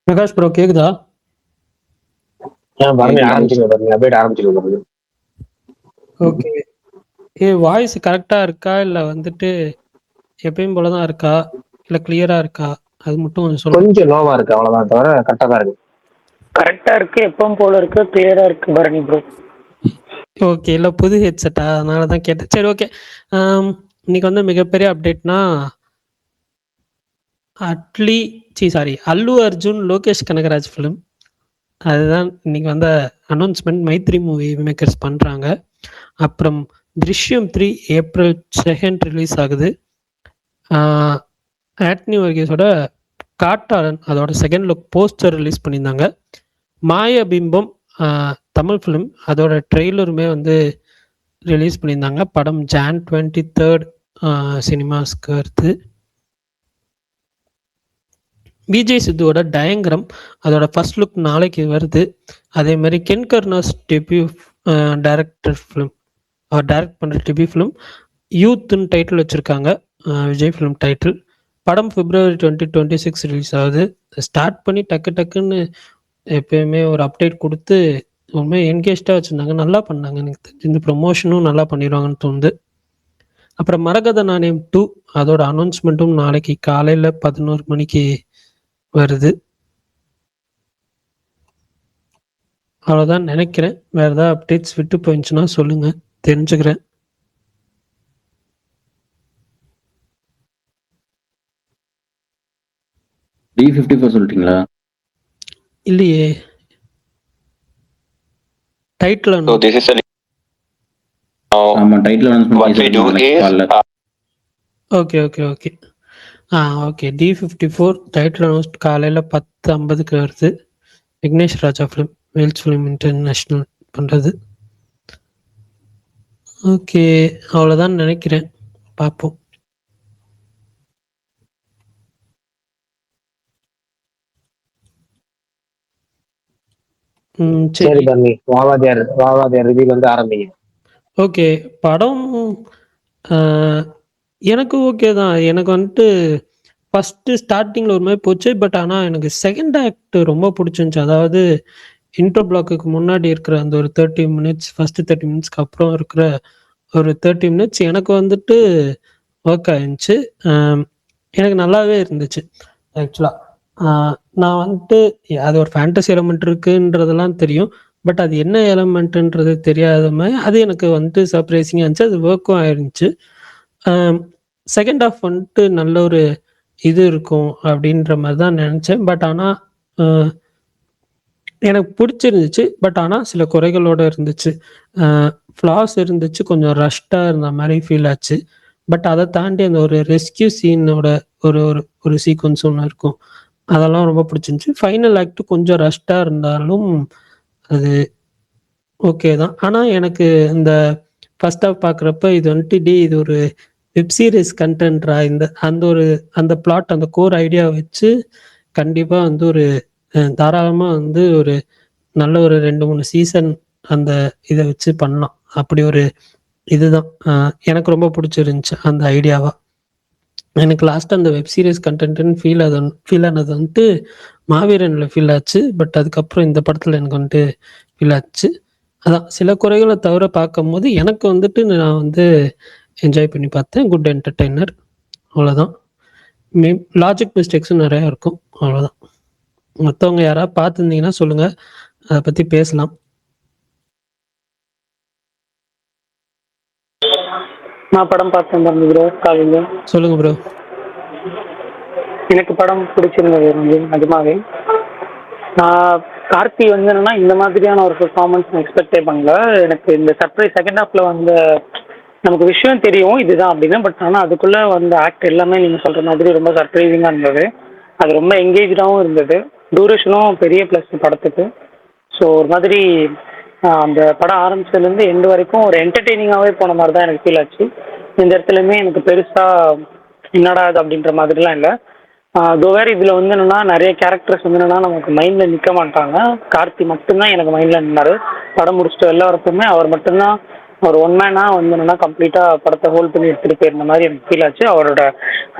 Prakash bro கேக்குதா? பாருங்க ஆரம்பிச்சிருங்க, பாருங்க அப்டேட் ஆரம்பிச்சிருங்க பாருங்க. ஓகே. வாய்ஸ் கரெக்டா இருக்கா இல்ல வந்துட்டு எப்பயும் போல தான் இருக்கா இல்ல கிளியரா இருக்கா? அது மட்டும் கொஞ்சம் சொல்லுங்க. கொஞ்சம் லோவா இருக்கு அவ்வளவுதான், தவிர கரெக்டா தான் இருக்கு. கரெக்டா இருக்கு, எப்பவும் போல இருக்கு, கிளியரா இருக்கு பரணி ப்ரோ. ஓகே, இல்ல புது ஹெட்செட்டா அதனால தான் கேட்டேன். சரி ஓகே. இன்னைக்கு வந்து மிகப்பெரிய அப்டேட்னா அல்லு அர்ஜுன் லோகேஷ் கனகராஜ் ஃபிலிம். அதுதான் இன்னைக்கு வந்த அனௌன்ஸ்மெண்ட். மைத்ரி மூவி மேக்கர்ஸ் பண்றாங்க. அப்புறம் திருஷ்யம் 3 April 2 ரிலீஸ் ஆகுது. ஆண்டனி வர்கீஸோட காட்டாளன் அதோட செகண்ட் லுக் போஸ்டர் ரிலீஸ் பண்ணியிருந்தாங்க. மாயபிம்பம் தமிழ் ஃபிலிம் அதோட ட்ரெய்லருமே வந்து ரிலீஸ் பண்ணியிருந்தாங்க. படம் Jan 23 சினிமாஸ்க்கு வருது. விஜய் சித்துவோட டயங்கரம் அதோட ஃபர்ஸ்ட் லுக் நாளைக்கு வருது. அதே மாதிரி கென் கர்னாஸ் டெபியூ டைரக்டர் ஃபிலிம், அவர் டைரக்ட் பண்ணுற டெபியூ ஃபிலிம் யூத்ன்னு டைட்டில் வச்சுருக்காங்க. Vijay film title. படம் February 2026 ரிலீஸ் ஆகுது. ஸ்டார்ட் பண்ணி டக்குன்னு எப்பயுமே ஒரு அப்டேட் கொடுத்து ரொம்ப என்கேஜ்டாக வச்சுருந்தாங்க. நல்லா பண்ணாங்க. எனக்கு தெரிஞ்சு இந்த ப்ரொமோஷனும் நல்லா பண்ணிடுவாங்கன்னு தோணுது. அப்புறம் மரகத நாணயம் 2 அதோட அனௌன்ஸ்மெண்ட்டும் நாளைக்கு காலையில் 11 மணிக்கு வருது. அவ்வளோதான் நினைக்கிறேன். வேறு ஏதாவது அப்டேட்ஸ் விட்டு போயிடுச்சுன்னா சொல்லுங்கள், தெரிஞ்சுக்கிறேன். D54 சொல்லிட்டீங்களா? இல்லையே, டைட்டில் ஆமா, title announcement. Okay okay okay okay. D54 title announced காலையில் 10:50க்கு வருது. விக்னேஷ் ராஜா ஃபிலிம், வேல்ஸ் ஃபிலிம் இன்டர்நேஷ்னல் பண்ணுறது. ஓகே, அவ்வளோதான் நினைக்கிறேன். பார்ப்போம். சரி பண்ணி வாவாதியார் ரிவ்யூ வந்து ஆரம்பிங்க. ஓகே, படம் எனக்கு ஓகே தான். எனக்கு வந்துட்டு ஃபஸ்ட்டு ஸ்டார்டிங்கில் ஒரு மாதிரி போச்சு. பட் ஆனால் எனக்கு செகண்ட் ஆக்ட் ரொம்ப பிடிச்சிருந்துச்சி. அதாவது இன்ட்ரோ பிளாக்குக்கு முன்னாடி இருக்கிற அந்த ஒரு 30 மினிட்ஸ், ஃபஸ்ட்டு 30 மினிட்ஸ்க்கு அப்புறம் இருக்கிற ஒரு 30 மினிட்ஸ் எனக்கு வந்துட்டு ஒர்க் ஆயிருந்துச்சு. எனக்கு நல்லாவே இருந்துச்சு ஆக்சுவலாக. நான் வந்துட்டு அது ஒரு ஃபேண்டசி எலமெண்ட் இருக்குன்றதெல்லாம் தெரியும். பட் அது என்ன எலமெண்ட்டுன்றது தெரியாத மாதிரி அது எனக்கு வந்துட்டு சர்ப்ரைசிங்காக இருந்துச்சு. அது ஒர்க்கும் ஆயிருந்துச்சு. செகண்ட் ஆஃப் வந்துட்டு நல்ல ஒரு இது இருக்கும் அப்படின்ற மாதிரி தான் நினச்சேன். பட் ஆனால் எனக்கு பிடிச்சிருந்துச்சு. பட் ஆனால் சில குறைகளோடு இருந்துச்சு. ஃப்ளாஸ் இருந்துச்சு, கொஞ்சம் ரஷ்டாக இருந்த மாதிரி ஃபீல் ஆச்சு. பட் அதை தாண்டி அந்த ஒரு ரெஸ்கியூ சீனோட ஒரு ஒரு ஒரு சீக்வன்ஸ் ஒன்று இருக்கும், அதெல்லாம் ரொம்ப பிடிச்சிருந்துச்சி. ஃபைனல் ஆக்ட் கொஞ்சம் ரஷ்டாக இருந்தாலும் அது ஓகே தான். ஆனால் எனக்கு இந்த ஃபர்ஸ்ட் ஆஃப் பார்க்குறப்ப இது வந்துட்டு இது ஒரு வெப் சீரிஸ் கண்டென்ட்ரா, அந்த பிளாட், அந்த கோர் ஐடியா வச்சு கண்டிப்பாக வந்து ஒரு தாராளமாக வந்து ஒரு நல்ல ஒரு 2-3 சீசன் அந்த இதை வச்சு பண்ணலாம். அப்படி ஒரு இதுதான் எனக்கு ரொம்ப பிடிச்சிருந்துச்சி அந்த ஐடியாவா. எனக்கு லாஸ்ட்டாக அந்த வெப் சீரிஸ் கண்டென்ட்னு ஃபீல் ஆனது வந்துட்டு மாவீரனில் ஃபீல் ஆச்சு. பட் அதுக்கப்புறம் இந்த படத்தில் எனக்கு வந்துட்டு ஃபீல் ஆச்சு. அதான் சில குறைகளை தவிர பார்க்கும்போது எனக்கு வந்துட்டு நான் வந்து என்ஜாய் பண்ணி பார்த்தேன். குட் என்டர்டெய்னர், அவ்வளோதான். லாஜிக் மிஸ்டேக்ஸும் நிறையா இருக்கும், அவ்வளோதான். மற்றவங்க யாராவது பார்த்துருந்தீங்கன்னா சொல்லுங்கள், அதை பற்றி பேசலாம். நான் படம் பார்த்தேன் ப்ரோ காலையில். சொல்லுங்க ப்ரோ. எனக்கு படம் பிடிச்சிருந்தது நிஜமாவே. நான் கார்த்தி வந்து என்னன்னா இந்த மாதிரியான ஒரு பெர்ஃபார்மன்ஸ் நான் எக்ஸ்பெக்டே பண்ணல. எனக்கு இந்த சர்ப்ரைஸ் செகண்ட் ஹாஃப்ல வந்து நமக்கு விஷயம் தெரியும் இதுதான் அப்படின்னு. பட் ஆனால் அதுக்குள்ளே வந்து ஆக்ட் எல்லாமே நீங்கள் சொல்கிற மாதிரி ரொம்ப சர்ப்ரைசிங்காக இருந்தது. அது ரொம்ப எங்கேஜாகவும் இருந்தது. டூரேஷனும் பெரிய ப்ளஸ் படத்துக்கு. ஸோ ஒரு மாதிரி அந்த படம் ஆரம்பிச்சதுலேருந்து எண்டு வரைக்கும் ஒரு என்டர்டெய்னிங்காகவே போன மாதிரி தான் எனக்கு ஃபீல் ஆச்சு. இந்த இடத்துலையுமே எனக்கு பெருசாக என்னடா அது அப்படின்ற மாதிரிலாம் இல்லை. வேறு இதில் வந்து என்னென்னா நிறைய கேரக்டர்ஸ் வந்து என்னென்னா நமக்கு மைண்டில் நிற்க மாட்டாங்க. கார்த்தி மட்டும்தான் எனக்கு மைண்டில் நின்னார். படம் முடிச்சுட்டு வெளில வரப்போமே அவர் மட்டும்தான் ஒரு ஒன் மேனா வந்து என்னன்னா கம்ப்ளீட்டா படத்தை ஹோல்ட் பண்ணி எடுத்துட்டு போயிருந்த மாதிரி எனக்கு ஃபீல் ஆச்சு. அவரோட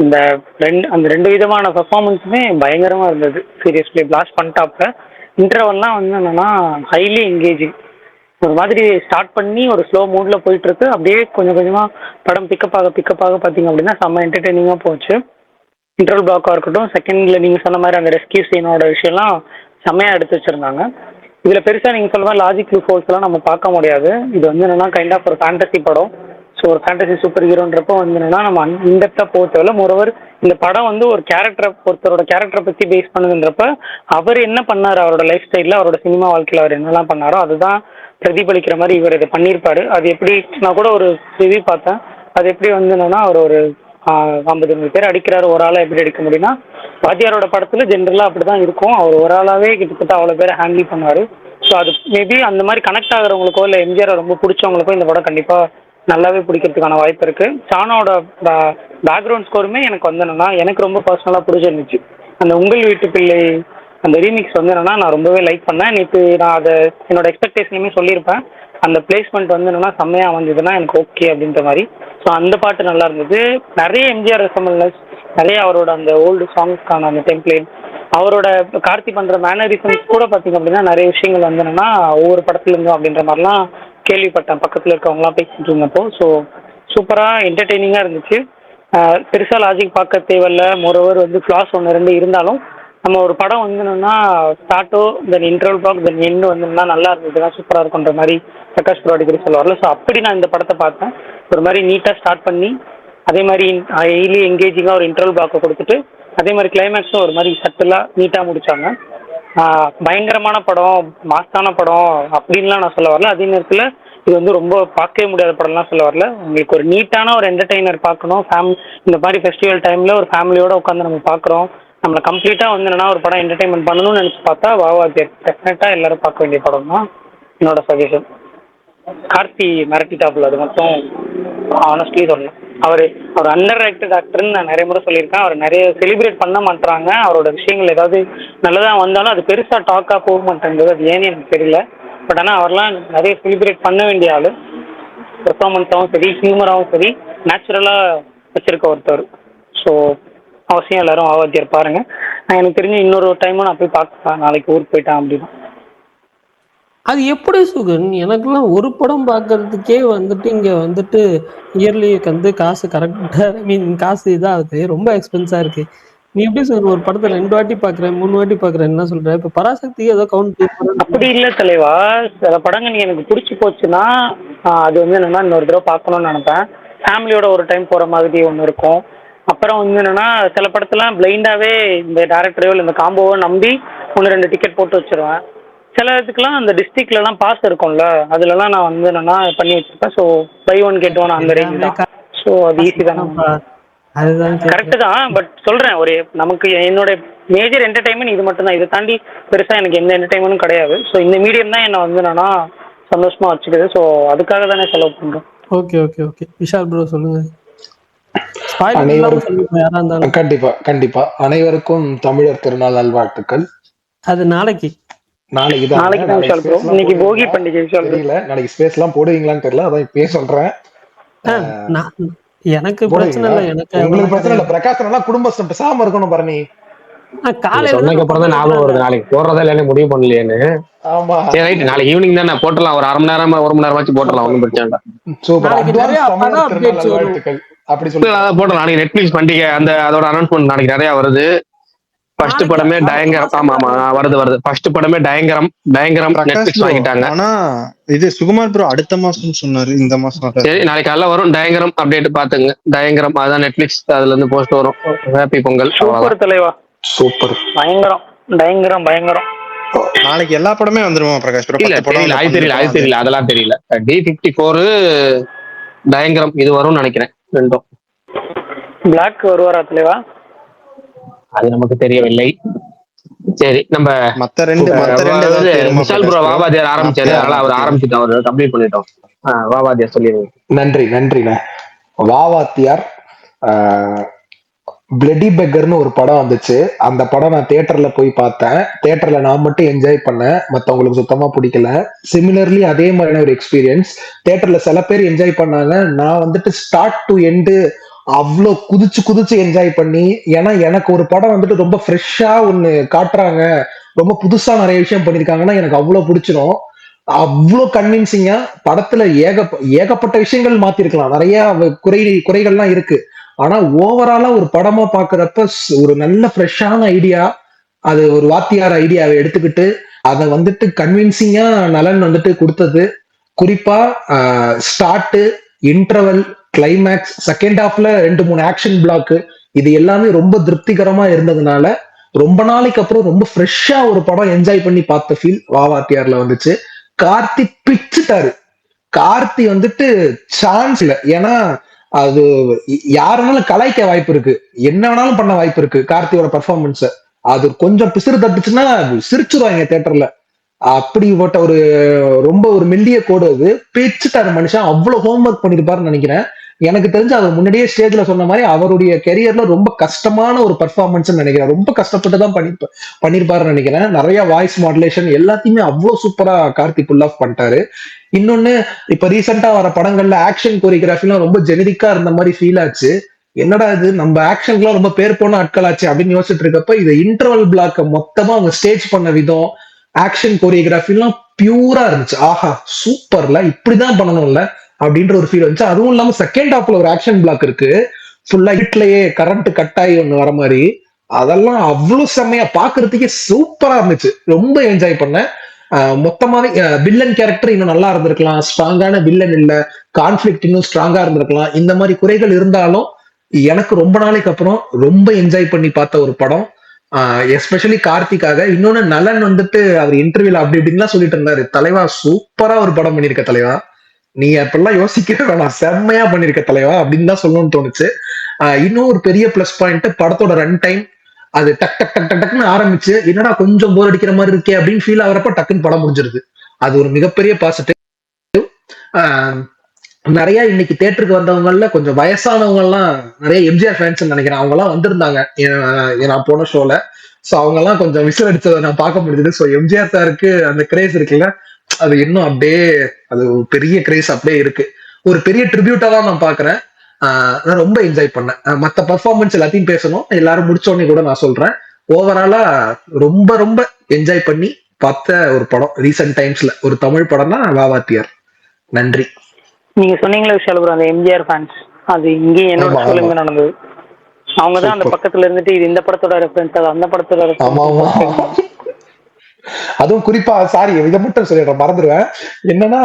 அந்த ரெண்டு விதமான பெர்ஃபார்மன்ஸுமே பயங்கரமா இருந்தது. Seriously blast பண்ணிட்டாப்ல. இன்டர்வல்லாம் வந்து என்னன்னா ஹைலி என்கேஜிங். ஒரு மாதிரி ஸ்டார்ட் பண்ணி ஒரு ஸ்லோ மூட்ல போயிட்டு இருக்கு. அப்படியே கொஞ்சம் கொஞ்சமா படம் பிக்கப் ஆக பார்த்தீங்க அப்படின்னா செம்ம என்டர்டெய்னிங்காக போச்சு. இன்டர்வல் பிளாக்காக இருக்கட்டும், செகண்ட்ல நீங்க சொன்ன மாதிரி அந்த ரெஸ்கியூ சீனோட விஷயம்லாம் செம்மையா எடுத்து வச்சிருந்தாங்க. இதுல பெருசா நீங்க சொல்ற மாதிரி லாஜிக் ஃபோர்ஸ் எல்லாம் நம்ம பார்க்க முடியாது. இது வந்து என்னன்னா கைண்ட் ஆஃப் ஒரு ஃபேண்டசி படம். ஸோ ஒரு ஃபேண்டசி சூப்பர் ஹீரோன்றப்போ வந்து என்னன்னா நம்ம இன்டெப்தா போக தேவையில்ல. மோரோவர் இந்த படம் வந்து ஒருத்தரோட கேரக்டரை பத்தி பேஸ் பண்ணுதுன்றப்ப அவர் என்ன பண்ணாரு, அவரோட லைஃப் ஸ்டைல்ல, அவரோட சினிமா வாழ்க்கையில் அவர் என்னெல்லாம் பண்ணாரோ அதுதான் பிரதிபலிக்கிற மாதிரி இவர் இதை பண்ணியிருப்பாரு. அது எப்படி, நான் கூட ஒரு ரிவ்யூ பார்த்தேன். அது எப்படி வந்து என்னன்னா அவர் ஒரு 50 பேர் அடிக்கிறாரு, ஒரு ஆளை எப்படி அடிக்க முடியும்னா வாத்தியாரோட படத்துல ஜென்ரலா அப்படிதான் இருக்கும். அவர் ஒரு ஆளாவே கிட்டத்தட்ட அவ்வளவு பேரை ஹேண்டில் பண்ணுவாரு. ஸோ அது மேபி அந்த மாதிரி கனெக்ட் ஆகிறவங்களுக்கோ இல்லை எம்ஜிஆர் ரொம்ப பிடிச்சவங்களுக்கோ இந்த படம் கண்டிப்பா நல்லாவே பிடிக்கிறதுக்கான வாய்ப்பு இருக்கு. சானோட பேக்ரவுண்ட் ஸ்கோருமே எனக்கு வந்து என்னன்னா எனக்கு ரொம்ப பர்சனலா பிடிச்சிருந்துச்சு. அந்த உங்கள் வீட்டு பிள்ளை அந்த ரீமிக்ஸ் வந்து என்னன்னா நான் ரொம்பவே லைக் பண்ணேன். நேற்று நான் அதை என்னோட எக்ஸ்பெக்டேஷனுமே சொல்லியிருப்பேன். அந்த பிளேஸ்மெண்ட் வந்து என்னன்னா செம்மையா வந்ததுன்னா எனக்கு ஓகே அப்படின்ற மாதிரி. ஸோ அந்த பாட்டு நல்லா இருந்தது. நிறைய எம்ஜிஆர் ரெசம்பல்னஸ், நிறைய அவரோட அந்த ஓல்டு சாங்ஸ்க்கான அந்த டெம்ப்ளேட், அவரோட கார்த்தி பண்ற மேனரிசம்ஸ் கூட பார்த்தீங்க அப்படின்னா நிறைய விஷயங்கள் வந்து என்னன்னா ஒவ்வொரு படத்துல இருந்தும் அப்படின்ற மாதிரிலாம் கேள்விப்பட்டேன் பக்கத்தில் இருக்கவங்களாம் பேசிட்டு இருந்தப்போ. ஸோ சூப்பராக என்டர்டெய்னிங்காக இருந்துச்சு. பெருசாக லாஜிக் பார்க்க தேவையில்ல. மோரோவர் வந்து ஃப்ளாஸ் 1-2 இருந்தாலும் நம்ம ஒரு படம் வந்து என்னன்னா ஸ்டார்ட்டோ தென் இன்டர்வல் பிளாக் தென் எண்டு வந்து நல்லா இருந்ததுன்னா சூப்பராக இருக்குன்ற மாதிரி பிரகாஷ் ப்ரோ அடிக்கடி சொல்லுவார்ல. ஸோ அப்படி நான் இந்த படத்தை பார்த்தேன். ஒரு மாதிரி நீட்டாக ஸ்டார்ட் பண்ணி அதே மாதிரி ஹைலி என்கேஜிங்காக ஒரு இன்டர்வல் பிளாக்கை கொடுத்துட்டு அதே மாதிரி கிளைமேக்ஸும் ஒரு மாதிரி சட்டிலாக நீட்டாக முடிச்சாங்க. பயங்கரமான படம், மாஸ்தான படம் அப்படின்லாம் நான் சொல்ல வரல. அதே நேரத்தில் இது வந்து ரொம்ப பார்க்கவே முடியாத படம்லாம் சொல்ல வரல. உங்களுக்கு ஒரு நீட்டான ஒரு என்டர்டெய்னர் பார்க்கணும், இந்த மாதிரி ஃபெஸ்டிவல் டைமில் ஒரு ஃபேமிலியோட உட்காந்து நம்ம பார்க்குறோம், நம்மளை கம்ப்ளீட்டாக வந்து என்னன்னா ஒரு படம் என்டர்டெயின்மெண்ட் பண்ணணும்னு நினச்சி பார்த்தா வாவாத்தியார் டெஃபினட்டாக எல்லாரும் பார்க்க வேண்டிய படம் தான் என்னோட சஜஷன். கார்த்தி மிரட்டிட்டாப்புல, அது மட்டும் ஆனஸ்ட்லி சொல்லணும். அவர் அண்டர் ஆக்டட் ஆக்டர்னு நான் நிறைய முறை சொல்லியிருக்கேன். அவர் நிறைய செலிப்ரேட் பண்ண மாட்டாங்க. அவரோட விஷயங்கள் ஏதாவது நல்லதாக வந்தாலும் அது பெருசாக டாக்காக போக மாட்டேங்குது. அது ஏன்னு எனக்கு தெரியல. பட் ஆனால் அவர்லாம் நிறைய செலிப்ரேட் பண்ண வேண்டிய ஆள். பெர்ஃபார்மன்ஸாகவும் சரி, ஹியூமராகவும் சரி, நேச்சுரலாக வச்சுருக்க ஒருத்தர். ஸோ அவசியம் எல்லாரும் ஆவாத்தியார் பாருங்க. நான் எனக்கு தெரிஞ்சு இன்னொரு டைமும் நான் போய் பார்க்கலாம், நாளைக்கு ஊருக்கு போயிட்டேன் அப்படின்னா. அது எப்படி சுகன்? எனக்குலாம் ஒரு படம் பார்க்கறதுக்கே வந்துட்டு இங்க வந்துட்டு இயர்லிக்கு வந்து காசு கரெக்டா காசு இதாகுது, ரொம்ப எக்ஸ்பென்ஸா இருக்கு. நீ எப்படி சுகன் ஒரு படத்தை 2 வாட்டி பாக்குறேன் 3 வாட்டி பாக்குறேன் என்ன சொல்ற? இப்ப பராசக்திக்கு ஏதோ கவுண்ட் அப்படி இல்லை தலைவா. சில படங்கள் நீ எனக்கு பிடிச்சி போச்சுன்னா அது வந்து என்னன்னா இன்னொரு தடவை பார்க்கணும்னு நினைப்பேன். ஃபேமிலியோட ஒரு டைம் போகிற மாதிரி ஒன்று இருக்கும். அப்புறம் வந்து என்னன்னா சில படத்தெல்லாம் பிளைண்டாகவே இந்த டேரக்டரையோ இல்லை இந்த காம்போவோ நம்பி 1-2 டிக்கெட் போட்டு வச்சிருவேன். சில இதுக்கெல்லாம் அந்த டிஸ்ட்ரிக்ட்லலாம் பாஸ் இருக்கும்ல, அதுலலாம் நான் வந்து என்னன்னா பண்ணி வச்சிருப்பேன். ஸோ பை 1 கெட் 1 அந்த ரேஞ்ச் தான். ஸோ அது ஈஸி தானே, கரெக்டு தான். பட் சொல்கிறேன், ஒரு நமக்கு என்னோட மேஜர் என்டர்டைன்மெண்ட் இது மட்டும் தான். இதை தாண்டி பெருசாக எனக்கு எந்த என்டர்டைன்மெண்ட்டும் கிடையாது. ஸோ இந்த மீடியம் தான் என்னை வந்து என்னன்னா சந்தோஷமாக வச்சுக்குது. ஸோ அதுக்காக தானே செலவு பண்ணுறோம். Okay okay okay Vishal bro சொல்லுங்க. கண்டிப்பா அனைவருக்கும் தமிழர் திருநாள் நல்வாழ்த்துக்கள். அது நாளைக்கு இன்னைக்கு போகி பண்டிகை. தெரியல நாளைக்கு ஸ்பேஸ் எல்லாம் போடுவீங்களான்னு தெரியல, அதான் இப்பயே சொல்றேன். எனக்கு பிரச்சனை இல்ல, எனக்கு உங்களுக்கு பிரச்சனை இல்ல. பிரகாசம் குடும்பம் பேசாம இருக்கணும் பரணி. சொன்னதுக்கு அப்புறம் தான் ஞாபகம் வருது நாளைக்கு போடுறதா இல்லைன்னு முடிவு பண்ணலையேன்னு. ஆமா சரி ரைட், நாளைக்கு ஈவினிங் தான் நான் போட்டுடலாம். ஒரு 1/2 மணி நேரம் 1 மணி நேரம் வச்சு போட்டுடலாம், ஒன்றும் பிரச்சனை இல்லை. வாழ்த்துக்கள் அப்படி சொல்லி போட்டோம். நாளைக்கு நெட்ஃபிளிக்ஸ் பண்டிகை அந்த அதோட அனௌன்ஸ்மெண்ட் நாளைக்கு நிறைய வருது. ஃபர்ஸ்ட் படமே டயங்கரம். ஆமா வருது. ஃபர்ஸ்ட் படமே டயங்கரம் நெட்ஃபிளிக்ஸ் வாங்கிட்டாங்க. ஆனா இது சுகுமார் ப்ரோ அடுத்த மாசம் சொன்னாரு, இந்த மாசம். சரி நாளைக்கு காலைல வரும் டயங்கரம் அப்டேட் பாத்துங்க. டயங்கரம் அதான் நெட்ஃபிளிக்ஸ், அதுல இருந்து போஸ்ட் வரும். ஹாப்பி பொங்கல். சூப்பர் தலைவா, சூப்பர். பயங்கரம். நாளைக்கு எல்லா படமே வந்துருமா பிரகாஷ் ப்ரோ? இல்ல தெரியல அதெல்லாம் தெரியல. D54 டயங்கரம் இது வரும்னு நினைக்கிறேன். ரெண்டும். பிளாக் வருவாரா தலைவா? அது நமக்கு தெரியவில்லை. சரி நம்ம மத்த ரெண்டு விஷால் ப்ரோ வாவாதியார் ஆரம்பிச்சாரு, அதனால அவர் ஆரம்பிச்சுட்டு அவர் கம்ப்ளீட் பண்ணிட்டோம். வாவாதியார் சொல்லிடுங்க. நன்றி வாவாத்தியார். பிளடி பெக்கர்னு ஒரு படம் வந்துச்சு. அந்த படம் நான் தியேட்டர்ல போய் பார்த்தேன். தியேட்டர்ல நான் மட்டும் என்ஜாய் பண்ணேன், மத்தவங்களுக்கு சுத்தமா பிடிக்கல. சிமிலர்லி அதே மாதிரியான ஒரு எக்ஸ்பீரியன்ஸ். தியேட்டர்ல சில பேர் என்ஜாய் பண்ணாங்க, நான் வந்துட்டு ஸ்டார்ட் டு எண்டு அவ்வளோ குதிச்சு குதிச்சு என்ஜாய் பண்ணி, ஏன்னா எனக்கு ஒரு படம் வந்துட்டு ரொம்ப ஃப்ரெஷ்ஷா ஒண்ணு காட்டுறாங்க, ரொம்ப புதுசா நிறைய விஷயம் பண்ணிருக்காங்கன்னா எனக்கு அவ்வளவு பிடிச்சிரும். அவ்வளோ கன்வின்சிங்கா படத்துல ஏகப்பட்ட விஷயங்கள் மாத்திருக்கலாம், நிறைய குறைகள்லாம் இருக்கு. ஆனா ஓவராலா ஒரு படமா பாக்குறப்ப ஒரு நல்ல ஃப்ரெஷ்ஷான ஐடியா, அது ஒரு வாத்தியார் ஐடியாவை எடுத்துக்கிட்டு அதை வந்துட்டு கன்வின்சிங்கா நலன் வந்துட்டு கொடுத்தது. குறிப்பா ஸ்டார்ட், இன்டர்வல், கிளைமேக்ஸ், செகண்ட் ஹாஃப்ல 2-3 ஆக்ஷன் பிளாக், இது எல்லாமே ரொம்ப திருப்திகரமா இருந்ததுனால ரொம்ப நாளைக்கு அப்புறம் ரொம்ப ஃப்ரெஷ்ஷா ஒரு படம் என்ஜாய் பண்ணி பார்த்த ஃபீல் வாத்தியார்ல வந்துச்சு. கார்த்தி பிச்சுட்டாரு. கார்த்தி வந்துட்டு சான்ஸ் இல்ல, ஏன்னா அது யாருனாலும் கலாய்க்க வாய்ப்பு இருக்கு, என்ன வேணாலும் பண்ண வாய்ப்பு இருக்கு கார்த்தியோட பெர்ஃபார்மன்ஸ். அது கொஞ்சம் பிசிறு தட்டுச்சுன்னா சிரிச்சுருவாங்க தியேட்டர்ல. அப்படிப்பட்ட ஒரு ரொம்ப ஒரு மெல்லிய கோடு அது. பிச்சுட்டாரு மனுஷன். அவ்வளவு ஹோம்ஒர்க் பண்ணிருப்பாருன்னு நினைக்கிறேன். எனக்கு தெரிஞ்சு அவர் முன்னாடியே ஸ்டேஜ்ல சொன்ன மாதிரி அவருடைய கெரியர்ல ரொம்ப கஷ்டமான ஒரு பெர்ஃபார்மன்ஸ் நினைக்கிறேன். ரொம்ப கஷ்டப்பட்டு தான் பண்ணிருப்பாருன்னு நினைக்கிறேன். நிறைய வாய்ஸ் மாடுலேஷன் எல்லாத்தையுமே அவ்வளவு சூப்பரா கார்த்தி புல் ஆஃப் பண்ணிட்டாரு. இன்னொன்னு, இப்ப ரீசெண்டா வர படங்கள்ல ஆக்ஷன் கோரியோகிராஃபிலாம் ரொம்ப ஜெனரிக்கா இருந்த மாதிரி ஃபீல் ஆச்சு. என்னடா இது, நம்ம ஆக்ஷனுக்குலாம் ரொம்ப பேர் போன ஆட்கள் ஆச்சு அப்படின்னு யோசிச்சுட்டு இருக்கப்ப இது இன்டர்வல் பிளாக் மொத்தமா அவங்க ஸ்டேஜ் பண்ண விதம், ஆக்ஷன் கோரியோகிராஃபிலாம் பியூரா இருந்துச்சு. ஆஹா சூப்பர்ல, இப்படிதான் பண்ணணும்ல அப்படின்ற ஒரு ஃபீல் வந்துச்சு. அதுவும் இல்லாம செகண்ட் ஹாஃப்ல ஒரு ஆக்ஷன் பிளாக் இருக்கு, ஃபுல்லா ஹிட்லயே கரண்ட் கட் ஆகி ஒண்ணு வர மாதிரி. அதெல்லாம் அவ்வளவு செம்மையா பாக்குறதுக்கே சூப்பரா இருந்துச்சு. ரொம்ப என்ஜாய் பண்ணேன். மொத்தமாவே வில்லன் கேரக்டர் இன்னும் நல்லா இருந்திருக்கலாம், ஸ்ட்ராங்கான வில்லன் இல்ல, கான்ஃபிளிக்ட் இன்னும் ஸ்ட்ராங்கா இருந்திருக்கலாம். இந்த மாதிரி குறைகள் இருந்தாலும் எனக்கு ரொம்ப நாளைக்கு அப்புறம் ரொம்ப என்ஜாய் பண்ணி பார்த்த ஒரு படம், எஸ்பெஷலி கார்த்திக்காக. இன்னொன்னு, நலன் வந்துட்டு அவர் இன்டர்வியூல அப்படி இப்படின்லாம் சொல்லிட்டு இருந்தாரு, தலைவா சூப்பரா ஒரு படம் பண்ணிருக்க தலைவா, நீ அப்பெல்லாம் யோசிக்கவே வேணாம், செம்மையா பண்ணிருக்க தலைவா அப்படின்னு தான் சொல்லணும்னு தோணுச்சு. இன்னும் ஒரு பெரிய பிளஸ் பாயிண்ட், படத்தோட ரன் டைம். அது டக் டக் டக் டக் டக்னு ஆரம்பிச்சு என்னடா கொஞ்சம் போர் அடிக்கிற மாதிரி இருக்கே அப்படின்னு ஃபீல் ஆகிறப்ப டக்குன்னு படம் முடிஞ்சிருது. அது ஒரு மிகப்பெரிய பாசிட்டிவ். நிறைய இன்னைக்கு தியேட்டருக்கு வந்தவங்கல கொஞ்சம் வயசானவங்க எல்லாம் நிறைய எம்ஜிஆர் ஃபேன்ஸ் நினைக்கிறேன், அவங்க எல்லாம் வந்திருந்தாங்க நான் போன ஷோல. சோ அவங்க எல்லாம் கொஞ்சம் விசில் அடிச்சதை நான் பார்க்க முடியுது. ஸோ எம்ஜிஆர் சாருக்கு அந்த கிரேஸ் இருக்குல்ல, அது இன்னும் அப்படியே அது பெரிய கிரேஸ் அப்படியே இருக்கு. ஒரு பெரிய ட்ரிபியூட்டா தான் நான் பாக்குறேன். நான் ரொம்ப என்ஜாய் பண்ணேன். மத்த பர்ஃபார்மன்ஸ் எல்லாத்தையும் பேசணும், எல்லாரும் முடிச்ச உடனே கூட நான் சொல்றேன். ஓவராலா ரொம்ப ரொம்ப என்ஜாய் பண்ணி பார்த்த ஒரு படம் ரீசெண்ட் டைம்ஸ்ல, ஒரு தமிழ் படம்னா வாத்தியார். நன்றி. நீங்க சொன்னீங்களே விஷயம், அந்த எம்ஜிஆர் ஃபேன்ஸ், அது இங்கேயும் என்னோட சொல்லுங்க நடந்தது. அவங்கதான் அந்த பக்கத்துல இருந்துட்டு இது இந்த படத்தோட ரெஃபரன்ஸ், அது அந்த படத்தோட ரெஃபரன்ஸ். அதுவும் குறிப்பா, சாரி இதை மட்டும் சொல்லிடுறேன், மறந்துடுவேன். என்னன்னா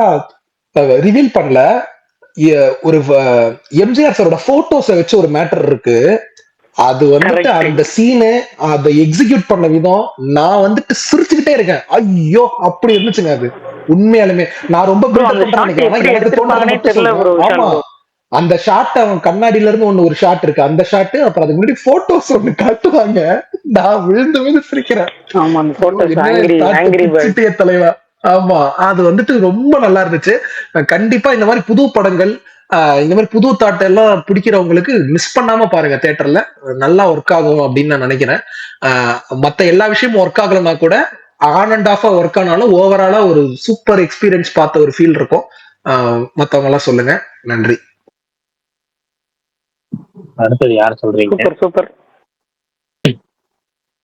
ரிவீல் பண்ணல, ஒரு எம்ஜிஆர் சாரோட போட்டோஸை வச்சு ஒரு மேட்டர் இருக்கு. அது வந்துட்டு அந்த சீனு அதை எக்ஸிக்யூட் பண்ண விதம், நான் வந்துட்டு சிரிச்சுக்கிட்டே இருக்கேன். ஐயோ அப்படி இருந்துச்சுங்க அது. உண்மையாலுமே நான் ரொம்ப அந்த ஷாட், அவன் கண்ணாடியில இருந்து ஒரு ஷாட் இருக்கு, அந்த ஷாட், அப்புறம் அதுக்கு முன்னாடி போட்டோஸ் ஒண்ணு காட்டுவாங்க, நான் விழுந்து சிரிக்கிறேன். தலைவா. ஆமா, அது வந்துட்டு ரொம்ப நல்லா இருந்துச்சு. கண்டிப்பா இந்த மாதிரி புது படங்கள், இந்த மாதிரி புது தாட் எல்லாம் பிடிக்கிறவங்களுக்கு மிஸ் பண்ணாம பாருங்க, தியேட்டர்ல நல்லா ஒர்க் ஆகும் அப்படின்னு நான் நினைக்கிறேன். மத்த எல்லா விஷயமும் ஒர்க் ஆகலன்னா கூட ஆன் அண்ட் ஆஃபா ஒர்க் ஆனாலும் ஓவராலா ஒரு சூப்பர் எக்ஸ்பீரியன்ஸ் பார்த்த ஒரு ஃபீல் இருக்கும். மத்தவங்க எல்லாம் சொல்லுங்க. நன்றி. அடுத்தது யார் சொல்றீங்க? Super super.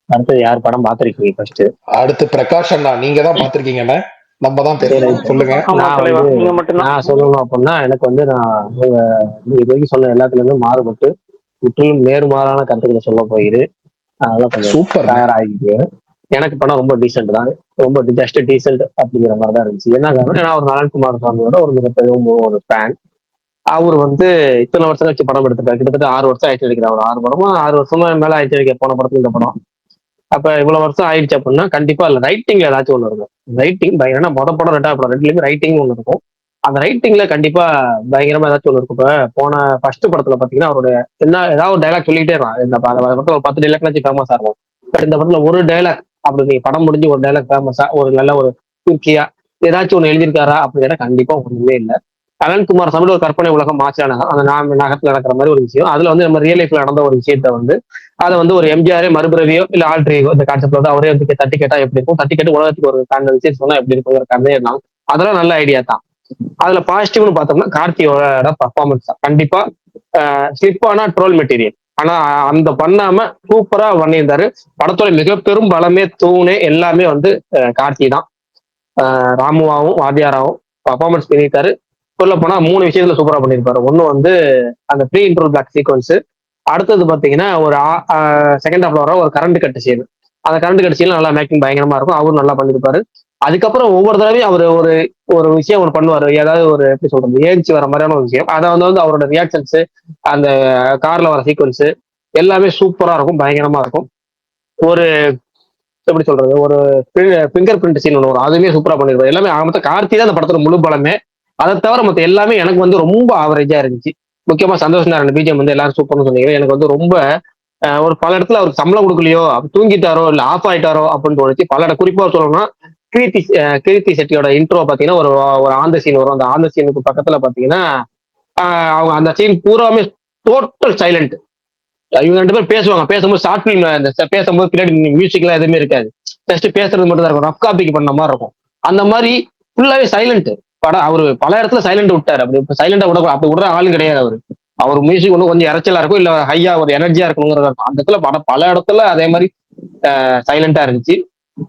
அடுத்தது யார் படம் பாத்திருக்கீங்க ஃபர்ஸ்ட்? அடுத்து பிரகாஷ் அண்ணா, நீங்க தான் பாத்திருக்கீங்க, நம்ம தான் பேசணும், சொல்லுங்க. நான் சொல்லணும் அப்படின்னா, எனக்கு வந்து நான் இது வரைக்கும் சொன்ன எல்லாத்துல இருந்து மாறுபட்டு முற்றிலும் நேர்மாறான கருத்துக்களை சொல்ல போயிரு. அதெல்லாம் கொஞ்சம் சூப்பர் தயாராகிருக்கு. எனக்கு படம் ரொம்ப டீசென்ட் தான், ரொம்ப ஜஸ்ட் டீசென்ட் அப்படிங்கிற மாதிரி தான் இருந்துச்சு. என்ன காரணம், நான் ஒரு நலன்குமார் சுவாமியோட ஒரு மிகப்பெரிய ஒரு ஃபேன். அவர் வந்து இத்தனை வருஷம் கழிச்சு படம் எடுத்துட்டாரு, கிட்டத்தட்ட 6 வருஷம் ஆயிடுச்சு எடுக்கிறேன். அவர் 6 வருஷமா மேல ஆயிடுச்சு எடுக்க போன படத்துல இந்த படம். அப்ப இவ்வளவு வருஷம் ஆயிடுச்சு அப்படின்னா கண்டிப்பா இல்ல ரைட்டிங்ல ஏதாச்சும் ஒண்ணு இருக்கும். ரைட்டிங் பயங்கரமா, படம் 2வது படம் ரெண்டுலயுமே ரைட்டிங் ஒண்ணு இருக்கும். அந்த ரைட்டிங்ல கண்டிப்பா பயங்கரமா ஏதாச்சும் ஒண்ணு இருக்கும். இப்ப போன ஃபர்ஸ்ட் படத்துல பாத்தீங்கன்னா அவருடைய ஏதாவது ஒரு டைலாக் சொல்லிட்டே இருக்கான். இந்த படத்துல ஒரு 10 டைலாக்னாச்சும் ஃபேமஸா இருக்கும். பட் இந்த படத்துல ஒரு டைலாக், அப்படி நீங்க படம் முடிஞ்சு ஒரு டைலாக் ஃபேமஸா, ஒரு நல்ல ஒரு குர்க்கியா ஏதாச்சும் ஒண்ணு எழுதியிருக்காரா அப்படின்னா கண்டிப்பா ஒண்ணுமே இல்லை. அனந்த்குமார் சாமி ஒரு கற்பனை உலகம் மாச்சான அந்த நகரத்துல நடக்கிற மாதிரி ஒரு விஷயம். அதுல வந்து நம்ம ரியல் லைஃப்ல நடந்த ஒரு விஷயத்த வந்து அதை வந்து ஒரு எம்ஜிஆரே மறுபிறவியோ இல்ல ஆல்ட்ரியோ இந்த கான்செப்ட்ல வந்து அவரே வந்து தட்டி கேட்டா எப்படி இருக்கும், தட்டி கேட்டு உலகத்துக்கு ஒரு காரண விஷயம் சொன்னா எப்படி இருக்குங்கிற கதையே இருந்தாலும் அதெல்லாம் நல்ல ஐடியா தான். அதுல பாசிட்டிவ்னு பார்த்தோம்னா கார்த்தியோட பர்ஃபார்மன்ஸ் தான் கண்டிப்பா. ஸ்லிப் ஆனா ட்ரோல் மெட்டீரியல், ஆனா அந்த பண்ணாம சூப்பரா பண்ணியிருந்தாரு. படத்தோட மிக பெரும் பலமே தூணே எல்லாமே வந்து கார்த்தி தான். ராமுவாவும் வாத்தியாராவும் பர்ஃபார்மன்ஸ் பண்ணியிருக்காரு. சொல்ல போனா 3 விஷயத்துல சூப்பரா பண்ணியிருப்பாரு. ஒண்ணு வந்து அந்த ப்ரீ இன்ட்ரோல் பிளாக் சீக்வன்ஸ், அடுத்தது பாத்தீங்கன்னா ஒரு செகண்ட் ஹாஃப்ல வர ஒரு கரண்ட் கட்டு சீன். அந்த கரண்ட் கட்டு சீன் நல்லா மேக்கிங் பயங்கரமா இருக்கும், அவரும் நல்லா பண்ணிருப்பாரு. அதுக்கப்புறம் ஒவ்வொரு தடவையும் அவர் ஒரு ஒரு விஷயம் அவர் பண்ணுவாரு, ஏதாவது ஒரு எப்படி சொல்றது ஏஞ்சி வர மாதிரியான ஒரு விஷயம். அதை வந்து அவரோட ரியாக்ஷன்ஸ், அந்த கார்ல வர சீக்வன்ஸ் எல்லாமே சூப்பரா இருக்கும், பயங்கரமா இருக்கும். ஒரு எப்படி சொல்றது ஒரு ஃபிங்கர் பிரிண்ட் சீன் ஒன்று வரும், அதுவுமே சூப்பரா பண்ணிருப்பாரு. எல்லாமே மொத்தம் கார்த்தி தான் அந்த படத்தோட முழு பலமே. அதை தவிர மொத்தம் எல்லாமே எனக்கு வந்து ரொம்ப ஆவரேஜா இருந்துச்சு. முக்கியமா சந்தோஷ் நாராயண் பிஜிஎம் வந்து எல்லாரும் சூப்பர்னு சொன்னீங்க. எனக்கு வந்து ரொம்ப ஒரு பல இடத்துல அவருக்கு சம்பளம் கொடுக்கலையோ, தூங்கிட்டாரோ இல்ல ஆஃப் ஆயிட்டாரோ அப்படின்னு தோணுச்சு. பல குறிப்பா சொல்லணும்னா கீர்த்தி செட்டியோட இன்ட்ரோ பாத்தீங்கன்னா ஒரு ஒரு ஆந்த சீன் வரும். அந்த ஆந்த சீனுக்கு பக்கத்துல பாத்தீங்கன்னா அவங்க அந்த சீன் பூராமே டோட்டல் சைலண்ட். இவங்க 2 பேரும் பேசுவாங்க, பேசும்போது ஷார்ட் பிலிம் பேசும்போது பின்னாடி மியூசிக் எல்லாம் எதுவுமே இருக்காது, ஜஸ்ட் பேசுறது மட்டும் தான் இருக்கும், ரஃப் காப்பிக்கு பண்ண மாதிரி இருக்கும். அந்த மாதிரி ஃபுல்லாவே சைலண்ட் படம். அவரு பல இடத்துல சைலண்ட் விட்டாரு. அப்படி சைலண்டா விட அப்படி விடுற ஆளும் கிடையாது அவரு. அவர் மியூசிக் ஒன்றும் கொஞ்சம் இறைச்சலா இருக்கும், இல்ல ஹையா ஒரு எனர்ஜியா இருக்கணுங்கிறதா இருக்கும். அந்த இடத்துல படம் பல இடத்துல அதே மாதிரி சைலண்டா இருந்துச்சு.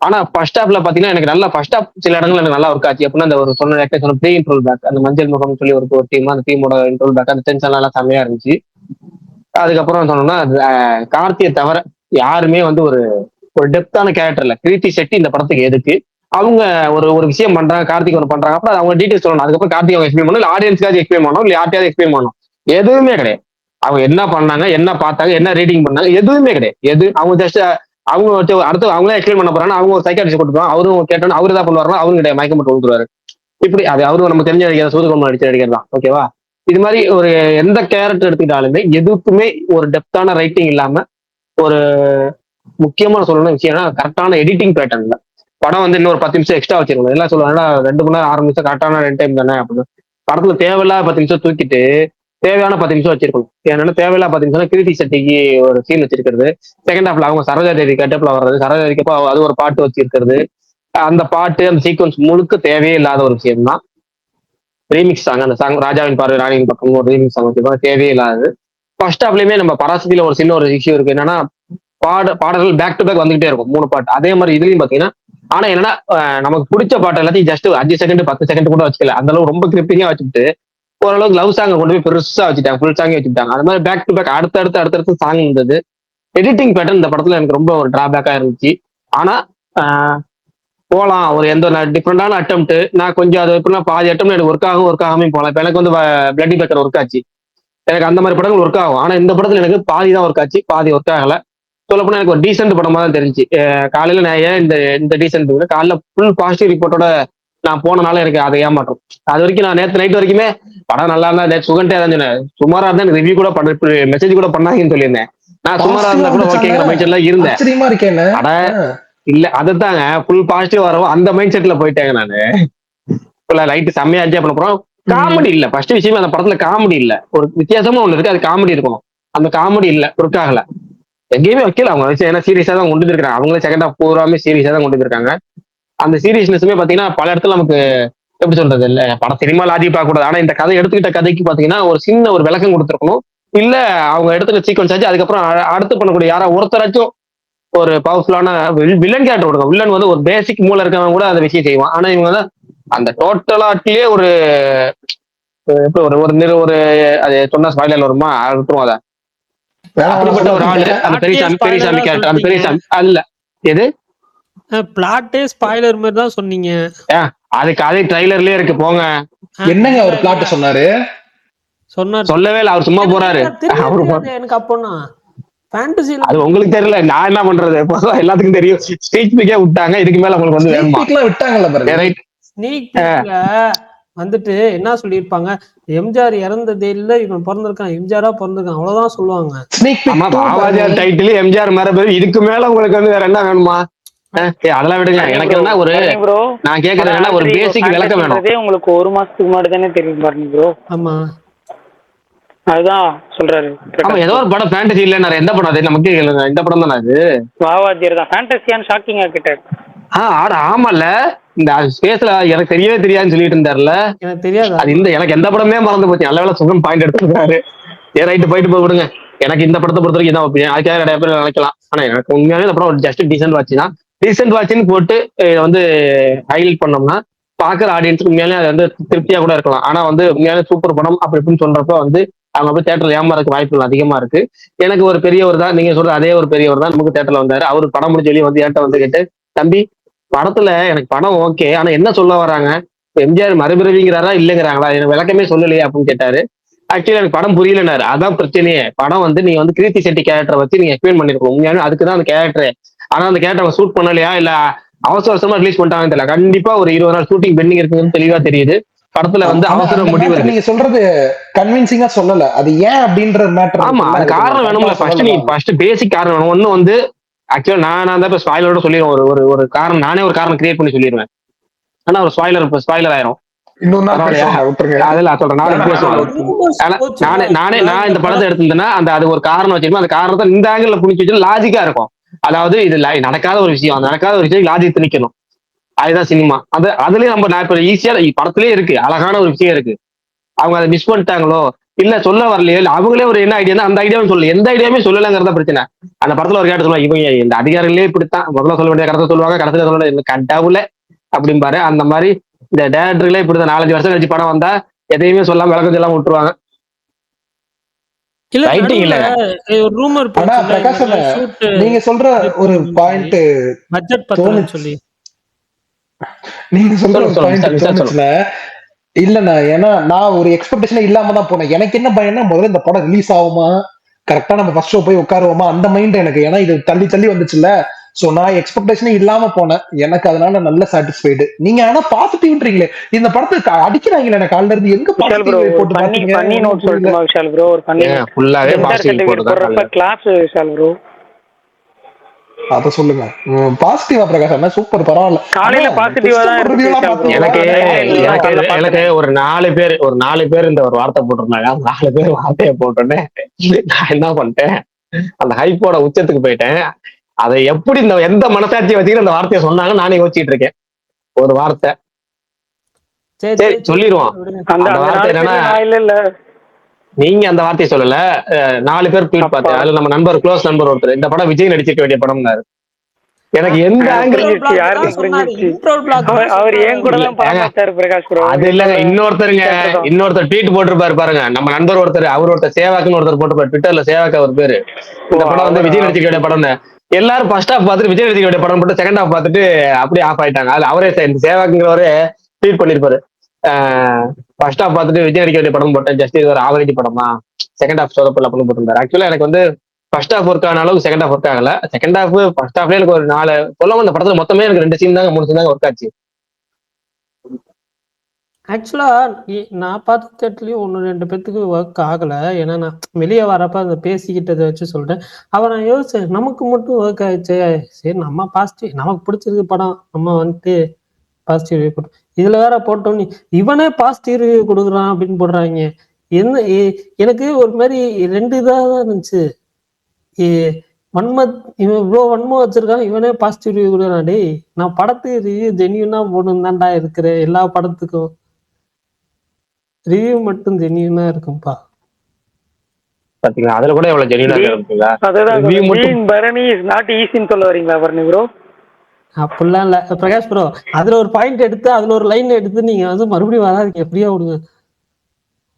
ஆனா ஃபர்ஸ்ட் ஹாப்ல பாத்தீங்கன்னா எனக்கு நல்லா ஃபர்ஸ்ட் ஹாப் சில இடங்கள் எனக்கு நல்லா ஒர்க் ஆச்சு. அப்படின்னா அந்த ஒரு சொன்ன ப்ரீ இன்ட்ரோல் பேக், அந்த மஞ்சள் முகம்னு சொல்லி ஒரு டீம், அந்த டீமோட இன்ட்ரோல் பேக், அந்த டென்ஷன் எல்லாம் செம்மையா இருந்துச்சு. அதுக்கப்புறம் சொன்னோம்னா கார்த்தியை தவிர யாருமே வந்து ஒரு ஒரு டெப்தான கேரக்டர் இல்ல. கிருத்தி செட்டி இந்த படத்துக்கு எதுக்கு அவங்க ஒரு ஒரு விஷயம் பண்றாங்க, கார்த்திக் ஒன்று பண்றாங்க, அப்புறம் அவங்க டீடைல்ஸ் சொல்லணும். அதுக்கப்புறம் கார்த்திக் அவங்க எக்ஸ்பிளைன் பண்ணணும், இல்ல ஆடியன்ஸ்க்காவது எக்ஸ்பிளைன் பண்ணணும், இல்ல யார்ட்டையாவது எக்ஸ்பிளைன் பண்ணணும். எதுவுமே கிடையாது. அவங்க என்ன பண்ணாங்க, என்ன பார்த்தாங்க, என்ன ரீடிங் பண்ணாங்க, எதுவுமே கிடையாது. எது அவங்க ஜஸ்ட் அவங்க அடுத்து அவங்களே எக்ஸ்பிளைன் பண்ண போறாங்க. அவங்க ஒரு சைக்காட்ரிஸ்ட் கொடுத்துருவாங்க, அவரும் கேட்டோம் அவரு தான் பண்ணுவாருன்னா அவரும் கிடையாது, மயக்கம் போட்டு கொடுத்துருவாரு. இப்படி அது அவரும் நம்ம தெரிஞ்ச நடிகர் சூதுகுமார் நடிச்ச நடிகர் தான். ஓகேவா? இது மாதிரி ஒரு எந்த கேரக்டர் எடுத்துக்கிட்டாலுமே எதுக்குமே ஒரு டெப்தான ரைட்டிங் இல்லாம ஒரு முக்கியமான சொல்லணும் விஷயம்னா கரெக்டான எடிட்டிங் பேட்டர்ன்ல படம் வந்து இன்னொரு 10 நிமிஷம் எக்ஸ்ட்ரா வச்சிருக்கணும். எல்லாம் சொல்லுவாங்க 2 மணி நேரம் 6 நிமிஷம் கரெக்டான 2 டைம் தானே அப்படின்னு. படத்துல தேவையில்லாத 10 நிமிஷம் தூக்கிட்டு தேவையான 10 நிமிஷம் வச்சிருக்கணும். ஏன்னா தேவையில்லாத 10 நிமிஷம் கிருத்தி செட்டிக்கு ஒரு சீன் வச்சிருக்கிறது, செகண்ட் ஹாஃப்ல அவங்க சரோஜா தேவி கட்டப்ல வர்றது, சரோஜா தேவிக்கு அது ஒரு பாட்டு வச்சிருக்கிறது, அந்த பாட்டு அந்த சீக்வன்ஸ் முழுக்க தேவையே இல்லாத ஒரு விஷயம் தான். ரீமிக்ஸ் சாங், அந்த சாங் ராஜாவின் பார்வை ராணியின் பக்கம் ஒரு ரீமிக்ஸ் சாங் வச்சிருக்கோம், தேவையே இல்லாது. ஃபர்ஸ்ட் ஹாஃப்லயுமே நம்ம பராசக்தியில ஒரு சின்ன ஒரு இஷ்யூ இருக்கு, என்னன்னா பாடல்கள் பேக் டு பேக் வந்துகிட்டே இருக்கும் 3 பாட்டு. அதே மாதிரி இதுலயும் பாத்தீங்கன்னா ஆனா என்னன்னா நமக்கு பிடிச்ச பாட்டு எல்லாத்தையும் ஜஸ்ட் 5 செகண்ட் 10 செகண்ட் கூட வச்சுக்கல, அந்த அளவு ரொம்ப கிரிப்பிங்கா வச்சுட்டு ஓரளவுக்கு லவ் சாங்கை கொண்டு போய் பெருசா வச்சுட்டாங்க, ஃபுல் சாங்கே வச்சுட்டாங்க. அந்த மாதிரி பேக் டு பேக் அடுத்தடுத்து சாங் இருந்தது. எடிட்டிங் பேட்டர்ன் இந்த படத்துல எனக்கு ரொம்ப ஒரு டிராபேக்கா இருந்துச்சு. ஆனா போகலாம், ஒரு எந்த டிஃப்ரெண்டான அட்டம்ப்ட். நான் கொஞ்சம் அது எப்படின்னா பாதி அட்டம் எனக்கு ஒர்க் ஆகாமே போகலாம். இப்போ எனக்கு வந்து பிளட்டி பேக்கர் ஒர்க் ஆச்சு, எனக்கு அந்த மாதிரி படங்கள் ஒர்க் ஆகும். ஆனா இந்த படத்துல எனக்கு பாதி தான் ஒர்க் ஆச்சு, பாதி ஒர்க் ஆகல. சொல்ல போனா எனக்கு ஒரு டீசென்ட் படமா தான் தெரிஞ்சு. காலையில நான் ஏன் இந்த டீசென்ட் காலைல ஃபுல் பாசிட்டிவ் ரிப்போர்ட்டோட நான் போனனால எனக்கு அதை ஏமாற்றம். அது வரைக்கும் நான் நேற்று நைட் வரைக்குமே படம் நல்லா இருந்தா நேற்று சுகண்டே தான் சொன்னேன், சுமாரா இருந்தா எனக்கு ரிவ்யூ கூட மெசேஜ் கூட பண்ணாங்கன்னு சொல்லியிருந்தேன். நான் சுமாரா இருந்தா கூட ஓகேங்கிற மைண்ட் செட்ல இருந்தேன். அட இல்ல அதுதாங்க ஃபுல் பாசிட்டிவ் வரவும் அந்த மைண்ட் செட்ல போயிட்டேங்க நானு. லைட் செம்மையா என்ஜாய் பண்ண போறோம். காமெடி இல்ல, ஃபர்ஸ்ட் விஷயமே அந்த படத்துல காமெடி இல்ல. ஒரு வித்தியாசமா ஒண்ணு இருக்கு, அது காமெடி இருக்கணும். அந்த காமெடி இல்ல, ஒர்க் ஆகல, எங்கேயுமே வைக்கல அவங்க. ஏன்னா சீரியஸா தான் கொண்டு இருக்காங்க அவங்களே, செகண்ட் ஹாஃப் பூராமே சீரியஸா தான் கொண்டு இருக்காங்க. அந்த சீரியஸ்னஸுமே பாத்தீங்கன்னா பல இடத்துல நமக்கு எப்படி சொல்றது இல்ல, படம் சினிமா லாஜிக் பார்க்க கூடாது. ஆனா இந்த கதை எடுத்துக்கிட்ட கதைக்கு பாத்தீங்கன்னா ஒரு சின்ன ஒரு விளக்கம் கொடுத்துருக்கணும். இல்ல அவங்க எடுத்துக்கிட்ட சீக்வன்ஸ் ஆச்சு அதுக்கப்புறம் அடுத்து பண்ணக்கூடிய யாரா ஒருத்தராச்சும் ஒரு பவர்ஃபுல்லான வில்லன் கேரக்டர் கொடுக்கும். வில்லன் வந்து ஒரு பேசிக் மூளை இருக்கவங்க கூட அந்த விஷயம் செய்வான். ஆனா இவங்க தான் அந்த டோட்டலாட்டிலே ஒரு எப்படி ஒரு அது சொன்னா ஸ்பாயிலர் வருமா விட்டுருவோம். அதை அப்படிப்பட்ட ஒரு ஆளு அந்த பெரியசாமி கேரக்டர், அந்த பெரியசாமி அல்ல எது பிளாட்டே ஸ்பாயிலர் மாதிரி தான் சொன்னீங்க. அதுக்கு அதே ட்ரைலர்லயே இருக்கு போங்க. என்னங்க ஒரு பிளாட் சொன்னாரு? சொல்லவே இல்ல, அவர் சும்மா போறாரு. எனக்கு அப்போனா ஃபேண்டசில அது உங்களுக்கு தெரியல, நான் என்ன பண்றது, எல்லாத்துக்கும் தெரியும். ஸ்பீச் பிக்கே விட்டாங்க, இதுக்கு மேல உங்களுக்கு வந்து வேணுமா? விட்டாங்கல்ல பாருங்க. ஸ்னீக் பீக்ல வந்துட்டு என்ன சொல்லியிருப்பாங்க, எம்ஜிஆர் இறந்ததே இல்ல, இவன் பிறந்திருக்கான், எம்ஜிஆரா பிறந்திருக்கான், அவ்வளவுதான் சொல்லுவாங்க. ஆமா, பாவாஜியார் டைட்டில் எம்ஜிஆர் மரபு, இதுக்கு மேல உங்களுக்கு வந்து வேற என்ன வேணுமா? அதெல்லாம் விடுங்க. எனக்கு என்ன ஒரு ப்ரோ நான் கேக்குறது என்ன ஒரு பேசிக் விளக்கம் வேணும். உங்களுக்கு 1 மாசத்துக்கு முன்னாடி தானே தெரியும் பாருங்க ப்ரோ. ஆமா அதுதான் சொல்றாரு. ஆமா ஏதோ ஒரு படம் ஃபேண்டசி இல்ல எந்த படம் அது நமக்கு இந்த படம் தானே அது. வாவாஜியர் தான் ஃபேண்டசியான்னு ஷாக்கிங்கா கேட்டார். ஆமால இந்த ஸ்பேஸ்ல எனக்கு தெரியவே தெரியாதுன்னு சொல்லிட்டு இருந்தாருல. எனக்கு தெரியாது. அது எனக்கு எந்த படமே மறந்து போச்சு. நல்ல வேளை சுகம் பாயிண்ட் எடுத்துருக்காரு. ரைட்டு போயிட்டு போய் விடுங்க. எனக்கு இந்த படத்தை பொறுத்த வரைக்கும் இதான் ஒப்பீனியன். அதுக்காக நிறைய பேர் நினைக்கலாம். ஆனா எனக்கு உண்மையாவே இந்த படம் ஜஸ்ட் டீசென்ட் வாட்ச் தான். டீசென்ட் வாட்ச்னு போட்டு வந்து ஹைலைட் பண்ணோம்னா பாக்குற ஆடியன்ஸுக்கு உண்மையாலே அது வந்து திருப்தியா கூட இருக்கலாம். ஆனா வந்து உண்மையாலே சூப்பர் படம் அப்படி இப்படின்னு சொல்றப்ப வந்து அவங்க போய் தேட்டர்ல ஏமாறதுக்கு வாய்ப்புகள் அதிகமா இருக்கு. எனக்கு ஒரு பெரியவர் தான் நீங்க சொல்ற அதே ஒரு பெரியவர் தான் நமக்கு தேட்டர்ல வந்தாரு. அவரு படம் முடிஞ்ச வெளியே வந்து ஏன்ட்ட வந்து கேட்டு, தம்பி படத்துல எனக்கு படம் ஓகே ஆனா என்ன சொல்ல வராங்க, எம்ஜிஆர் மறுபிறவிங்கிறாரா இல்லைங்கிறாங்களா, எனக்கு விளக்கமே சொல்லலையே அப்படின்னு கேட்டாரு. ஆக்சுவலி எனக்கு படம் புரியலனாரு. அதான் பிரச்சனையே. படம் வந்து நீங்க வந்து கிருத்தி செட்டி கேரக்டரை வச்சு நீங்க எக்ஸ்பிளைன் பண்ணிருக்கோம். உண்மையாலும் அதுக்குதான் அந்த கேரக்டர். ஆனா அந்த கேரக்டர் அவங்க ஷூட் பண்ணலையா இல்ல அவசரமா ரிலீஸ் பண்ணிட்டாங்கன்னு தெரியல. கண்டிப்பா ஒரு 20 நாள் ஷூட்டிங் பெண்டிங் இருக்குன்னு தெளிவா தெரியுது. படத்துல வந்து அவசர முடிவு இருக்கு. நீங்க சொல்றது கன்வின்சிங்கா சொல்லல. அது ஏன் அப்படின்ற மேட்டர். ஆமா அது காரணம் வேணும்ல. ஃபர்ஸ்ட் பேசிக் காரணம் வேணும். ஒண்ணு வந்து ஆக்சுவலா நான் தான் இப்ப ஸ்பாயிலரோட சொல்லிடுவேன். ஒரு காரணம் நானே ஒரு காரணம் கிரியேட் பண்ணி சொல்லிடுவேன். ஆனா ஒரு ஸ்பாயிலர் ஆயிரும். நான் இந்த படத்தை எடுத்திருந்தேன்னா அது ஒரு காரணம் வச்சிருக்கேன். அந்த காரணத்தை இந்த ஆங்கிள் புடிச்சு வச்சு லாஜிக்கா இருக்கும். அதாவது இது நடக்காத ஒரு விஷயம். அந்த நடக்காத ஒரு விஷயம் லாஜிக் திணிக்கணும். அதுதான் சினிமா. அதுலயும் நான் இப்ப ஈஸியா படத்திலேயே இருக்கு. அழகான ஒரு விஷயம் இருக்கு. அவங்க அதை மிஸ் பண்ணிட்டாங்களோ இல்ல சொல்ல வரலையோ இல்ல அவங்களே ஒரு என்ன ஐடியா அந்த ஐடியாவும் சொல்லல. எந்த ஐடியாவுமே சொல்லலங்கிறத பிரச்சனை. அந்த படத்துல ஒரு கேட்ட சொல்லுவாங்க இவங்க இந்த அதிகாரிகளே இப்படித்தான் முதல்ல சொல்ல வேண்டிய கருத்தை சொல்லுவாங்க, கடைசியில சொல்ல வேண்டிய கட்டாவுல அப்படின்பாரு. அந்த மாதிரி இந்த டேரக்டர்களே இப்படிதான் 4-5 வருஷம் கழிச்சு படம் வந்தா எதையுமே சொல்லாம விளக்கம் சொல்லாம விட்டுருவாங்க. நீங்க சொல்ற ஒரு பாயிண்ட் பட்ஜெட் பத்தலன்னு சொல்லி நீங்க சொல்ற ஒரு பாயிண்ட் தோணுச்சுல இல்லண்ணா. ஏன்னா நான் ஒரு எக்ஸ்பெக்டேஷன் இல்லாம தான் போனேன். எனக்கு என்ன பயம்னா முதல்ல இந்த படம் ரிலீஸ் ஆகுமா, கரெக்டா நம்ம ஃபர்ஸ்ட் ஷோ போய் உட்காருவோமா அந்த மைண்ட் எனக்கு. ஏன்னா இது தள்ளி வந்துச்சுல்ல. சோ நான் எக்ஸ்பெக்டேஷனே இல்லாம போனேன். எனக்கு அதனால நல்ல சாட்டிஸ்ஃபைடு. நீங்க ஆனா பாசிட்டிவ்ன்றீங்களே இந்த படத்தை அடிக்கிறாங்களே. எனக்கு கால்ல இருந்து எங்க பாசிட்டிவ் போட்டு பாத்தீங்க. பண்ணி நோட் சொல்லுமா விஷால் ப்ரோ. ஒரு பண்ணி ஃபுல்லாவே பாசிட்டிவ் போடுறப்ப கிளாஸ் விஷால் ப்ரோ அத சொல்லுங்க. பாசிட்டிவா பிரகாஷ் அண்ணா சூப்பர் பரவாயில்ல. காலையில பாசிட்டிவா தான் இருக்கு. எனக்கு ஒரு 4 பேர் இந்த ஒரு வார்த்தை போட்டிருந்தாங்க. 4 பேர் வார்த்தையை போட்டோன்னே நான் என்ன பண்ணிட்டேன், அந்த ஹைப்போட உச்சத்துக்கு போயிட்டேன். அதை எப்படி இந்த எந்த மனசாட்சியை வச்சுக்கிட்டு அந்த வார்த்தையை சொன்னாங்க நானே யோசிச்சுட்டு இருக்கேன். ஒரு வார்த்தை சரி சொல்லிடுவோம். அந்த வார்த்தை என்னன்னா நீங்க அந்த வார்த்தையை சொல்லல. 4 பேர் ட்வீட் பார்த்தேன். அதுல நம்ம நண்பர் க்ளோஸ் நண்பர் ஒருத்தர் இந்த படம் விஜய் நடிச்சிருக்க வேண்டிய படம்னாரு. எனக்கு எந்த ஆங்கிள் அவர் ஏன் கூட அது இல்லங்க. இன்னொருத்தர் ட்வீட் போட்டிருப்பாரு பாருங்க. நம்ம நண்பர் ஒருத்தர் அவர் ஒருத்தர் சேவாக்குன்னு ஒருத்தர் போட்டிருப்பாரு ட்விட்டர்ல. சேவாக்கு அவர் பேரு. இந்த படம் வந்து விஜய் நடிச்சிருக்க வேண்டிய படம்னு எல்லாரும் ஃபர்ஸ்ட் ஹாஃப் பார்த்துட்டு விஜய் நடிச்சிருக்க வேண்டிய படம் போட்டு செகண்ட் ஹாஃப் பார்த்துட்டு அப்படியே ஆஃப் ஆயிட்டாங்க. அது அவரே இந்த சேவாக்குங்கிறவரே ட்வீட் பண்ணிருப்பாரு. ஃபர்ஸ்ட் ஹாஃப் பார்த்துட்டு விஜய் நடிக்க வேண்டிய படம் போட்டேன், ஜஸ்ட் இது ஒரு ஆவரேஜ் படம் தான், செகண்ட் ஹாஃப் சொதப்பல் அப்படின்னு போட்டிருந்தாரு. ஆக்சுவலா எனக்கு வந்து ஃபர்ஸ்ட் ஹாஃப் ஒர்க் ஆன அளவுக்கு செகண்ட் ஹாஃப் ஒர்க் ஆகல. செகண்ட் ஹாஃப் ஃபர்ஸ்ட் ஹாஃப்ல எனக்கு ஒரு 4 சொல்லாம இந்த படத்துல மொத்தமே எனக்கு 2 சீன் தாங்க 3 சீன் தாங்க ஒர்க் ஆச்சு. ஆக்சுவலா நான் பார்த்த தேட்டர்லயும் 1-2 பேத்துக்கு ஒர்க் ஆகல. ஏன்னா நான் வெளியே வரப்ப அதை பேசிக்கிட்டதை வச்சு சொல்றேன். அவன் நான் யோசிச்சேன் நமக்கு மட்டும் ஒர்க் ஆயிடுச்சு. சரி நம்ம பாசிட்டிவ் நமக்கு பிடிச்சிருக்கு படம் நம்ம வந்துட்டு பாசிட்டிவ் ரிவ்யூ கொடுக்கும். இதுல வேற போட்டோம் இவனே பாசிட்டிவ் ரிவ்யூ கொடுக்குறான் அப்படின்னு போடுறாங்க. என்ன எனக்கு ஒரு மாதிரி 2 இதாக தான் இருந்துச்சு. இவன் இவ்வளோ வன்மம் வச்சிருக்கான், இவனே பாசிட்டிவ் ரிவ்யூ கொடுக்குறான். டேய் நான் படத்துக்கு ரிவ்யூ ஜென்யூனா போடணும் தான்டா இருக்கிறேன். எல்லா படத்துக்கும் ரிவ்யூ மட்டும் ஜென்யூனா இருக்கும்பா. பாத்தீங்களா அதுல கூட எவ்வளவு ஜென்யூனா இருக்குங்களா. பரணி இஸ் நாட் ஈஸின்னு சொல்ல வரீங்களா பரணி ப்ரோ? அப்படிலாம் இல்ல பிரகாஷ் ப்ரோ. அதுல ஒரு பாயிண்ட் எடுத்து அதுல ஒரு லைன் எடுத்து நீங்க வந்து மறுபடியும் வராதுங்க. எப்படியா விடுங்க.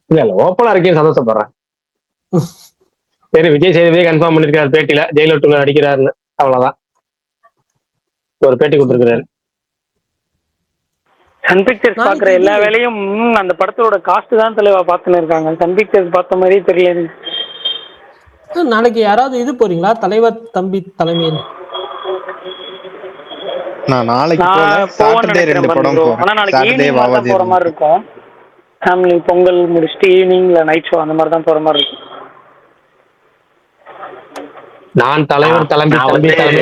இல்ல ஓப்பனா இருக்கேன் சந்தோஷப்படுறேன். சரி விஜய் சேதுபதியே கன்ஃபார்ம் பண்ணிருக்காரு பேட்டியில ஜெயிலர் 2 நடிக்கிறாருன்னு. அவ்வளவுதான் ஒரு பேட்டி கொடுத்துருக்காரு. சன் பிக்சர்ஸ் பாக்குற எல்லா வேலையும் அந்த படத்தோட காஸ்ட் தான் தலைவா பார்த்துன்னு இருக்காங்க. சன் பிக்சர்ஸ் பார்த்த மாதிரியே தெரியல. நாளைக்கு யாராவது இது போறீங்களா தலைவர் தம்பி தலைமையில்? நான் நாளைக்கு சாட்டர்டே 2 படம் போறேன். ஆனா நாளைக்கு ஈவினிங் தான் போற மாதிரி இருக்கும். ஃபேமிலி பொங்கல் முடிச்சுட்டு ஈவினிங்ல நைட் ஷோ அந்த மாதிரி தான் போற மாதிரி இருக்கும். நான் தலைவர் தலைமை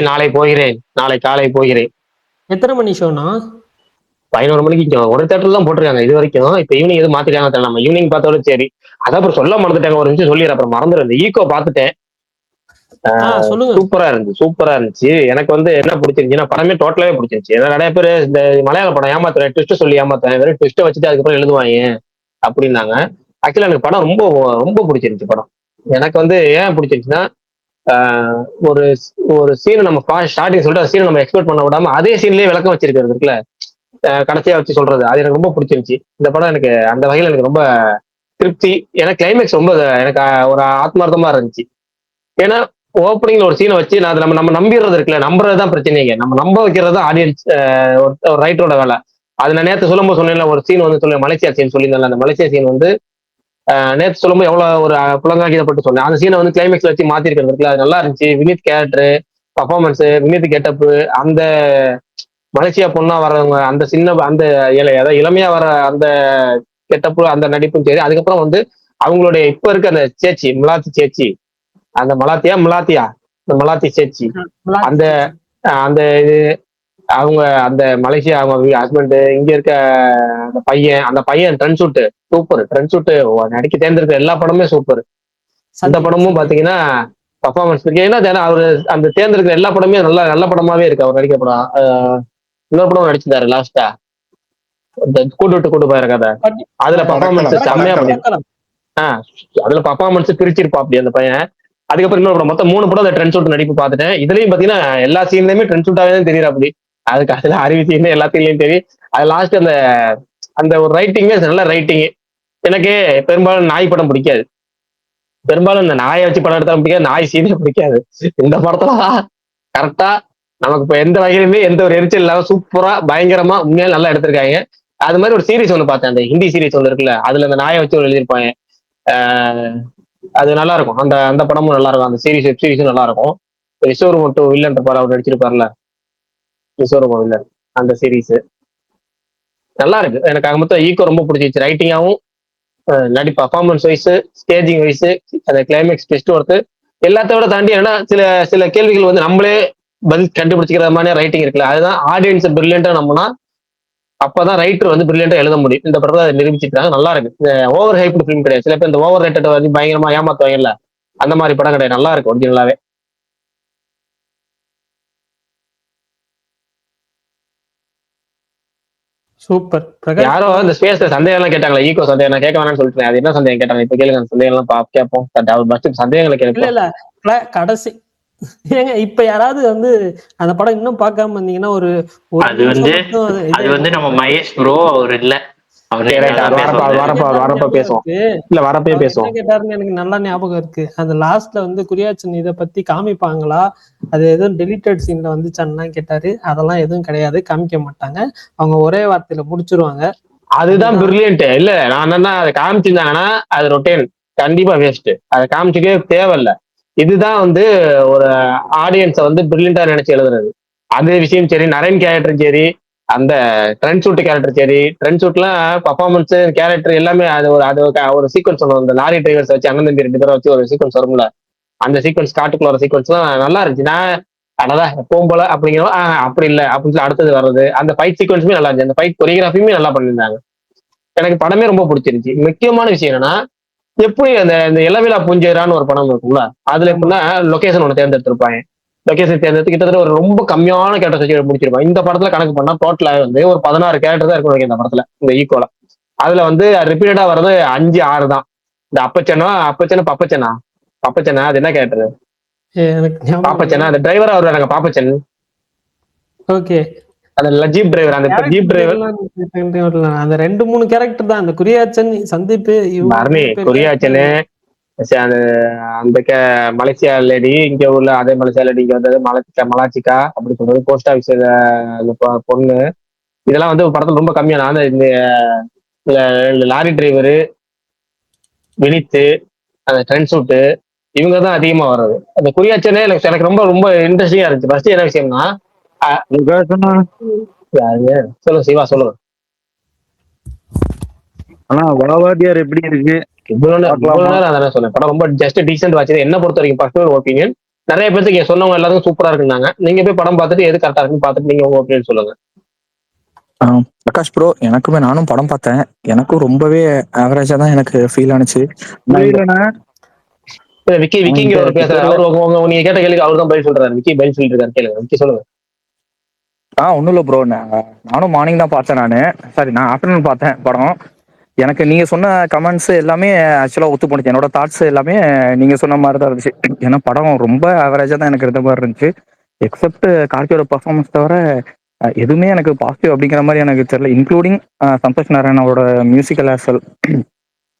நாளை போகிறேன், நாளை காலை போகிறேன். எத்தனை மணி ஷோனா? 11 மணிக்கு இங்க ஒரு தேட்டர்ல தான் போட்டிருக்காங்க இது வரைக்கும். இப்ப ஈவினிங் எதுவும் மாத்திட்டாங்க தெரியல. நம்ம ஈவினிங் பார்த்தாலும் சரி. அதான் அப்புறம் சொல்ல மறந்துட்டாங்க, ஒரு நிமிஷம் சொல்லிடுறேன் அப்புறம் மறந்துடுறேன். ஈகோ பார்த்துட்டேன், சொல்லுங்க. சூப்பரா இருந்துச்சு. எனக்கு வந்து என்ன பிடிச்சிருந்துச்சுன்னா படமே டோட்டலாவே பிடிச்சிருச்சு. ஏன்னா நிறைய பேர் இந்த மலையாள படம் ஏமாத்துறேன், ட்விஸ்ட் சொல்லி ஏமாத்துறேன், வெறும் ட்விஸ்ட்டை வச்சுட்டு அதுக்கப்புறம் எழுதுவாங்க அப்படின்னாங்க. ஆக்சுவலா எனக்கு படம் ரொம்ப ரொம்ப பிடிச்சிருந்துச்சு. படம் எனக்கு வந்து ஏன் பிடிச்சிருச்சுன்னா, ஒரு ஒரு சீனை நம்ம ஸ்டார்டிங் சொல்லிட்டு சீனை நம்ம எக்ஸ்பெக்ட் பண்ண விடாம அதே சீன்லயே விளக்கம் வச்சிருக்கிறது இருக்குல்ல, கடைசியா வச்சு சொல்றது, அது எனக்கு ரொம்ப பிடிச்சிருந்துச்சு. இந்த படம் எனக்கு அந்த வகையில எனக்கு ரொம்ப திருப்தி. ஏன்னா கிளைமேக்ஸ் ரொம்ப எனக்கு ஒரு ஆத்மார்த்தமா இருந்துச்சு. ஏன்னா ஓப்பனிங்ல ஒரு சீனை வச்சு நான் நம்ம நம்பிடுறது இருக்குல்ல, நம்புறதுதான் பிரச்சனைங்க. நம்ம நம்ப வைக்கிறது தான் ஆடியன்ஸ் ஒரு ரைட்டரோட வேலை. அது நான் நேற்று சொல்லும்போது சொன்னேன்ல, ஒரு சீன் வந்து சொல்ல மலேசியா சீன் சொல்லியிருந்தேன். அந்த மலேசியா சீன் வந்து நேற்று சொல்லும்போது எவ்வளவு ஒரு புலங்காகிதப்பட்டு சொன்னேன். அந்த சீனை வந்து கிளைமேக்ஸ்ல வச்சு மாத்திருக்கிறது இருக்குல்ல, அது நல்லா இருந்துச்சு. Vineeth character performance, Vineeth getup, அந்த மலேசியா பொண்ணா வர்றவங்க அந்த சின்ன அந்த அதாவது இளமையா வர அந்த கெட்டப்பு, அந்த நடிப்பும் சரி. அதுக்கப்புறம் வந்து அவங்களுடைய இப்ப இருக்க அந்த சேச்சி மிலாத்தி சேச்சி, அந்த மிலாத்தியா இந்த மலாத்தி சேச்சி, அந்த அந்த இது அவங்க அந்த மலேசியா அவங்க ஹஸ்பண்ட், இங்க இருக்க அந்த பையன் trend shoot super. Trend shoot நடிக்க தேர்ந்தெடுக்க எல்லா படமே சூப்பர். அந்த படமும் பாத்தீங்கன்னா பர்ஃபார்மன்ஸ் இருக்கு. ஏன்னா அவரு அந்த தேர்ந்தெடுக்கிற எல்லா படமே நல்ல படமாவே இருக்கு. அவர் நடிக்க படம் இன்னொரு படம் நடிச்சிருந்தாரு லாஸ்டா, கூட்டு போயிற கதை. அதுல பர்ஃபார்மன்ஸ் செம்மையா பண்ணி அதுல பர்ஃபார்மன்ஸ் பிரிச்சிருப்பா அப்படி அந்த பையன். அதுக்கப்புறம் இன்னொரு படம், மொத்தம் 3 படம் அந்த ட்ரெண்ட் ஷூட் நடிப்பு பார்த்துட்டேன். இதுலயும் பாத்தீங்கன்னா எல்லா சீன்லயுமே ட்ரெண்ட் ஷூட்டாவே தான் தெரியுற அப்படி. அதுக்கு அதுல அறிவு சீன் எல்லாத்தையும் தெரியும். அது லாஸ்ட் அந்த அந்த ஒரு ரைட்டிங்கே நல்ல ரைட்டிங். எனக்கு பெரும்பாலும் நாய் படம் பிடிக்காது. பெரும்பாலும் இந்த நாயை வச்சு படம் எடுத்தாலும் பிடிக்காது, நாய் சீனே பிடிக்காது. இந்த படத்துல கரெக்டா நமக்கு இப்ப எந்த வகையிலுமே எந்த ஒரு எரிச்சல் இல்லாம சூப்பரா பயங்கரமா உண்மையா நல்லா எடுத்திருக்காங்க. அது மாதிரி ஒரு சீரிஸ் ஒண்ணு பார்த்தேன், அந்த ஹிந்தி சீரிஸ் ஒண்ணு இருக்குல்ல, அதுல அந்த நாயை வச்சு எழுதியிருப்பாங்க. அது நல்லா இருக்கும். அந்த படமும் நல்லா இருக்கும். அந்த சீரிஸ் வெப் சீரிஸும் நல்லா இருக்கும். விஸ்வரூபம் மட்டும் வில்லன் இருப்பாரு, அவர் நடிச்சிருப்பாருல விஸ்வரூபம் வில்லன், அந்த சீரிஸ் நல்லா இருக்கு. எனக்கு மொத்தம் ஈக்கோ ரொம்ப பிடிச்சிருச்சு. ரைட்டிங்காவும் நடி பர்ஃபார்மன்ஸ் வைஸ், ஸ்டேஜிங் வைஸ், அந்த கிளைமேக்ஸ் ட்விஸ்ட் ஒர்த்து எல்லாத்தோட தாண்டி என்னன்னா சில கேள்விகள் வந்து நம்மளே பதில் கண்டுபிடிச்சிக்கிற மாதிரி ரைட்டிங் இருக்குல்ல, அதுதான் ஆடியன்ஸ் பிரில்லியண்டா நம்மனா அப்பதான் ரைட்டர் வந்து பிரில்லியண்டா எழுத முடியும். இந்த படத்தை அதை நிரூபிச்சிருக்காங்க. நல்லா இருக்கு. இந்த ஓவர் ஹைப்டு ஃபிலிம் கிடையாது. சில பேர் இந்த ஓவர் ரேட்டட் வந்து பயங்கரமா ஏமாத்துவாங்கல்ல, அந்த மாதிரி படம் கிடையாது. நல்லா இருக்கு ஒரிஜினலாவே. சூப்பர். யாரோ இந்த ஸ்பேஸ்ல சந்தேகம் எல்லாம் கேட்டாங்களா, ஈகோ சந்தேகம். நான் கேட்க வேணாம்னு சொல்லிட்டேன். அது என்ன சந்தேகம் கேட்டாங்க, இப்ப கேளுங்க. அந்த சந்தேகம் எல்லாம் கேட்போம். ஃபர்ஸ்ட் சந்தேகங்களை கேட்போம். இல்ல கடைசி ஏங்க இப்ப யாராவது வந்து அந்த படம் இன்னும் பார்க்காம இருந்தீங்கன்னா ஒரு அது வந்து நம்ம மகேஷ் ப்ரோ அவர் இல்ல, வரப்ப பேசுவோம். இல்ல வரப்பே பேசுவோம். கேட்டாருன்னு எனக்கு நல்லா ஞாபகம் இருக்கு. அந்த லாஸ்ட்ல வந்து குரியாச்சன் இதை பத்தி காமிப்பாங்களா, அது எதுவும் டெலிட்டட் சீன்ல வந்துச்சான்னு கேட்டாரு. அதெல்லாம் எதுவும் கிடையாது, காமிக்க மாட்டாங்க. அவங்க ஒரே வார்த்தையில முடிச்சிருவாங்க. அதுதான் பிரில்லியன்ட். இல்ல நான் என்னன்னா அதை காமிச்சிருந்தாங்கன்னா அது ரொட்டேன் கண்டிப்பா வேஸ்ட். அதை காமிச்சுக்கவே தேவையில்ல. இதுதான் வந்து ஒரு ஆடியன்ஸை வந்து பிரில்லியண்டா நினைச்சு எழுதுறது. அதே விஷயம் சரி, நரேன் கேரக்டரும் சரி, அந்த ட்ரெண்ட் ஷூட் கேரக்டர் சரி. ட்ரெண்ட் ஷூட்லாம் பர்ஃபார்மன்ஸ் கேரக்டர் எல்லாமே அது ஒரு சீக்வன்ஸ் ஒன்று, அந்த லாரி டிரைவர்ஸ் வச்சு அண்ணன் தம்பி 2 பேரை வச்சு ஒரு சீக்வன்ஸ் வரும்ல, அந்த சீக்வன்ஸ் காட்டுக்குள்ள ஒரு சீக்வன்ஸ்லாம் நல்லா இருந்துச்சு. நான் அதான் எப்பவும் போல அப்படிங்கிறோம். அப்படி இல்லை அப்படின்னு சொல்லி அடுத்தது வர்றது. அந்த ஃபைட் சீக்வன்ஸுமே நல்லா இருந்துச்சு. அந்த ஃபைட் கொரியோகிராஃபியுமே நல்லா பண்ணியிருந்தாங்க. எனக்கு படமே ரொம்ப பிடிச்சிருந்துச்சு. முக்கியமான விஷயம் என்னன்னா, எப்படி அந்த இளவிலா பூஞ்சேரான்னு ஒரு படம் இருக்கும்ல, அதுல எப்படின்னா லொகேஷன் ஒன்று தேர்ந்தெடுத்திருப்பாங்க. லொகேஷன் தேர்ந்தெடுத்து கிட்டத்தட்ட ஒரு ரொம்ப கம்மியான கேரக்டர் வச்சு முடிச்சிருப்பாங்க. இந்த படத்துல கணக்கு பண்ணா டோட்டலாக வந்து ஒரு 16 கேரக்டர் தான் இருக்கும் இந்த படத்துல, இந்த ஈக்குவலா. அதுல வந்து ரிப்பீட்டடா வர்றது 5, 6 தான். இந்த பப்பச்சனா அது என்ன கேரக்டர்? பாப்பச்சனா, அந்த டிரைவரா வருவாங்க பாப்பச்சன். ஓகே, அந்த ஜீப் டிரைவர், அந்த ஜீப் டிரைவர் அந்த 2-3 கேரக்டர் தான். அந்த குரியாச்சன், சந்தீப், குரியாச்சனு, அந்த மலேசியா லேடி, இங்க உள்ள அதே மலேசியா லேடி இங்க வந்தது மலாச்சிக்கா அப்படி சொல்றது, போஸ்ட் ஆபீஸ் பொண்ணு. இதெல்லாம் வந்து படத்துல ரொம்ப கம்மியான. அந்த இந்த லாரி டிரைவரு, வினித்து, அந்த ட்ரெண்ட் ஷூட்டு, இவங்க தான் அதிகமா வர்றது. அந்த குரியாச்சனே எனக்கு ரொம்ப ரொம்ப இன்ட்ரெஸ்டிங்கா இருந்துச்சு. ஃபர்ஸ்ட் என்ன விஷயம்னா, சொல்லுங்க சிவா சொல்லுங்க. ஆனா வாவாடியார் எப்படி இருக்கு? இவ்வளவு நேரம் அதான் சொன்னேன். படம் ரொம்ப ஜஸ்ட் டீசென்ட் வாட்ச். என்ன பொறுத்த வரைக்கும் பர்சனல் ஒப்பீனியன், நிறைய பேருக்கு சொன்னவங்க எல்லாருக்கும் சூப்பரா இருக்குன்னாங்க. நீங்க போய் படம் பார்த்துட்டு எது கரெக்டா இருக்குன்னு பார்த்துட்டு நீங்க உங்க ஒப்பீனியன் சொல்லுங்க. பிரகாஷ் ப்ரோ, நானும் படம் பார்த்தேன். எனக்கும் ரொம்பவே ஆவரேஜா தான் எனக்கு ஃபீல் ஆனிச்சு. விக்கிங்க ஒரு பேசுறாரு. நீங்க கேட்ட கேள்விக்கு அவர் தான் பதில் சொல்றாரு. விக்கி பதில் சொல்லிட்டு இருக்காரு, கேளுங்க. விக்கி சொல்லுங்க. ஒன்றும் இல்லை ப்ரோ, நானும் மார்னிங் தான் பார்த்தேன். நான் ஆஃப்டர்நூன் பார்த்தேன் படம். எனக்கு நீங்க சொன்ன கமெண்ட்ஸ் எல்லாமே ஆக்சுவலா ஒத்து போனுச்சு. என்னோட தாட்ஸ் எல்லாமே நீங்க சொன்ன மாதிரி தான் இருந்துச்சு. ஏன்னா படம் ரொம்ப ஆவரேஜா தான் எனக்கு இருந்த மாதிரி இருந்துச்சு. எக்ஸப்ட் கார்த்தியோட பர்ஃபார்மன்ஸ் தவிர எதுவுமே எனக்கு பாசிட்டிவ் அப்படிங்கிற மாதிரி எனக்கு தெரியல. இன்க்ளூடிங் சந்தோஷ் நாராயணோட மியூசிக்கல் ஆசல்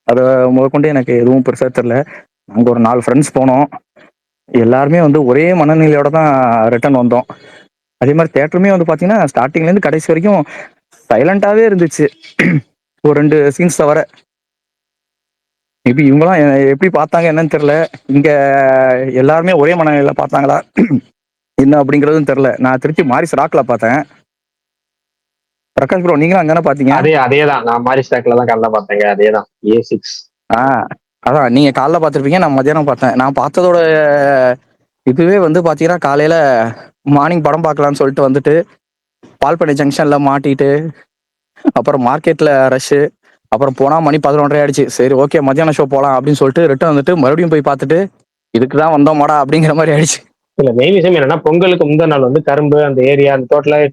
அதை முதற்கொண்டு எனக்கு எதுவும் பெருசா தெரியல. நாங்கள் ஒரு 4 ஃப்ரெண்ட்ஸ் போனோம். எல்லாருமே ஒரே மனநிலையோட தான் ரிட்டர்ன் வந்தோம். அதே மாதிரி தேட்டருமே பார்த்தீங்கன்னா ஸ்டார்டிங்லேருந்து கடைசி வரைக்கும் சைலண்டாகவே இருந்துச்சு. ஒரு 2 சீன்ஸ் தவிர. மேபி இவங்களாம் எப்படி பார்த்தாங்க என்னன்னு தெரியல. இங்கே எல்லாருமே ஒரே மனநிலையில பார்த்தாங்களா என்ன அப்படிங்கிறதும் தெரியல. நான் திருச்சி மாரிஸ் ராக்ல பார்த்தேன். பிரகாஷ் ப்ரோ, நீங்களும் அங்கதானே பார்த்தீங்க? அதேதான். நான் மாரிஸ் ராக்ல தான் காலைல பார்த்தேங்க. அதேதான் A6. அதான் நீங்க காலைல பார்த்துருப்பீங்க, நான் மதியானம் பார்த்தேன். நான் பார்த்ததோட இதுவே பார்த்தீங்கன்னா காலையில மார்னிங் படம் பார்க்கலான்னு சொல்லிட்டு வந்துட்டு பால்பனை ஜங்ஷன்ல மாட்டிட்டு அப்புறம் மார்க்கெட்ல ரஷ்ஷு, அப்புறம் போனா மணி 11:30 ஆயிடுச்சு. சரி ஓகே மத்தியானம் ஷோ போகலாம் அப்படின்னு சொல்லிட்டு ரிட்டர்ன் வந்துட்டு மறுபடியும் போய் பார்த்துட்டு இதுக்கு தான் வந்தோமாடா அப்படிங்கிற மாதிரி ஆயிடுச்சு. இல்ல மெயின் விஷயம் என்னன்னா, பொங்கலுக்கு முந்தின நாள் கரும்பு அந்த ஏரியா அந்த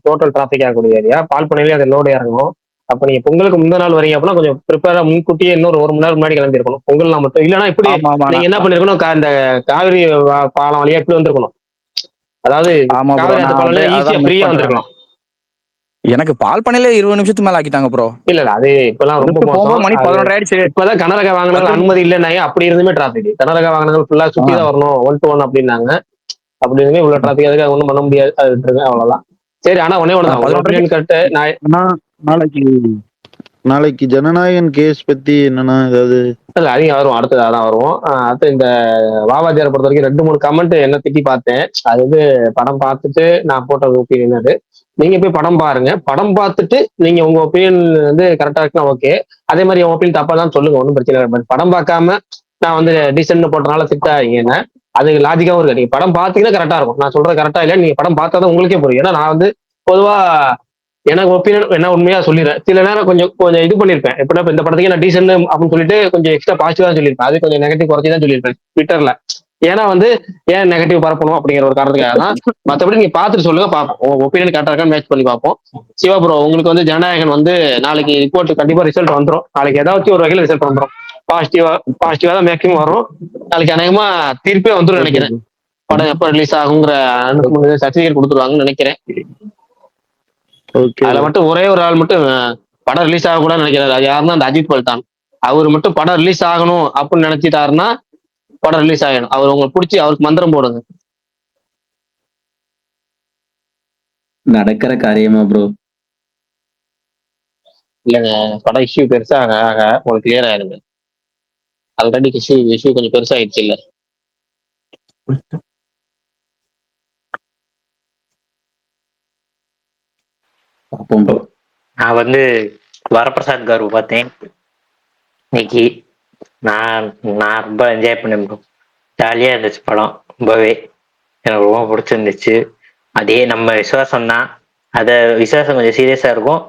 டோட்டல் டிராபிக் ஆகக்கூடிய ஏரியா பால்பனையிலேயே அந்த லோடு இறங்கும். அப்ப நீங்க பொங்கலுக்கு முந்தின நாள் வரீங்க அப்படின்னா கொஞ்சம் ப்ரிப்பேரா முன்கூட்டியே இன்னொரு 1 மணி நேரம் முன்னாடி கிளம்பி இருக்கணும். பொங்கல்லாம் மட்டும் இல்லைன்னா இப்படி நீங்க என்ன பண்ணிருக்கணும், இந்த காவிரி பாலம் வழியா இப்படி வந்திருக்கணும். அதாவது காவிரி அந்த பாலம் ஈஸியா ஃப்ரீயா வந்திருக்கணும். எனக்கு பால்பனையில 20 நிமிஷத்துக்கு மேல ஆக்கிட்டாங்க ப்ரோ. இல்ல அது இப்பெல்லாம் ரொம்ப மோசம். மணி 11:30 ஆயிடுச்சு. இப்பதான் கனரக வாகனங்கள் அனுமதி இல்லைன்னாங்க. அப்படி இருந்துமே டிராபிக் கனரக வாகனங்கள் ஃபுல்லா சுத்தி தான் வரணும் 1 to 1 அப்படின்னாங்க. அப்படி இருந்துமே இவ்வளவு டிராபிக் அதுக்காக ஒன்றும் பண்ண முடியாது. அது விட்டுருங்க, அவ்வளவுதான். சரி, ஆனா ஒன்னே ஒண்ணுதான் கட்டு. நாளைக்கு ஜனநாயகன் கேஸ் பத்தி என்னன்னா ஏதாவது இல்ல அதிகம் வரும், அடுத்தது அதான் வருவோம். அடுத்து இந்த வாவாஜியாரை பொறுத்த வரைக்கும் 2-3 கமெண்ட் என்ன திட்டி பார்த்தேன். அது படம் பார்த்துட்டு நான் போட்ட ஒப்பீனியன். அது நீங்க போய் படம் பாருங்க. படம் பார்த்துட்டு நீங்க உங்க ஒப்பீனியன் கரெக்டா இருக்குன்னா ஓகே. அதே மாதிரி உங்க ஒப்பீனியன் தப்பா தான் சொல்லுங்க, ஒன்றும் பிரச்சனை இல்லை. படம் பார்க்காம நான் டீசென்ட் போட்டனால திட்டாதீங்கன்னா அது லாஜிக்காவும் இருக்கு. நீங்க படம் பார்த்தீங்கன்னா கரெக்டா இருக்கும். நான் சொல்றது கரெக்டா இல்லை, நீங்க படம் பார்த்தாதான் உங்களுக்கே புரியும். ஏன்னா நான் பொதுவா எனக்கு ஒப்பீனியன் என்ன உண்மையா சொல்லிடுறேன். சில நேரம் கொஞ்சம் இது பண்ணிருப்பேன். எப்படின்னா இந்த படத்துக்கு நான் டீசென்ட் அப்படின்னு சொல்லிட்டு கொஞ்சம் எக்ஸ்ட்ரா பாசிட்டிவா தான் சொல்லியிருப்பேன். அது கொஞ்சம் நெகட்டிவ் குறைச்சி தான் சொல்லியிருப்பேன் ட்விட்டர்ல. ஏன்னா ஏன் நெகட்டிவ் பரப்பணும் அப்படிங்கிற ஒரு காரணத்துக்காக தான். மற்றபடி நீங்க பார்த்துட்டு சொல்லுங்க, பார்ப்போம். உங்க ஒப்பீனியன் கரெக்டா இருக்கான்னு மேட்ச் பண்ணி பார்ப்போம். சிவா ப்ரோ, உங்களுக்கு ஜனநாயகன் நாளைக்கு ரிப்போர்ட் கண்டிப்பா ரிசல்ட் வந்துடும். நாளைக்கு ஏதாச்சும் ஒரு வகையில் ரிசல்ட் வந்துடும். பாசிட்டிவா தான் மேக்ஸிமம் வரும். நாளைக்கு அநேகமா தீர்ப்பே வந்துடும் நினைக்கிறேன். படம் எப்ப ரிலீஸ் ஆகுங்கிற சர்டிபிகேட் கொடுத்துருவாங்கன்னு நினைக்கிறேன். அதுல மட்டும் ஒரே ஒரு ஆள் மட்டும் படம் ரிலீஸ் ஆக கூட நினைக்கிறாரு. அது யாருன்னா அந்த அஜித் பல்தான். அவரு மட்டும் படம் ரிலீஸ் ஆகணும் அப்படின்னு நினைச்சிட்டாருன்னா படம் ரிலீஸ் ஆகணும். அவர் உங்களுக்கு பிடிச்சி அவருக்கு மந்திரம் போடுங்க. நடக்கிற காரியமா ப்ரோ? இல்லைங்க, படம் இஷ்யூ பெருசா ஆக உங்களுக்கு கிளியர் ஆயிருங்க. ஆல்ரெடி இஷ்யூ கொஞ்சம் பெருசாயிடுச்சு இல்ல. நான் வரப்பிரசாத் காரு பார்த்தேன் இன்னைக்கு. நான் ரொம்ப என்ஜாய் பண்ணேன் ப்ரோ. ஜாலியா இருந்துச்சு படம். ரொம்பவே எனக்கு ரொம்ப பிடிச்சிருந்துச்சு. அதே நம்ம விசுவாசம் தான். விசுவாசம் கொஞ்சம் சீரியஸா இருக்கும்.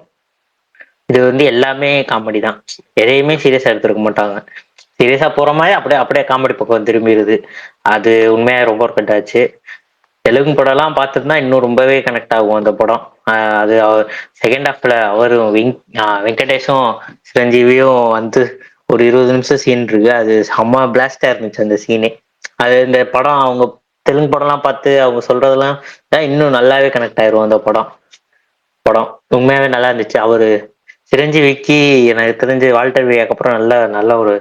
இது எல்லாமே காமெடி தான். எதையுமே சீரியஸா எடுத்துருக்க மாட்டாங்க. சீரியஸா போற மாதிரி அப்படியே காமெடி பக்கம் திரும்பிடுது. அது உண்மையா ரொம்ப ஒர்க் ஆச்சு. தெலுங்கு படம்லாம் பார்த்துட்டுனா இன்னும் ரொம்பவே கனெக்ட் ஆகும் அந்த படம். அது செகண்ட் ஹாஃப்ல அவரும் வெங்கடேஷும் சிரஞ்சீவியும் ஒரு 20 நிமிஷம் சீன் இருக்கு. அது செம்ம பிளாஸ்டா இருந்துச்சு அந்த சீனே. அது இந்த படம் அவங்க தெலுங்கு படம்லாம் பார்த்து அவங்க சொல்றதெல்லாம் இன்னும் நல்லாவே கனெக்ட் ஆயிரும் அந்த படம் உண்மையாவே நல்லா இருந்துச்சு. அவரு சிரஞ்சீவிக்கு எனக்கு தெரிஞ்சு வால்டர் வியாக்கு அப்புறம் நல்ல ஒரு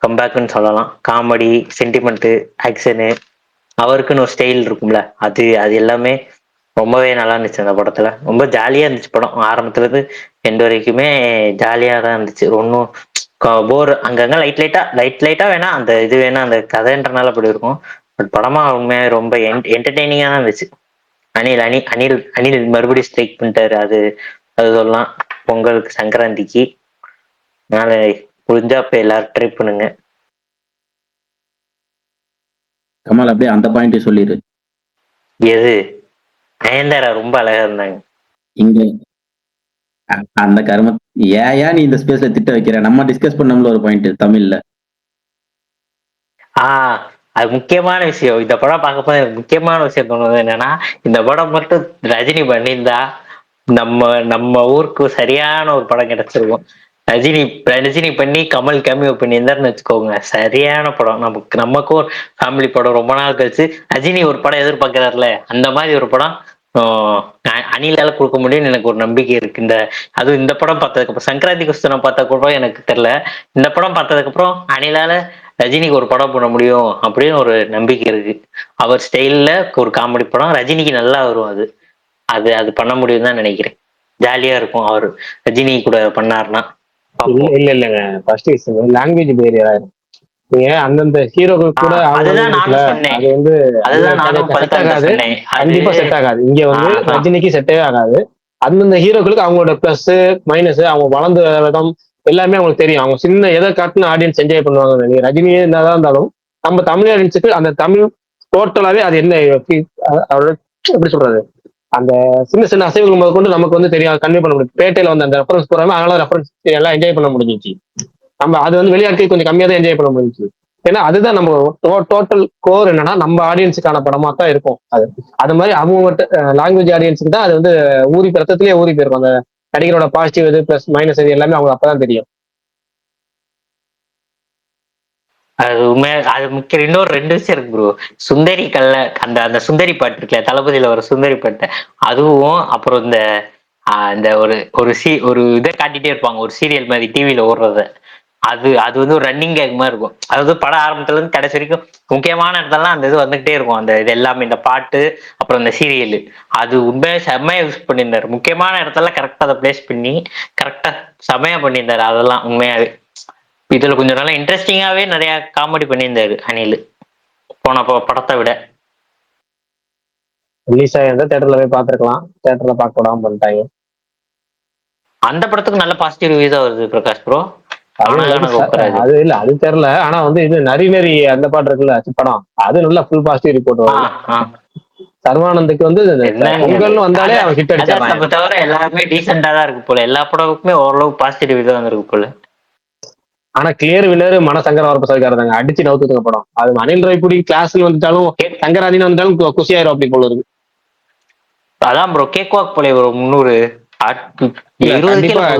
கம்பேக்னு சொல்லலாம். காமெடி, சென்டிமெண்ட், ஆக்ஷனு, அவருக்குன்னு ஒரு ஸ்டைல் இருக்கும்ல, அது எல்லாமே ரொம்பவே நல்லா இருந்துச்சு அந்த படத்துல. ரொம்ப ஜாலியா இருந்துச்சு படம். ஆரம்பத்துல இருந்து எண்டு வரைக்குமே ஜாலியா தான் இருந்துச்சு. ஒன்றும் போர் அங்கங்க லைட்டா வேணா அந்த இது வேணா அந்த கதைன்றனால அப்படி இருக்கும். பட் படமா உண்மையாக ரொம்ப என்டர்டெய்னிங்கா தான் இருந்துச்சு. அனில் மறுபடியும் ஸ்ட்ரைக் பண்ணிட்டாரு. அது சொல்லலாம். பொங்கலுக்கு, சங்கராந்திக்கு. அதனால புரிஞ்சா இப்ப எல்லாரும் ட்ரை பண்ணுங்க. கமல் அப்படியே அந்த பாயிண்ட் சொல்லிடு. எது? நயன்தாரா ரொம்ப அழகா இருந்தாங்க. இங்க அந்த கரும ஏன் நீ இந்த ஸ்பேஸ்ல திட்ட வைக்கிற? நம்ம டிஸ்கஸ் பண்ணோம்ல ஒரு பாயிண்ட் தமிழ்ல. அது முக்கியமான விஷயம். இந்த படம் பார்க்கும்போது எனக்கு முக்கியமான விஷயம் தோணுது என்னன்னா, இந்த படம் மட்டும் ரஜினி பண்ணியிருந்தா நம்ம நம்ம ஊருக்கு சரியான ஒரு படம் கிடைச்சிருக்கும். ரஜினி ரஜினி பண்ணி கமல் கேமியோ பண்ணியிருந்தாருன்னு வச்சுக்கோங்க, சரியான படம். நமக்கும் ஒரு ஃபேமிலி படம் ரொம்ப நாள் கழிச்சு ரஜினி ஒரு படம் எதிர்பார்க்கிறாருல, அந்த மாதிரி ஒரு படம் அணிலால கொடுக்க முடியும்னு எனக்கு ஒரு நம்பிக்கை இருக்கு. அதுவும் இந்த படம் பார்த்ததுக்கு அப்புறம், சங்கராந்தி கிருஷ்ணனை பார்த்த கூட எனக்கு தெரியல, இந்த படம் பார்த்ததுக்கு அப்புறம் அணிலால ரஜினிக்கு ஒரு படம் பண்ண முடியும் அப்படின்னு ஒரு நம்பிக்கை இருக்கு. அவர் ஸ்டைல்ல ஒரு காமெடி படம் ரஜினிக்கு நல்லா வரும். அது அது அது பண்ண முடியும் தான் நினைக்கிறேன். ஜாலியா இருக்கும் அவர் ரஜினி கூட பண்ணாருன்னா. இல்ல இல்லங்க, ஃபர்ஸ்ட் லாங்குவேஜ் பேரியரா நீங்க அந்தந்த ஹீரோக்கள் கூட அதுதான் நானும் சொன்னேன். அது வந்து அதுதான் நானும் செட் ஆகாது, கண்டிப்பா செட் ஆகாது. இங்க வந்து ஆ. ரஜினிக்கு செட்டே ஆகாது. அந்தந்த ஹீரோக்களுக்கு அவங்களோட பிளஸ் மைனஸ், அவங்க வளர்ந்த விதம் எல்லாமே அவங்களுக்கு தெரியும். அவங்க சின்ன எதை காட்டுன்னு ஆடியன்ஸ் என்ஜாய் பண்ணுவாங்க. நீங்க ரஜினியே என்னதான் இருந்தாலும் நம்ம தமிழ் ஆடியன்ஸுக்கு அந்த தமிழ் டோட்டலாவே அது என்ன அவரோட எப்படி சொல்றது, அந்த சின்ன சின்ன அசைவுகள் முதல் கொண்டு நமக்கு வந்து தெரியும், கன்வே பண்ண முடியும். பேட்டையில வந்து அந்த ரெஃபரன்ஸ் போறாங்க, அதனால ரெஃபரன்ஸ் எல்லாம் என்ஜாய் பண்ண முடிஞ்சிச்சு. நம்ம அது வந்து வெளியாட்கள் கொஞ்சம் கம்மியா தான் என்ஜாய் பண்ண முடிஞ்சிச்சு. ஏன்னா அதுதான் நம்ம டோட்டல் கோர் என்னன்னா நம்ம ஆடியன்ஸுக்கான படமா தான் இருக்கும். அது மாதிரி அவங்க லாங்குவேஜ் ஆடியன்ஸுக்கு தான் அது வந்து ஊறி ரத்தத்திலேயே ஊறி போயிருக்கும். அந்த நடிகரோட பாசிட்டிவ் எது பிளஸ் மைனஸ் எது எல்லாமே அவங்க அப்பதான் தெரியும். அது உண்மையா அது முக்கியம். இன்னொரு 2 விஷயம் இருக்கு ப்ரோ. சுந்தரி கல்ல அந்த அந்த சுந்தரி பாட்டு இருக்குல்ல, தளபதியில ஒரு சுந்தரி பாட்டு, அதுவும் அப்புறம் இந்த ஒரு இதை காட்டிட்டே இருப்பாங்க, ஒரு சீரியல் மாதிரி டிவியில ஓடுறத. அது வந்து ஒரு ரன்னிங் கேக் மாதிரி இருக்கும். அதாவது படம் ஆரம்பத்துல இருந்து கடைசி வரைக்கும் முக்கியமான இடத்துலலாம் அந்த இது வந்துகிட்டே இருக்கும். அந்த இது எல்லாமே இந்த பாட்டு அப்புறம் இந்த சீரியல், அது உண்மையா செம்மையா யூஸ் பண்ணியிருந்தாரு. முக்கியமான இடத்துல கரெக்டா அதை பிளேஸ் பண்ணி கரெக்டா செம்மையா பண்ணியிருந்தாரு. அதெல்லாம் உண்மையாவே இதுல கொஞ்சம் நல்லா இன்ட்ரெஸ்டிங்காவே நிறைய காமெடி பண்ணியிருந்தாரு அனில் போன படத்தை விட. ரிலீஸ் ஆகிருந்தா தேட்டர்ல போய் பார்த்துருக்கலாம், தேட்டர்ல பார்க்க விடாம பண்ணிட்டாங்க. அந்த படத்துக்கு நல்ல பாசிட்டிவ் ரிவ்யூ தான் வருது பிரகாஷ் ப்ரோ. அது இல்ல, அது தெரியல. ஆனா வந்து இது நரி அந்த பாட்டு இருக்குல்ல படம், அது நல்லா ஃபுல் பாசிட்டிவ் ரிப்போர்ட் வரும். சர்வானந்துக்கு வந்து பொங்கல் வந்தாலே அவன் ஹிட் அடிச்சான். தவிர எல்லாருமே டீசெண்டா தான் இருக்கு போல, எல்லா படமுக்குமே ஓரளவு பாசிட்டிவ் ரிவ்யூ தான் இருக்கு போல. ஆனா கிளியர் வினர் மனசங்கர வரப்பிரசாதாங்க அடிச்சு நவுத்துங்க படம். அது அனில் ராய்புடி கிளாஸ்ல வந்துட்டாலும் சங்கராதின்னு வந்துட்டாலும் குசியாயிரும் அப்படி போல இருக்கு. அதான் ப்ரோ கேக் வாக் போல ஒரு 300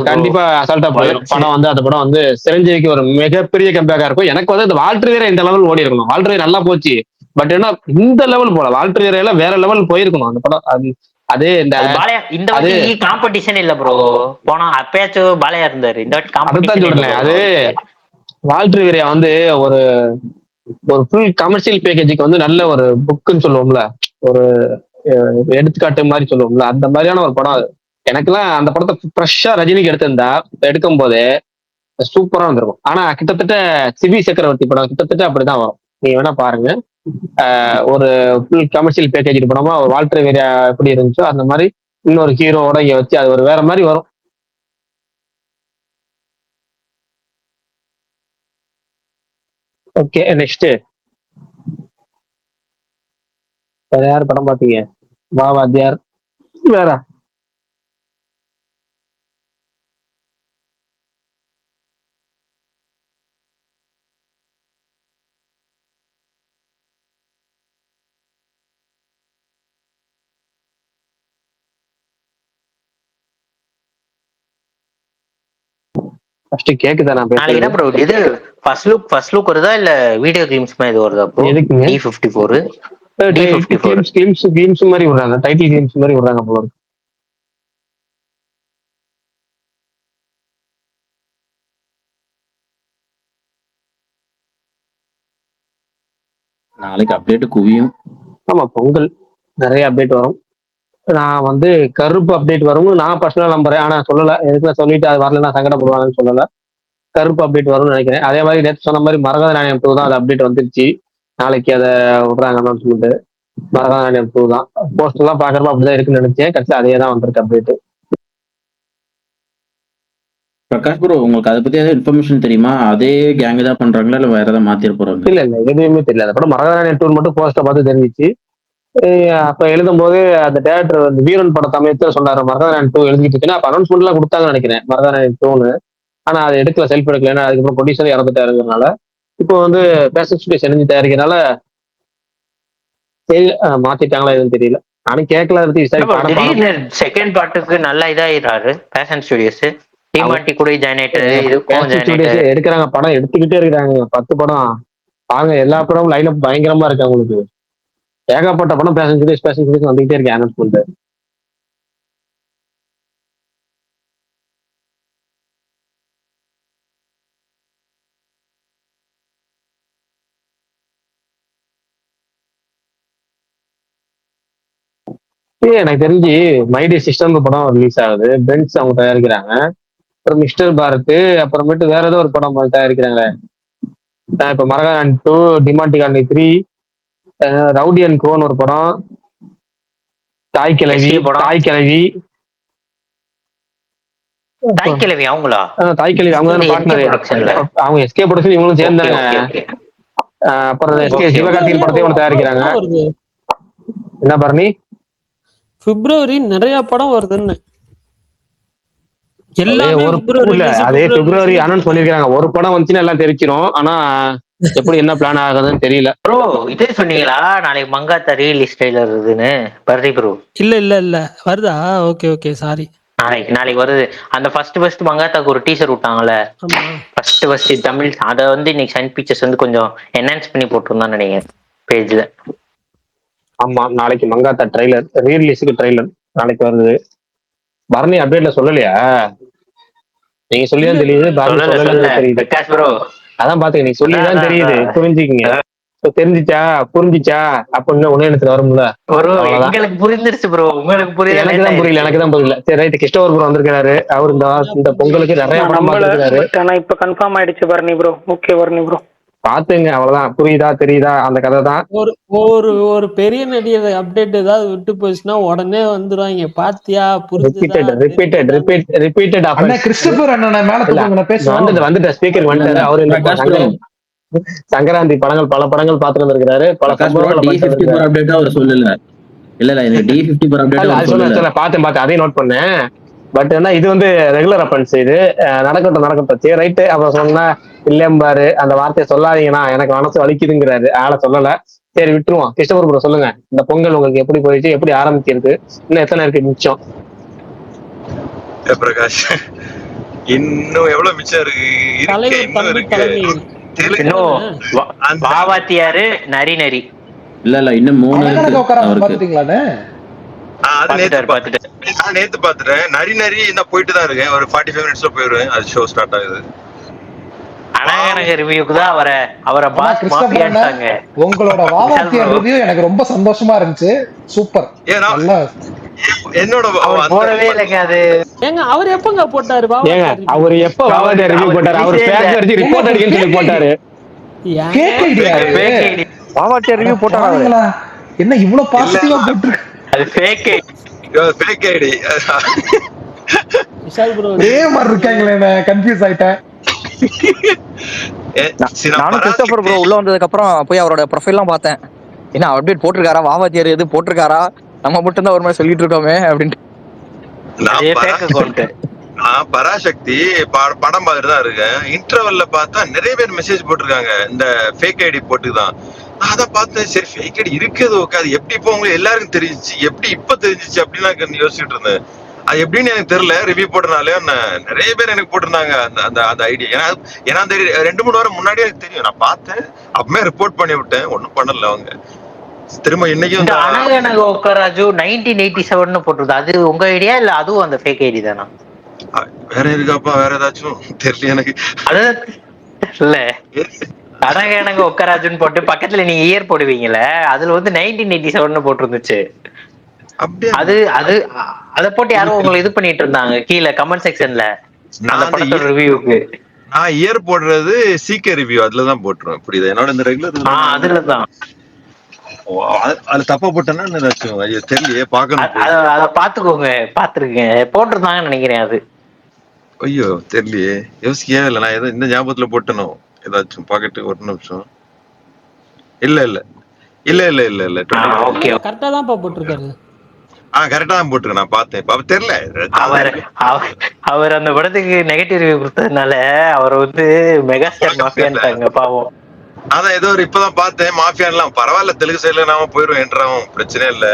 கண்டிப்பா அசால்ட்டா போயிடும் படம். வந்து அந்த படம் வந்து சிரஞ்சீவிக்கு ஒரு மிகப்பெரிய கம்பேக்கா இருக்கும். எனக்கு வந்து இந்த வால்டர் வீரர் இந்த லெவல் ஓடி இருக்கணும். வால்டர் வீரர் நல்லா போச்சு, பட் என்ன இந்த லெவல் போல வால்டர் வீரர் எல்லாம் வேற லெவல் போயிருக்கணும் அந்த படம். அது இந்த வாட்டி காம்படிஷன் இல்ல ப்ரோ, போனா அப்பயாச்சும் பாலையா இருந்தாரு. இந்த வாட்டி காம்படிஷன். அது வால்டர் வீரா வந்து ஒரு ஃபுல் கமர்ஷியல் பேக்கேஜுக்கு வந்து நல்ல ஒரு புக்குன்னு சொல்லுவோம்ல, ஒரு எடுத்துக்காட்டு மாதிரி சொல்லுவோம்ல, அந்த மாதிரியான ஒரு படம் அது. எனக்குலாம் அந்த படத்தை ஃப்ரெஷ்ஷா ரஜினிக்கு எடுத்திருந்தா எடுக்கும் போதே சூப்பரா வந்திருக்கும். ஆனா கிட்டத்தட்ட சிவி சக்கரவர்த்தி படம் கிட்டத்தட்ட அப்படிதான் வரும். நீங்க வேணா பாருங்க, ஒரு ஃபுல் கமர்ஷியல் பேக்கேஜ் படமா வால்டர் வீரா எப்படி இருந்துச்சோ அந்த மாதிரி இன்னொரு ஹீரோவோட இங்க வச்சு அது ஒரு வேற மாதிரி வரும். ஓகே, நெக்ஸ்ட் வேற யார் படம் பாத்தீங்க? வாத்தியார் வேற ஃபர்ஸ்ட் கேக்குதா? நான் நாளைக்கு என்ன ப்ரோ இது ஃபர்ஸ்ட் லுக் வருதா இல்ல வீடியோ கேம்ஸ் மாதிரி வருதா ப்ரோ? எதுக்குங்க? D54 கேம்ஸ் மாதிரி விடுறாங்க, டைட்டில் கேம்ஸ் மாதிரி விடுறாங்க போல. நாளைக்கு அப்டேட் குவியும். ஆமா, பொங்கல் நிறைய அப்டேட் வரும். நான் வந்து கருப்பு அப்டேட் வரும்னு நான் பர்சனலா நம்புறேன். ஆனா சொல்லல, எதுக்கு சொல்லிட்டு அது வரலன்னா சங்கடப்படுவாங்கன்னு சொல்லல. கருப்பு அப்டேட் வரும்னு நினைக்கிறேன். அதே மாதிரி நேற்று சொன்ன மாதிரி மரகத நாணயம் 2 தான் அது அப்டேட் வந்துருச்சு. நாளைக்கு அதை விடுறாங்கன்னு சொல்லிட்டு மரகத நாணயம் 2 தான். போஸ்ட் எல்லாம் பாக்குறப்ப அப்படிதான் இருக்குன்னு நினைச்சேன், கடைசியில் அதே தான் வந்திருக்கு அப்டேட். பிரகாஷ் ப்ரோ, உங்களுக்கு அதை பத்தி ஏதாவது இன்ஃபர்மேஷன் தெரியுமா? அதே கேங் தான் பண்றாங்களா இல்ல வேற ஏதாவது மாத்திர போறாங்க? இல்ல எதுவுமே தெரியல. அந்த படம் மரகத நாணயம் 2 மட்டும் போஸ்ட பார்த்து தெரிஞ்சிச்சு. அப்ப எழுதும் போது அந்த டேரக்டர் வந்து வீரன் படம் சமயத்துல சொன்னாரு மரதான 2 எழுதிட்டு இருக்குன்னு அப்ப அனௌன்ஸ்மெண்ட் எல்லாம் கொடுத்தாங்கன்னு நினைக்கிறேன் மரதான 2ன்னு. ஆனா அதை எடுக்கல, செல்ஃப் எடுக்கல. ஏன்னா அதுக்கப்புறம் ப்ரொடியூசர் இறந்துட்டாருங்கிறதுனால இப்போ வந்து பேஷன் ஸ்டுடியோஸ் எழுதி தயாரிக்கிறனால சரி மாத்திட்டாங்களா எதுவும் தெரியல. நானும் கேட்கல அதை பத்தி செகண்ட் பார்ட்டுக்கு நல்லா இதாயிடுறாரு பேஷன் ஸ்டுடியோஸ். டிமாண்டி கூட ஜாயின் விசாரிச்சு எடுக்கிறாங்க, படம் எடுத்துக்கிட்டே இருக்கிறாங்க. 10 படம் வாங்க, எல்லா படமும் லைன் அப் பயங்கரமா இருக்கு அவங்களுக்கு. ஏகப்பட்ட படம் பேஷன் ஸ்டுடியோஸ் வந்துகிட்டே இருக்கு அனௌன்ஸ்மெண்ட். எனக்கு தெரிஞ்சு மைடி சிஸ்டம் படம் ரிலீஸ் ஆகுது, பென்ஸ் அவங்க தயாரிக்கிறாங்க. அப்புறம் மிஸ்டர் பாரத், அப்புறமேட்டு வேற ஏதோ ஒரு படம் தயாரிக்கிறாங்க. இப்ப மரகான் 2, டிமாண்டி காலனி 3, ரவுடி அண்ட் கோன்னு ஒரு படம், தாய் கிழவி அவங்களா? தாய் கிழவி அவங்க தானே பார்ட்னர். அவங்க எஸ்கே ப்ரொடக்ஷன் இவங்களும் சேர்ந்தாங்க. அப்புறம் எஸ்கே சிவகார்த்திகேயன் படத்தையும் ஒன்று தயாரிக்கிறாங்க. என்ன பரணி? பிப்ரவரி நிறைய படம் வருதுன்னு அதே பிப்ரவரி அனௌன்ஸ் பண்ணிருக்காங்க. ஒரு படம் வந்துச்சுன்னா எல்லாம் தெரிஞ்சிடும். ஆனா எப்படி என்ன பிளான் ஆகுதுன்னு தெரியல. ப்ரோ இதே சொன்னீங்களா நாளைக்கு மங்காத்தா ரீலீஸ் ட்ரெய்லர் இருக்குன்னு? பர்ரி ப்ரோ இல்ல வருதா? Okay sorry. நாளைக்கு வருது. அந்த ஃபர்ஸ்ட் மங்காத்தாக்கு ஒரு டீசர் விட்டாங்கல்ல, ஃபர்ஸ்ட் தமிழ், அதை வந்து இன்னைக்கு சன் பிக்சர்ஸ் வந்து கொஞ்சம் என்ஹான்ஸ் பண்ணி போட்டிருந்தான்னு நினைக்கிறேன் பேஜ்ல. ஆமா, நாளைக்கு மங்காத்தா ட்ரெய்லர், ரீரிலீஸுக்கு ட்ரெய்லர் நாளைக்கு வருது. பரணி அப்டேட்ல சொல்லலையா? நீங்க சொல்லிதான் தெரியுது. அதான் பாத்துக்க, நீங்க சொல்லிதான் தெரியுது. புரிஞ்சுக்கீங்க. புரிஞ்சிச்சா அப்ப இன்னும் உணவனத்துல வரும்ல. உங்களுக்கு புரிஞ்சிருச்சு ப்ரோ, உங்களுக்கு புரியல. எனக்கு தான் புரியல. சரி ரைட். கிறிஸ்டோபர் ப்ரோ வந்திருக்காரு. அவர் இந்த பொங்கலுக்கு நிறைய படம் பார்த்திருக்காரு. ஆனா இப்ப கன்ஃபார்ம் ஆயிடுச்சு Bharani bro. Okay Bharani bro, பாத்துங்க. அவ்வளவுதான். புரியுதா தெரியுதா? அந்த கதை தான். ஒரு பெரிய நடிகர் அப்டேட் ஏதாவது விட்டு போச்சுன்னா உடனே வந்துருவாங்க. பாத்தியா? ரிப்பீட்டட் கிறிஸ்டோபர் அண்ணா மேல வந்துட்ட ஸ்பீக்கர் வந்துட்டாரு. அவரு சங்கராந்தி படங்கள், பல படங்கள் பாத்துட்டு வந்திருக்காரு. பல அவர் சொல்லல. பார்த்தேன், அதையும் நோட் பண்ணேன். பட் என்ன, இது வந்து ரெகுலர் அப்பன்ஸ். இது நடக்கட்டும். சரி ரைட்டு. அப்புறம் சொன்னா இல்லம்பாரு, அந்த வார்த்தையை சொல்லாதீங்கன்னா எனக்கு மனசு வலிக்குதுங்கிறாரு. ஆளை சொல்லல. சரி விட்டுருவோம். கிருஷ்ணபுரம் ப்ரோ சொல்லுங்க, இந்த பொங்கல் உங்களுக்கு எப்படி போயிடுச்சு? எப்படி ஆரம்பிச்சிருக்கு? இன்னும் எத்தனை இருக்கு மிச்சம்? பிரகாஷ், இன்னும் எவ்வளவு மிச்சம் இருக்கு? பாவாத்தியாரு நரி இல்ல இன்னும் 3 இருக்கு. நேத்து பாத்துட்டேன். நரி நான் போயிட்டு தான் இருக்கேன். ஒரு 45 மினிட்ஸ்ல போயிருவேன். அது ஷோ ஸ்டார்ட் ஆகுது. உங்களோட வாவாத்தியார் ரிவ்யூ எனக்கு ரொம்ப சந்தோஷமா இருந்துச்சு. சூப்பர். என்னோட போடவே இல்லைங்க. அது ஏங்க அவர் எப்பங்க போட்டாரு? அவர் எப்ப வாவாத்தியார் ரிவ்யூ போட்டாரு? அவர் பேக் அடிச்சு ரிப்போர்ட் அடிக்கன்னு சொல்லி போட்டாரு. வாவாத்தியார் ரிவ்யூ போட்டாங்களா? என்ன இவ்வளவு பாசிட்டிவா போட்டுருக்கு? அது ஃபேக் ஐடி. விஷால் ப்ரோ இதே மாதிரி இருக்காங்களே, நான் கன்ஃபியூஸ் ஆயிட்டேன். நானும் கிறிஸ்டோபர் ப்ரோ உள்ள வந்ததுக்கு அப்புறம் போய் அவரோட ப்ரொஃபைல்லாம் பார்த்தேன். என்ன அப்டேட் போட்டிருக்காரா? வாவாத்தியார் எது போட்டிருக்காரா? நம்ம மட்டும் தான் ஒரு மாதிரி சொல்லிட்டு இருக்கோமே அப்படின்ட்டு. நான் பராசக்தி படம் பார்த்துட்டு தான் இருக்கேன். இன்டர்வல்ல பார்த்தா நிறைய பேர் மெசேஜ் போட்டிருக்காங்க இந்த ஃபேக் ஐடி போட்டுதான். நான் அதான் பார்த்தேன். சரி ஃபேக் ஐடி இருக்குது, ஓகே. அது எப்படி இப்போ உங்களுக்கு எல்லாருக்கும் தெரிஞ்சிச்சு, எப்படி இப்ப தெரிஞ்சிச்சு அப்படின்னு நான் யோசிச்சுட்டு இருந்தேன். அது எப்படின்னு எனக்கு தெரியல. ரிவ்யூ போட்டனாலே நிறைய பேர் எனக்கு போட்டிருந்தாங்க அந்த ஐடியா. ஏன்னா அந்த 2-3 வாரம் முன்னாடியே எனக்கு தெரியும். நான் பார்த்தேன், அப்பவே ரிப்போர்ட் பண்ணி விட்டேன். ஒன்னும் பண்ணல அவங்க. திரும்ப இன்னைக்கும் 1987 போட்டுருது. அது உங்க ஐடியா இல்ல அதுவும் அந்த ஃபேக் ஐடி தானா? வேற இருக்காப்பா, வேற ஏதாச்சும் தெரியல எனக்கு. இல்ல அனகனக ஒக்கராஜுன்னு போட்டு பக்கத்துல நீங்க இயர் போடுவீங்கல்ல, அதுல வந்து 1987 போட்டிருந்துச்சு. அது அது அத போட்டு யாரும் உங்களை இது பண்ணிட்டு இருந்தாங்க கீழே கமெண்ட் செக்ஷன்ல. அந்த படத்தோட ரிவ்யூக்கு நான் இயர் போடுறது சீக்கே ரிவ்யூ அதுலதான் போட்டுருவேன். புரியுது? என்னோட இந்த ரெகுலர் அதுலதான். அது தப்பா போட்டேன்னா ஏதாச்சும் தெரியலையே, பாக்கணும். அத பாத்துக்கோங்க. பாத்துருக்கேன், போட்டிருந்தாங்கன்னு நினைக்கிறேன். அது ஐயோ தெரியலையே, யோசிக்கவே இல்லை. நான் ஏதோ இந்த ஞாபகத்துல போட்டணும். ஏதாச்சும் பாக்கெட்டு ஒரு நிமிஷம். இல்ல இல்ல ஓகே. கரெக்டா தான் போட்டிருக்காரு. கரெக்டா தான் போட்டுருக்கு. நான் பார்த்தேன் தெரியல. அவர் அந்த படத்துக்கு நெகட்டிவ் ரிவ்யூ கொடுத்ததுனால அவர் வந்து மெகாஸ்டார் மாஃபியான்ட்டாங்க பாவம். அதான் ஏதோ ஒரு இப்பதான் பார்த்தேன் மாஃபியான்லாம் பரவாயில்ல, தெலுங்கு சைடுல நாம போயிடும் என்றாவும் பிரச்சனை இல்ல.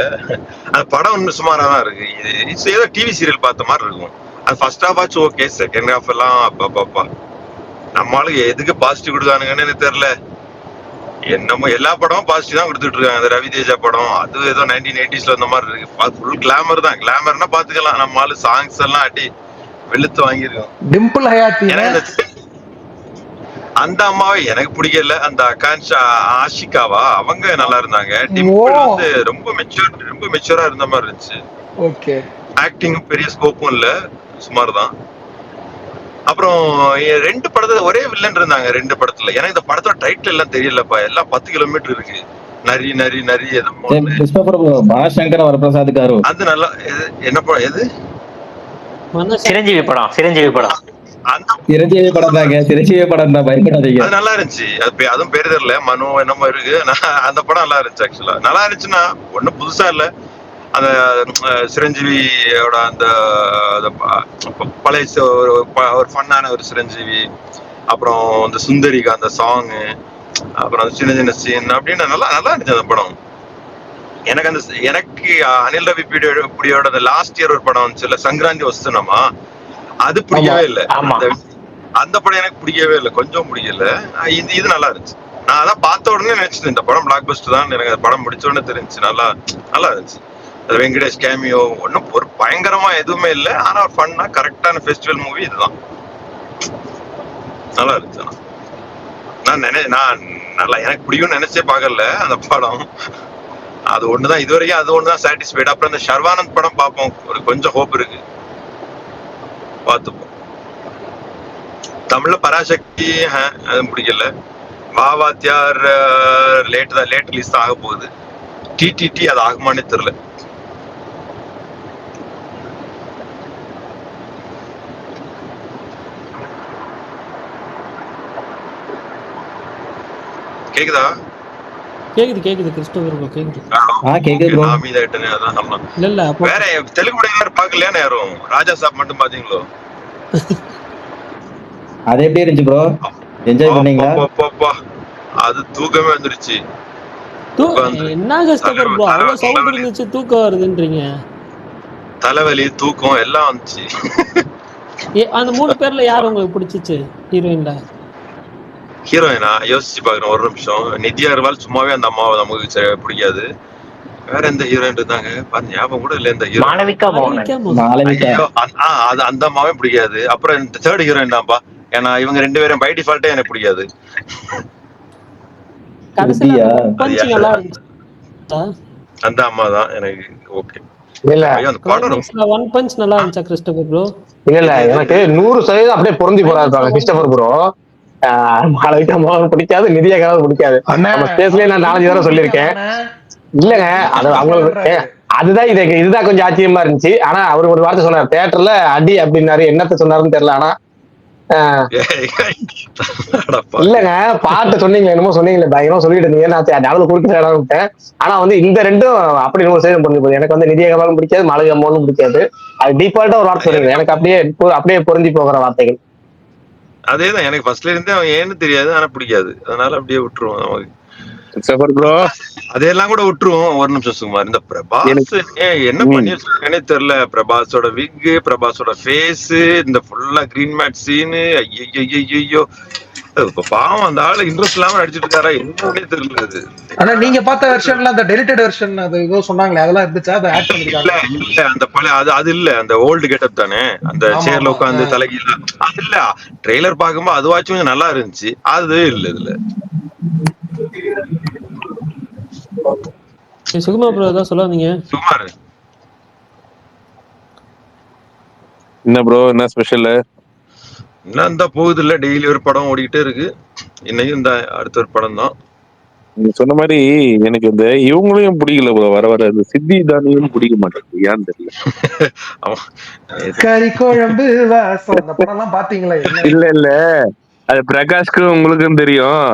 அந்த படம் இன்னும் சுமாரா தான் இருக்கு. இது ஏதோ டிவி சீரியல் பார்த்த மாதிரி இருக்கும். அது ஃபர்ஸ்ட் ஹாஃப் ஆச்சு ஓகே, செகண்ட் ஹாஃப் எல்லாம் அப்பா நம்மளுக்கு எதுக்கு பாசிட்டிவ் கொடுத்தானுங்கன்னு எனக்கு தெரியல. என்னமோ எல்லா படமும் பாசிட்டிவ் தான் கொடுத்துட்டு இருக்காங்க. அந்த ரவி தேஜா படம் அது ஏதோ 1980s வந்த மாதிரி இருக்கு. ஃபுல் கிளாமர் தான். கிளாமர்னா பாத்துக்கலாம். நம்ம ஆளு சாங்ஸ் எல்லாம் அடி வெளுத்து வாங்கியிருக்கோம். டிம்பிள் ஹயாத்தி அந்த அம்மாவை எனக்கு பிடிக்கல. அந்த அகான்ஷா ஆஷிகாவா அவங்க நல்லா இருந்தாங்க. டிம்பிள் வந்து ரொம்ப மெச்சூரா இருந்த மாதிரி இருந்துச்சு. ஓகே, ஆக்டிங் பெரிய ஸ்கோப்பும் இல்ல, சுமார் தான். அப்புறம் 2 படத்துல ஒரே வில்லன் இருந்தாங்க 2 படத்துல. எனக்கு இந்த படத்தோட டைட்டில் எல்லாம் தெரியலப்பா. எல்லாம் 10 கிலோமீட்டர் இருக்கு. நரி பாலசங்கர் வரப்பிரசாத் காரு. அது நல்லா என்ன படம் எது? சிரஞ்சீவி படம். சிரஞ்சீவி படம் தான் பயப்படாதீங்க. அது நல்லா இருந்துச்சு. அதுவும் பேரு தெரியல, மனு என்னமோ இருக்கு. அந்த படம் நல்லா இருந்துச்சு. ஆக்சுவலா நல்லா இருந்துச்சுன்னா ஒன்னும் புதுசா இல்ல. அந்த சிரஞ்சீவியோட அந்த பழைய ஒரு ஃபன்னான ஒரு சிரஞ்சீவி, அப்புறம் அந்த சுந்தரிகா அந்த சாங்கு, அப்புறம் அந்த சின்ன சின்ன சீன் அப்படின்னு நல்லா இருந்துச்சு அந்த படம். எனக்கு அனில் ரவி பிடியோட அந்த லாஸ்ட் இயர் ஒரு படம் வந்துச்சுல்ல, சங்கராந்தி வசனமா, அது பிடிக்கவே இல்லை. அந்த படம் எனக்கு பிடிக்கவே இல்லை, கொஞ்சம் பிடிக்கல. இது நல்லா இருந்துச்சு. நான் அதான் பார்த்த உடனே நினைச்சேன் இந்த படம் பிளாக் பஸ்டர் தான். எனக்கு அந்த படம் முடிச்ச உடனே தெரிஞ்சுச்சு. நல்லா இருந்துச்சு. வெங்கடேஷ் கேமியோ ஒன்னும் ஒரு பயங்கரமா எதுவுமே இல்ல. ஆனா ஒரு ஃபன்னா கரெக்டான ஃபெஸ்டிவல் மூவி இதுதான். நல்லா இருந்துச்சு. நான் நல்லா எனக்கு பிடிக்கும்னு நினைச்சே பார்க்கல அந்த படம். அது ஒண்ணுதான் இது வரைக்கும், அது ஒண்ணுதான் சாட்டிஸ்ஃபைடு. அப்புறம் இந்த ஷர்வானந்த் படம் பார்ப்போம், ஒரு கொஞ்சம் ஹோப் இருக்கு, பார்த்துப்போம். தமிழ்ல பராசக்தி அதுவும் பிடிக்கல. வாவாத்தியார் லேட் ரிலீஸ் தான் ஆக போகுது. டிடிடி அது ஆகுமானே தெரியல. கேக்குதா? கேக்குது கிறிஸ்டோபர் ப்ரோ, கேக்குது. கேக்குது ப்ரோ. அமைதியாயிட்டேனே, அதான் சொல்லலாம். இல்ல வேற தெலுங்கு படம் யாரும் பார்க்கலையா? யாரும் ராஜா சாப் மட்டும் பாத்தீங்களோ? அது எப்படி இருந்துச்சு ப்ரோ? என்ஜாய் பண்ணீங்களா? அது தூக்கமே வந்துருச்சு. என்ன கிறிஸ்டோபர் ப்ரோ, அவ்வளவு சவுண்ட் இருந்துச்சு தூக்கம் வருதுன்றீங்க? தலைவலி தூக்கம் எல்லாம் வந்துச்சு. அந்த 3 பேர்ல யார் உங்களுக்கு பிடிச்சிச்சு ஹீரோயின்ல? ஹீரோயினா யோசிச்சு பாக்குறேன் ஒரு நிமிஷம். நித்யா அகர்வால் சும்மாவே அந்த அம்மாவை நமக்கு பிடிக்காது. வேற எந்த ஹீரோயின் இருந்தாங்க ஞாபகம் கூட இல்ல. இந்த அது அந்த அம்மாவே பிடிக்காது. அப்புறம் இந்த தேர்ட் ஹீரோயின் தான்ப்பா. ஏன்னா இவங்க 2 பேரும் பை டிஃபால்ட்டே எனக்கு பிடிக்காது. அந்த அம்மா தான் எனக்கு ஓகே. இல்ல ஒன் பஞ்ச் நல்லா இருந்துச்சா கிறிஸ்டோபர் ப்ரோ? இல்ல எனக்கு 100% அப்படியே பொருந்தி போறாரு கிறிஸ்டோபர் ப்ரோ. மாளவிகா மோகன் பிடிக்காது, நித்யா அகர்வால் பிடிக்காது. நம்ம ஸ்பேஸ்லயே நான் 4 தடவை சொல்லியிருக்கேன். இல்லங்க அது அவங்களுக்கு அதுதான் இதுதான் கொஞ்சம் ஆச்சரியமா இருந்துச்சு. ஆனா அவரு ஒரு வார்த்தை சொன்னார் தியேட்டர்ல அடி அப்படின்னாரு. என்னத்த சொன்னாருன்னு தெரியல. ஆனா இல்லங்க பாட்டு சொன்னீங்க, என்னமோ சொன்னீங்களே பயங்கரமா சொல்லிட்டு இருந்தீங்க. நான் ஞாபகம் கொடுக்க. ஆனா வந்து இந்த 2ம் அப்படி 100% பொருந்தி போகுது. எனக்கு வந்து நித்யா அகர்வாலும் பிடிக்காது, மாளவிகா மோகனும் பிடிக்காது. அது டிஃபால்ட்டா ஒரு வார்த்தை சொல்லுங்க, எனக்கு அப்படியே பொருந்தி போகிற வார்த்தைகள். அதேதான் எனக்கு ஃபர்ஸ்ட்ல இருந்தே அவன் ஏன்னு தெரியாது, ஆனா பிடிக்காது. அதனால அப்படியே விட்டுருவோம் நமக்கு. அதையெல்லாம் கூட விட்டுருவோம். ஒரு நிமிஷம் சுமார். இந்த பிரபாஸ் என்ன பண்ணி வச்சிருக்கேனே தெரியல. பிரபாஸோட விக், பிரபாஸோட ஃபேஸ், இந்த ஃபுல்லா கிரீன் மேட் சீனு, ஐயோ இப்ப பாவம் அந்த ஆளு இன்ட்ரெஸ்ட் இல்லாம நடிச்சிட்டு இருக்காரா என்னன்னே தெரியல. ஆனா நீங்க பார்த்த வெர்ஷன்ல அந்த டெலிட்டட் வெர்ஷன் அது ஏதோ சொன்னாங்களே, அதெல்லாம் இருந்துச்சா? அது ஆட் பண்ணிருக்காங்க. இல்ல அந்த பழைய அது இல்ல, அந்த ஓல்டு கெட்டப் தானே, அந்த சேர்ல உட்கார்ந்து தலைகீழ. அது இல்ல, ட்ரெய்லர் பாக்கும்போது அதுவாச்சும் கொஞ்சம் நல்லா இருந்துச்சு. அது இல்ல இதுல. சுகுமா ப்ரோ ஏதாவது சொல்லாதீங்க. சுகுமார் என்ன ப்ரோ, என்ன ஸ்பெஷல்? என்ன இந்த போகுது இல்ல, டெய்லி ஒரு படம் ஓடிக்கிட்டே இருக்கு. இன்னைக்கு இந்த அடுத்த ஒரு படம் தான். நீங்க சொன்ன மாதிரி எனக்கு இந்த இவங்களையும் பிடிக்கல ப்ரோ. வர இந்த சித்தி தானியும் பிடிக்க மாட்டேங்குது, ஏன்னு தெரியல. கறி குழம்பு வாசம் அந்த படம் எல்லாம் பாத்தீங்களா? இல்ல அது பிரகாஷ்க்கு உங்களுக்கும் தெரியும்.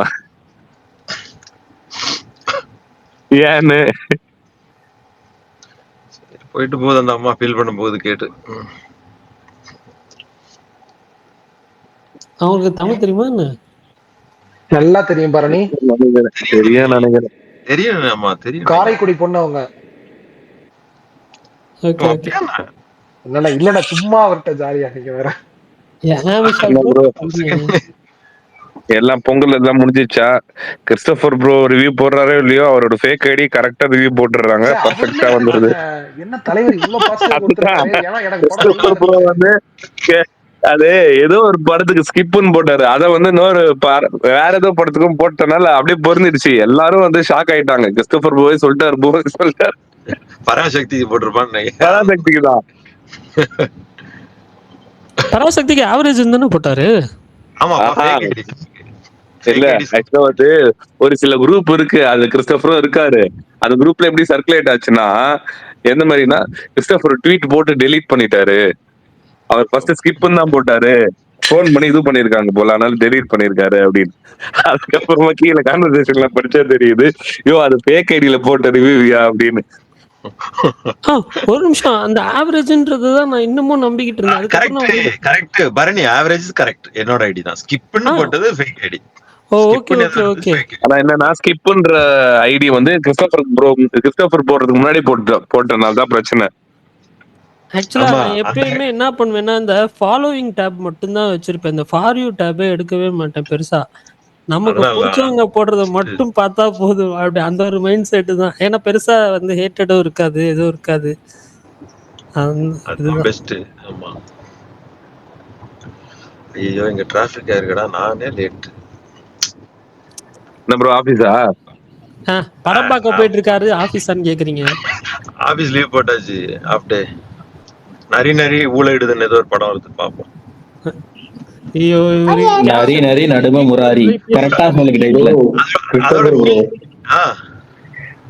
ஏன்னு போயிட்டு போகுது அந்த அம்மா ஃபீல் பண்ணும் போது கேட்டு. அவங்களுக்கு தமிழ் தெரியுமா என்ன? நல்லா தெரியும் பரணி. தெரியும் நினைக்கிறேன். தெரியும் ஆமா தெரியும். காரைக்குடி பொண்ணு அவங்க. Okay okay. என்னடா இல்லடா சும்மா அவர்கிட்ட ஜாலியா நீங்க வேற. எல்லாம் பொங்கல் எல்லாம் முடிஞ்சிச்சா? கிறிஸ்டோபர் ப்ரோ ரிவ்யூ போடுறாரோ இல்லையோ அவரோட ஃபேக் ஐடி கரெக்டா ரிவ்யூ போட்டுறாங்க, பர்ஃபெக்ட்டா வந்துருது. என்ன தலைவர் இவ்வளவு பாசிட்டிவ் கொடுத்திருக்காரு. ஏன்னா எனக்கு கிறிஸ்டோபர் ப்ரோ வந்து அது ஏதோ ஒரு படத்துக்கு ஸ்கிப்னு போட்டாரு, அத வந்து இன்னொரு வேற ஏதோ படத்துக்கும் போட்டனால அப்படியே பொருந்துருச்சு. எல்லாரும் வந்து ஷாக் ஆயிட்டாங்க. கிறிஸ்டோபர் ப்ரோவே சொல்லிட்டாரு பராசக்திக்கு போட்டிருப்பான்னு. பராசக்திக்கு தான். பராசக்திக்கு ஆவரேஜ் தானே போட்டாரு. இல்ல ஆக்சுவலா வந்து ஒரு சில குரூப் இருக்கு, அது கிறிஸ்டோபரும் இருக்காரு. அந்த குரூப்ல எப்படி சர்க்குலேட் ஆச்சுன்னா எந்த மாதிரினா, கிறிஸ்டோபர் ட்வீட் போட்டு டெலீட் பண்ணிட்டாரு, அவர் ஃபர்ஸ்ட் ஸ்கிப்னு தான் போட்டாரு, போன் பண்ணி இது பண்ணிருக்காங்க போல, அதனால டெலீட் பண்ணிருக்காரு அப்படின்னு. அதுக்கப்புறமா கீழே கான்வர்சேஷன்ல படிச்சா தெரியுது, அது ஃபேக் ஐடியில போட்ட ரிவ்யூயா அப்படின்னு. ஒரு நிமிஷம், அந்த ஆவரேஜ்ன்றது தான் நான் இன்னமும் நம்பிக்கிட்டு இருந்தேன். Correct Bharani, average correct. என்னோட ஐடி தான் ஸ்கிப்னு போட்டது ஃபேக் ஐடி. ஆனா என்னன்னா ஸ்கிப்ன்ற ஐடி வந்து கிறிஸ்டோபர் போடுறதுக்கு முன்னாடி போட்டனால தான் பிரச்சனை. ஆக்சுவலா நான் எப்பயுமே என்ன பண்ணுவேன்னா, இந்த ஃபாலோவிங் டேப் மட்டும் தான் வச்சிருப்பேன். இந்த ஃபார் யூ டேபே எடுக்கவே மாட்டேன் பெருசா. நமக்கு பிடிச்சவங்க போடுறத மட்டும் பார்த்தா போதும் அப்படி, அந்த ஒரு மைண்ட் செட்டு தான். ஏன்னா பெருசா வந்து ஹேட்டடும் இருக்காது, எதுவும் இருக்காது. பெஸ்ட். ஆமா. ஐயோ இங்க டிராஃபிக் ஆயிருக்கடா, நானே லேட். நம்ம ஆபீஸா படம் பார்க்க போயிட்டு இருக்காரு, ஆபீஸான்னு கேக்குறீங்க? ஆபீஸ் லீவ் போட்டாச்சு, ஆஃப் டே. நரி ஊழையிடுதுன்னு ஏதோ ஒரு படம் வருது, பாப்போம். ஐயோ நரி நடும முராரி கரெக்டா சொல்லிக்கிட்டே.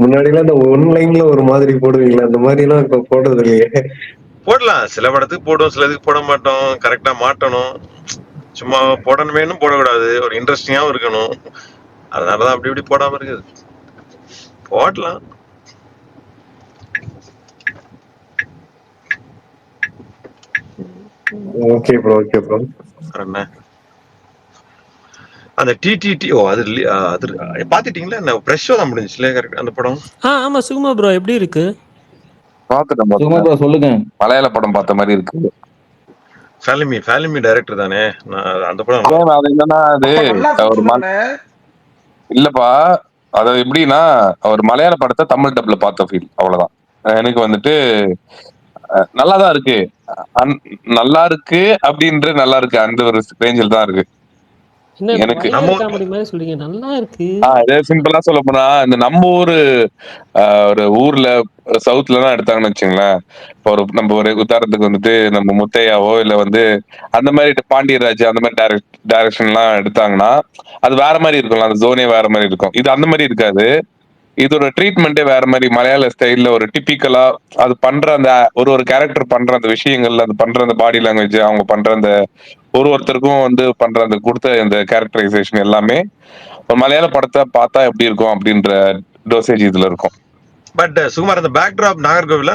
முன்னாடி எல்லாம் இந்த ஒன்லைன்ல ஒரு மாதிரி போடுவீங்களா, அந்த மாதிரி எல்லாம் இப்ப போடுறது இல்லையே. போடலாம், சில படத்துக்கு போடுவோம், சில இதுக்கு போட மாட்டோம். கரெக்டா மாட்டணும். சும்மா போடணுமேனு போடக்கூடாது, ஒரு இன்ட்ரெஸ்டிங்காவும் இருக்கணும். அதனாலதான் அப்படி இப்படி போடாம இருக்குது. போடலாம். Okay bro, okay bro. என்ன அந்த டிடிடி அது பாத்துட்டீங்களா? என்ன ஃப்ரெஷ்ஷா தான் முடிஞ்சுச்சுல கரெக்ட் அந்த படம். ஆமா சுகுமா ப்ரோ எப்படி இருக்கு? பாத்துட்டேன். சுகுமா ப்ரோ சொல்லுங்க. மலையாள படம் பார்த்த மாதிரி இருக்கு. ஃபேலிமி டைரக்டர் தானே அந்த படம். அது என்னன்னா அது இல்லப்பா, அது எப்படின்னா அவர் மலையாள படத்தை தமிழ் டப்ல பார்த்த ஃபீல், அவ்வளவுதான். எனக்கு வந்துட்டு நல்லாதான் இருக்கு, நல்லா இருக்கு அப்படின்ற நல்லா இருக்கு, அந்த ஒரு ரேஞ்சில் தான் இருக்கு எனக்கு. நல்லா இருக்கு. சிம்பிளா சொல்ல போனா இந்த நம்ம ஒரு ஊர்ல சவுத்ல எல்லாம் எடுத்தாங்கன்னு வச்சுங்களேன், நம்ம ஒரு உதாரணத்துக்கு வந்துட்டு நம்ம முத்தையாவோ இல்ல வந்து அந்த மாதிரி பாண்டியராஜ் அந்த மாதிரி டைரக்ஷன் எல்லாம் எடுத்தாங்கன்னா அது வேற மாதிரி இருக்கும்ல, அந்த ஜோனே வேற மாதிரி இருக்கும். இது அந்த மாதிரி இருக்காது, இதோட ட்ரீட்மெண்ட்டே வேற மாதிரி. மலையாள ஸ்டைல்ல ஒரு டிபிக்கலா அது பண்ற அந்த ஒரு கேரக்டர் பண்ற அந்த விஷயங்கள்ல அது பண்ற அந்த பாடி லாங்குவேஜ், அவங்க பண்ற அந்த ஒருத்தருக்கும் வந்து பண்ற அந்த கொடுத்த அந்த கேரக்டரைசேஷன் எல்லாமே ஒரு மலையாள படத்தை பார்த்தா எப்படி இருக்கும் அப்படின்ற டோசேஜ் இதுல இருக்கும். பட் சுகுமார் அந்த பேக் டிராப் நாகர்கோவில்.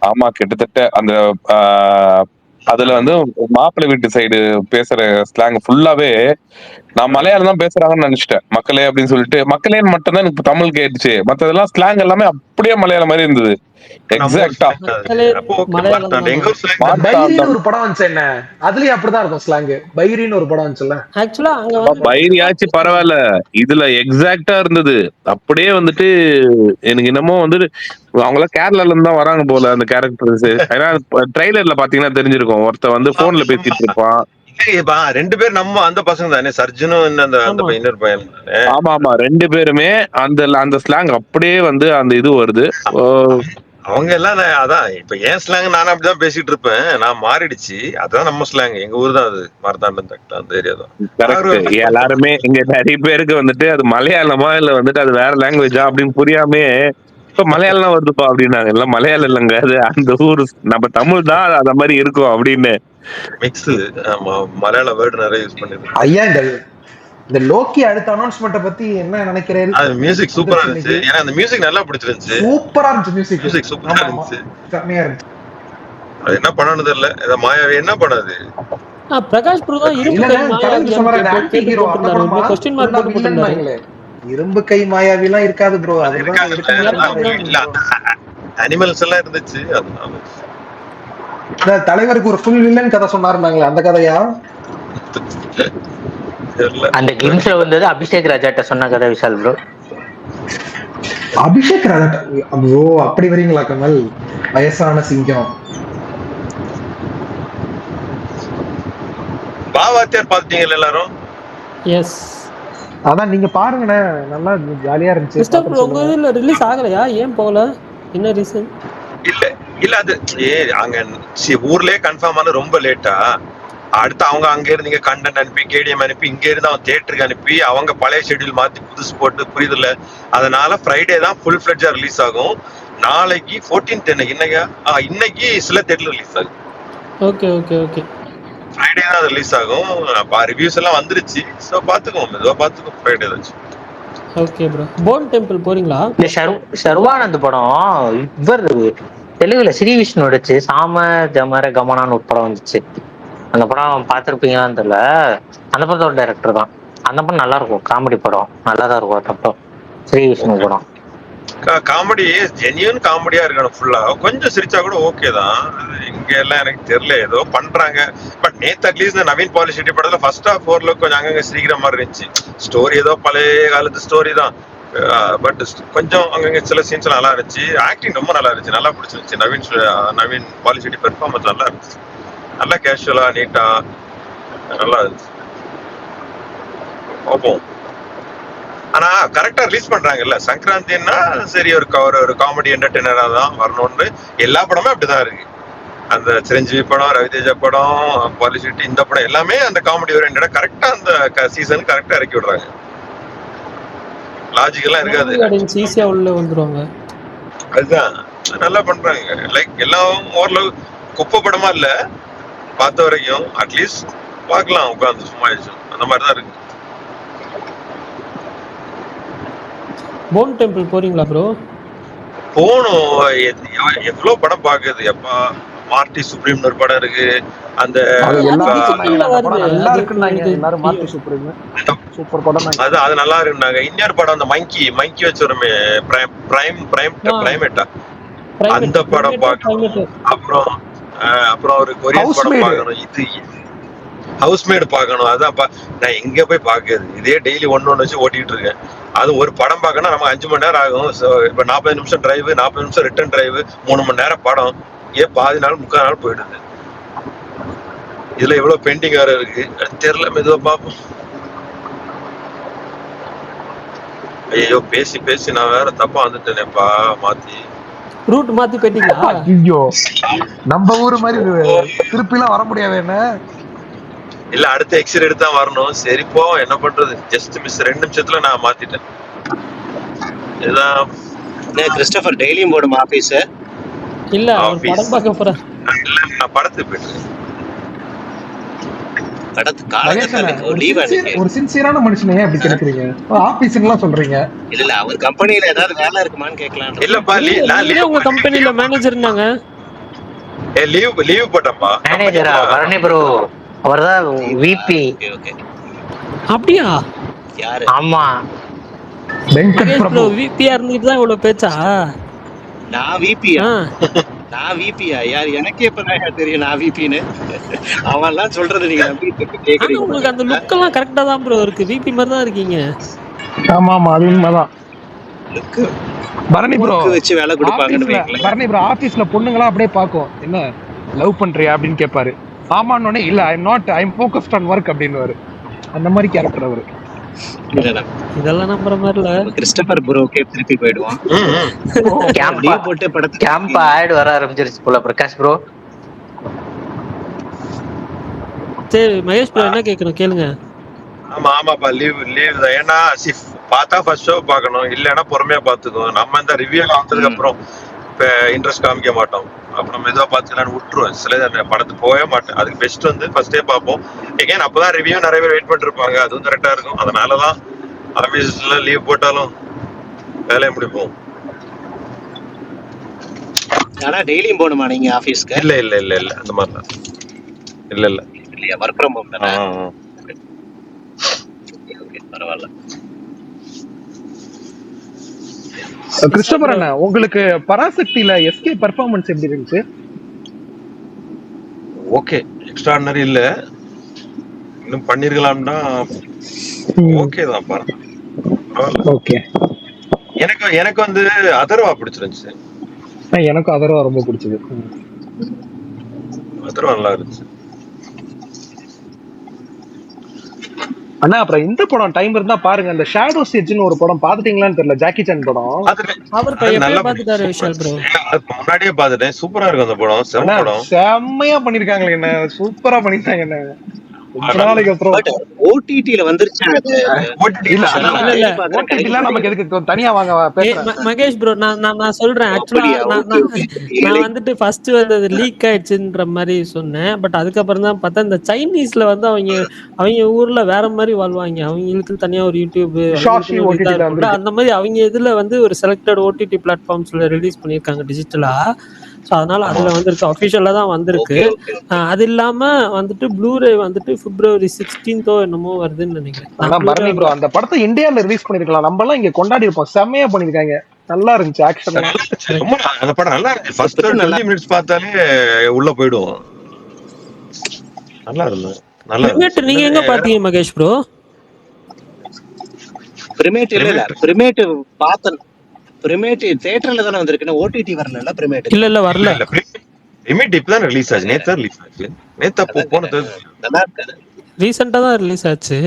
ஆமா, கிட்டத்தட்ட அந்த அதுல வந்து மாப்பிள்ளை வீட்டு சைடு பேசுற ஸ்லாங் ஃபுல்லாவே நான் மலையாளம் தான் பேசுறாங்கன்னு நினைச்சிட்டேன். மக்களே அப்படின்னு சொல்லிட்டு மக்களேன்னு மட்டும் தான் எனக்கு தமிழ் கேட்டுச்சு, மத்ததெல்லாம் ஸ்லாங் எல்லாமே அப்படியே மலையாளம் மாதிரி இருந்தது. எக்ஸாக்டா ஒரு படம் வந்துச்சு, என்ன அதுலயும் அப்படிதான் இருக்கும் ஸ்லாங். பைரின்னு ஒரு படம் வந்துச்சுல்ல, பைரியாச்சு பரவாயில்ல, இதுல எக்ஸாக்டா இருந்தது. அப்படியே வந்துட்டு எனக்கு என்னமோ வந்து அவங்கள கேரளால இருந்து தான் வராங்க போல அந்த கேரக்டர்ஸ். ஏன்னா ட்ரைலர்ல பாத்தீங்கன்னா தெரிஞ்சிருக்கும், ஒருத்த வந்து போன்ல பேசிட்டு இருப்பான். ரெண்டு பேர் நம்ம அந்த பசங்க தானே, சர்ஜனும் இன்னொரு பையன். ஆமா ஆமா, ரெண்டு பேருமே அந்த ஸ்லாங் அப்படியே வந்து அந்த இது வருது. அவங்க எல்லாம் அதான் இப்ப ஏன் ஸ்லாங் நானும் அப்படிதான் பேசிட்டு இருப்பேன், நான் மாறிடுச்சு. அதான் நம்ம ஸ்லாங், எங்க ஊர் தான் அது, மார்த்தாண்டம் தட்டா அந்த ஏரியா தான். எல்லாருமே இங்க நிறைய பேருக்கு வந்துட்டு அது மலையாளமா இல்ல வந்துட்டு அது வேற லாங்குவேஜா அப்படின்னு புரியாமே இப்ப மலையாளம் வருதுப்பா அப்படின்னாங்க. எல்லாம் மலையாளம் இல்லைங்க, அது அந்த ஊர் நம்ம தமிழ் தான் அந்த மாதிரி இருக்கும் அப்படின்னு மிக்ஸ். ஆமா, மலையாள வேர்டு நிறைய யூஸ் பண்ணிருக்கேன். ஐயா இந்த இந்த லோக்கி அடுத்த அனௌன்ஸ்மெண்ட்டை பத்தி என்ன நினைக்கிறேன்? அது மியூசிக் சூப்பரா இருந்துச்சு. ஏன்னா அந்த மியூசிக் நல்லா பிடிச்சிருந்துச்சு. சூப்பரா இருந்துச்சு மியூசிக். மியூசிக் சூப்பரா இருந்துச்சு. செம்மையா இருந்துச்சு. அது என்ன பண்ணணும்னு தெரியல. இத மாயாவி என்ன பண்ணாது? பிரகாஷ் ப்ரோ தான் இரும்பு கை மாயாவி क्वेश्चன் மார்க் போட்டு போட்டுட்டாங்க. இரும்பு கை மாயாவி எல்லாம் இருக்காது ப்ரோ. அதுதான் இல்ல அனிமல்ஸ் எல்லாம் இருந்துச்சு. தலைவருக்கு ஒரு ஃபுல் வில்லன் கதை சொன்னாருனாங்களே அந்த கதையா? அந்த கிளிம்ஸ்ல வந்தது அபிஷேக் ராஜாட்ட சொன்ன கதை விஷால் ப்ரோ. அபிஷேக் ராஜா ப்ரோ அப்படி வரீங்களா கமல்? வயசான சிங்கம். பாவாத்தியார் பாத்தீங்களா எல்லாரும்? எஸ். அதான் நீங்க பாருங்கண்ணே, நல்லா ஜாலியா இருந்துச்சு. சிஸ்டர் ப்ரோ உங்க இதுல ரிலீஸ் ஆகலையா? ஏன் போகல? என்ன ரீசன்? இல்ல அது அங்க ஊர்லயே கன்ஃபார்ம் ஆன ரொம்ப லேட்டா. அடுத்து அவங்க அங்க இருந்து இங்க கண்டென்ட் அனுப்பி கேடிஎம் அனுப்பி இங்க இருந்து அவன் தியேட்டருக்கு அனுப்பி அவங்க பழைய ஷெட்யூல் மாத்தி புதுசு போட்டு புரியுதுல்ல. அதனால ஃப்ரைடே தான் ஃபுல் ஃபிளட்ஜா ரிலீஸ் ஆகும். நாளைக்கு 14th இன்னைக்கு சில தியேட்டர்ல ரிலீஸ் ஆகும். Okay okay okay. ஃப்ரைடே தான் ரிலீஸ் ஆகும். ரிவ்யூஸ் எல்லாம் வந்துருச்சு. சோ பாத்துக்கோம், மெதுவா பாத்துக்கோம். ஃப்ரைடே தான். Okay bro. போன் டெம்பிள் போறீங்களா? இந்த சர்வானந்த் படம் இவர் தெலுங்குல ஸ்ரீ விஷ்ணு நடிச்சு சாம ஜமர கமனான்னு ஒரு படம் வந்துச்சு. அந்த படம் பார்த்துருப்பீங்களான்னு தெரியல. அந்த படத்தோட டைரக்டர் தான். அந்த படம் நல்லா இருக்கும், காமெடி படம் நல்லா தான் இருக்கும். அந்த படம் ஸ்ரீ விஷ்ணு படம் காமெடி ஜென்யூன் காமெடியா இருக்கணும். ஃபுல்லா கொஞ்சம் சிரிச்சா கூட ஓகே தான். இங்க எல்லாம் எனக்கு தெரியல, ஏதோ பண்றாங்க. பட் நேத்து அட்லீஸ்ட் நவீன் பாலிஷெட்டி படத்துல ஃபர்ஸ்ட் ஹாஃப் ஓரளவுக்கு கொஞ்சம் அங்கங்க சிரிக்கிற மாதிரி இருந்துச்சு. ஸ்டோரி ஏதோ பழைய காலத்து ஸ்டோரி தான். பட் கொஞ்சம் அங்கங்க சில சீன்ஸ் நல்லா இருந்துச்சு. ஆக்டிங் ரொம்ப நல்லா இருந்துச்சு, நல்லா பிடிச்சிருந்துச்சு. நவீன் பாலிஷெட்டி பெர்ஃபார்மன்ஸ் நல்லா இருந்துச்சு. நல்லா கேஷுவலா நீட்டா நல்லா இருந்துச்சு. ஓப்போம். ஆனா கரெக்டா ரிலீஸ் பண்றாங்கல்ல. சங்கராந்தின்னா சரி ஒரு காமெடி என்டர்டெய்னரா தான் வரணும்னு எல்லா படமும் அப்படிதான் இருக்கு. அந்த சிரஞ்சீவி படம், ரவிதேஜா படம், பாலிசிட்டி, இந்த படம் எல்லாமே அந்த காமெடி ஓரியன்டா கரெக்டா அந்த சீசன் கரெக்டா இறக்கி விடுறாங்க. லாஜிக் எல்லாம் இருக்காது, ஈஸியா உள்ள வந்துருவாங்க. அதுதான் நல்லா பண்றாங்க. லைக் எல்லாம் ஓரளவு குப்பை படமா இல்ல பார்த்த வரைக்கும். அட்லீஸ்ட் பார்க்கலாம் உட்காந்து சும்மா அந்த மாதிரி தான் இருக்கு. போன் டெம்பிள் போறீங்களா ப்ரோ? போகணும். எவ்வளவு படம் பாக்குது. எப்பா மார்டி சுப்ரீம் ஒரு படம் இருக்கு. அந்த அது நல்லா இருக்குனாங்க. இன்னொரு படம் அந்த மங்கி வச்சு ஒரு பிரைமேட்டா அந்த படம் பார்க்கணும். அப்புறம் ஒரு கொரியன் படம் பார்க்கணும். இது ஹவுஸ்மேட் பார்க்கணும். அதான் நான் எங்க போய் பாக்குறது. இதே டெய்லி ஒன்னு வச்சு ஓட்டிட்டு இருக்கேன். அது ஒரு படம் பார்க்கணும் நமக்கு 5 மணி நேரம் ஆகும். இப்ப 40 நிமிஷம் டிரைவ், 40 நிமிஷம் ரிட்டர்ன் டிரைவ், 3 மணி நேரம் படம். பாதி நாள் 3/4 நாள் போயிடுது. இதுல எவ்வளவு பெண்டிங் வேற இருக்கு தெரியல. மெதுவா பார்ப்போம். ஐயோ பேசி நான் வேற தப்பா வந்துட்டேனேப்பா. மாத்தி ரூட் மாத்தி போயிட்டீங்களா? ஐயோ நம்ம ஊரு மாதிரி திருப்பி எல்லாம் வர முடியாது. என்ன இல்ல அடுத்த எக்ஸிட் எடுத்தா வரணும். சரி போ, என்ன பண்றது. ஜஸ்ட் மிஸ் 2 நிமிஷத்துல நான் மாத்திட்டேன். இதான் கிறிஸ்டோபர் டெய்லியும் போடுமா ஆபீஸ்? இல்ல படம் பார்க்க போறேன். இல்ல நான் படத்துக்கு போயிட்டேன். ஒரு சின்சியரான மனுஷனே அப்படி கேக்குறீங்க. ஆபீஸ்லாம் சொல்றீங்க. இல்ல அவர் கம்பெனில ஏதாவது வேலை இருக்குமான்னு கேட்கலாம். இல்லப்பா உங்க கம்பெனில மேனேஜர் இருந்தாங்க. லீவ் போட்டப்பா. மேனேஜரா பரணி ப்ரோ? அவர்தான் விபி. அப்படியா? யாரு? ஆமா மகேஷ் ப்ரோ விபியா இருந்துட்டு தான் இவ்வளவு பேச்சா? நான் விபியா? நான் விபியா? யார்? எனக்கே இப்பதான் தெரியும் நான் விபின்னு. அவன்லாம் சொல்றது நீங்க கேக்குறீங்க. உங்களுக்கு அந்த லுக் எல்லாம் கரெக்டா தான் ப்ரோ இருக்கு. விபி மாதிரி தான் இருக்கீங்க. ஆமா அது உண்மைதான். பரணி ப்ரோ வச்சு வேலை கொடுப்பாங்கன்னு வைங்களேன். பரணி ப்ரோ ஆபீஸ்ல பொண்ணுங்களா அப்படியே பாக்கும். என்ன லவ் பண்றியா அப்படின்னு கேட்பாரு. ஆமான்னு இல்ல I am focused on work அப்படின்னுவாரு. அந்த மாதிரி கேரக்டர் அவரு. இதெல்லாம் நம்புற மாதிரி இல்ல. கிறிஸ்டோபர் ப்ரோக்கே திருப்பி போயிடுவான். கேம்ப் போட்டு படத்துக்கு கேம்ப் ஆட் வர ஆரம்பிச்சிருச்சு போல. பிரகாஷ் ப்ரோ சரி மகேஷ் ப்ரோ என்ன கேக்குறோம் கேளுங்க. ஆமாப்பா லீவ் தான். ஏன்னா பார்த்தா ஃபர்ஸ்ட் ஷோ பார்க்கணும். இல்லைன்னா பொறுமையா பார்த்துக்கோ. நம்ம இந்த ரிவ்யூ பார்த்ததுக்கு அப்புறம் இன்ட்ரெஸ்ட் காமிக்க மாட்டோம். அப்புறம் மெதுவா பார்த்துக்கலான்னு விட்டுருவேன். சில அந்த படத்துக்கு போகவே மாட்டேன். அதுக்கு பெஸ்ட் வந்து ஃபர்ஸ்டே பார்ப்போம். எகைன் அப்பதான் ரிவ்யூ நிறைய பேர் வெயிட் பண்ணிட்டு இருப்பாங்க. அதுவும் கரெக்டா இருக்கும். அதனாலதான் ஆபீஸ்ல லீவ் போட்டாலும் வேலையை முடிப்போம். ஆனா டெய்லியும் போகணுமா நீங்க ஆபீஸ்க்கு? இல்ல இல்ல இல்ல இல்ல அந்த மாதிரிலாம் இல்ல இல்ல இல்லையா, ஒர்க் ஃப்ரம் ஹோம் தானே? ஓகே, பரவாயில்ல. கிறிஸ்டோபர் அண்ணா, உங்களுக்கு பராசக்தியில எஸ்கே பெர்ஃபார்மன்ஸ் எப்படி இருந்துச்சு? ஓகே, எக்ஸ்ட்ராடினரி இல்ல, இன்னும் பண்ணிருக்கலாம்னா ஓகே தான். பரவாயில்ல. ஓகே, எனக்கு வந்து அதர்வா பிடிச்சிருந்துச்சு. எனக்கும் அதர்வா ரொம்ப பிடிச்சது. அதர்வா நல்லா இருந்துச்சு. அண்ணா அப்புறம் இந்த படம் டைம் இருந்தா பாருங்க, அந்த ஷேடோஸ் எட்ஜ்னு ஒரு படம் பாத்துட்டீங்களான்னு தெரியல, ஜாக்கி சான் படம். முன்னாடியே பாத்துட்டேன். சூப்பரா இருக்கும் அந்த படம். செம்ம படம், செம்மையா பண்ணிருக்காங்களே என்ன, சூப்பரா பண்ணிருக்காங்க என்ன. நாளைக்கு அப்புறம் ஓடிடில வந்துருச்சு. நமக்கு எதுக்கு தனியா வாங்க மகேஷ் ப்ரோ, நான் சொல்றேன். ஆக்சுவலா நான் வந்துட்டு ஃபர்ஸ்ட் வந்து அது லீக் ஆயிடுச்சுன்ற மாதிரி சொன்னேன். பட் அதுக்கப்புறம் தான் பார்த்தா இந்த சைனீஸ்ல வந்து அவங்க ஊர்ல வேற மாதிரி வாழ்வாங்க. அவங்களுக்கு தனியா ஒரு யூடியூப் அந்த மாதிரி அவங்க இதுல வந்து ஒரு செலக்டட் ஓடிடி பிளாட்ஃபார்ம்ஸ்ல ரிலீஸ் பண்ணிருக்காங்க டிஜிட்டலா. ஸோ அதனால அதுல வந்துருக்கு, அஃபிஷியலா தான் வந்திருக்கு. அது இல்லாம வந்துட்டு ப்ளூரே வந்துட்டு February 16th என்னமோ வருதுன்னு நினைக்கிறேன். ப்ரோ அந்த படத்தை இந்தியால ரிலீஸ் பண்ணிருக்கலாம், நம்ம எல்லாம் இங்க கொண்டாடி இருப்போம். செம்மையா பண்ணிருக்காங்க, நல்லா இருந்துச்சு. ஆக்ஷன் அந்த படம் நல்லா இருந்துச்சு. ஃபர்ஸ்ட் 20 மினிட்ஸ் பார்த்தாலே உள்ள போயிடுவோம். நல்லா இருந்தது. நல்லா. நீங்க எங்க பாத்தீங்க மகேஷ் ப்ரோ? பிரிமேட் இல்ல, பிரிமேட் பார்த்தேன். பிரிமேட் தியேட்டர்ல தான வந்திருக்கு, ஓடிடி வரல. பிரிமேட் இல்ல வரல. பிரிமேட் இப்பதான் ரிலீஸ் ஆச்சு. நேத்து ரிலீஸ் ஆச்சு. போனது நல்லா இருக்கு. ரீசன்ட்டா தான் ரிலீஸ் ஆச்சு.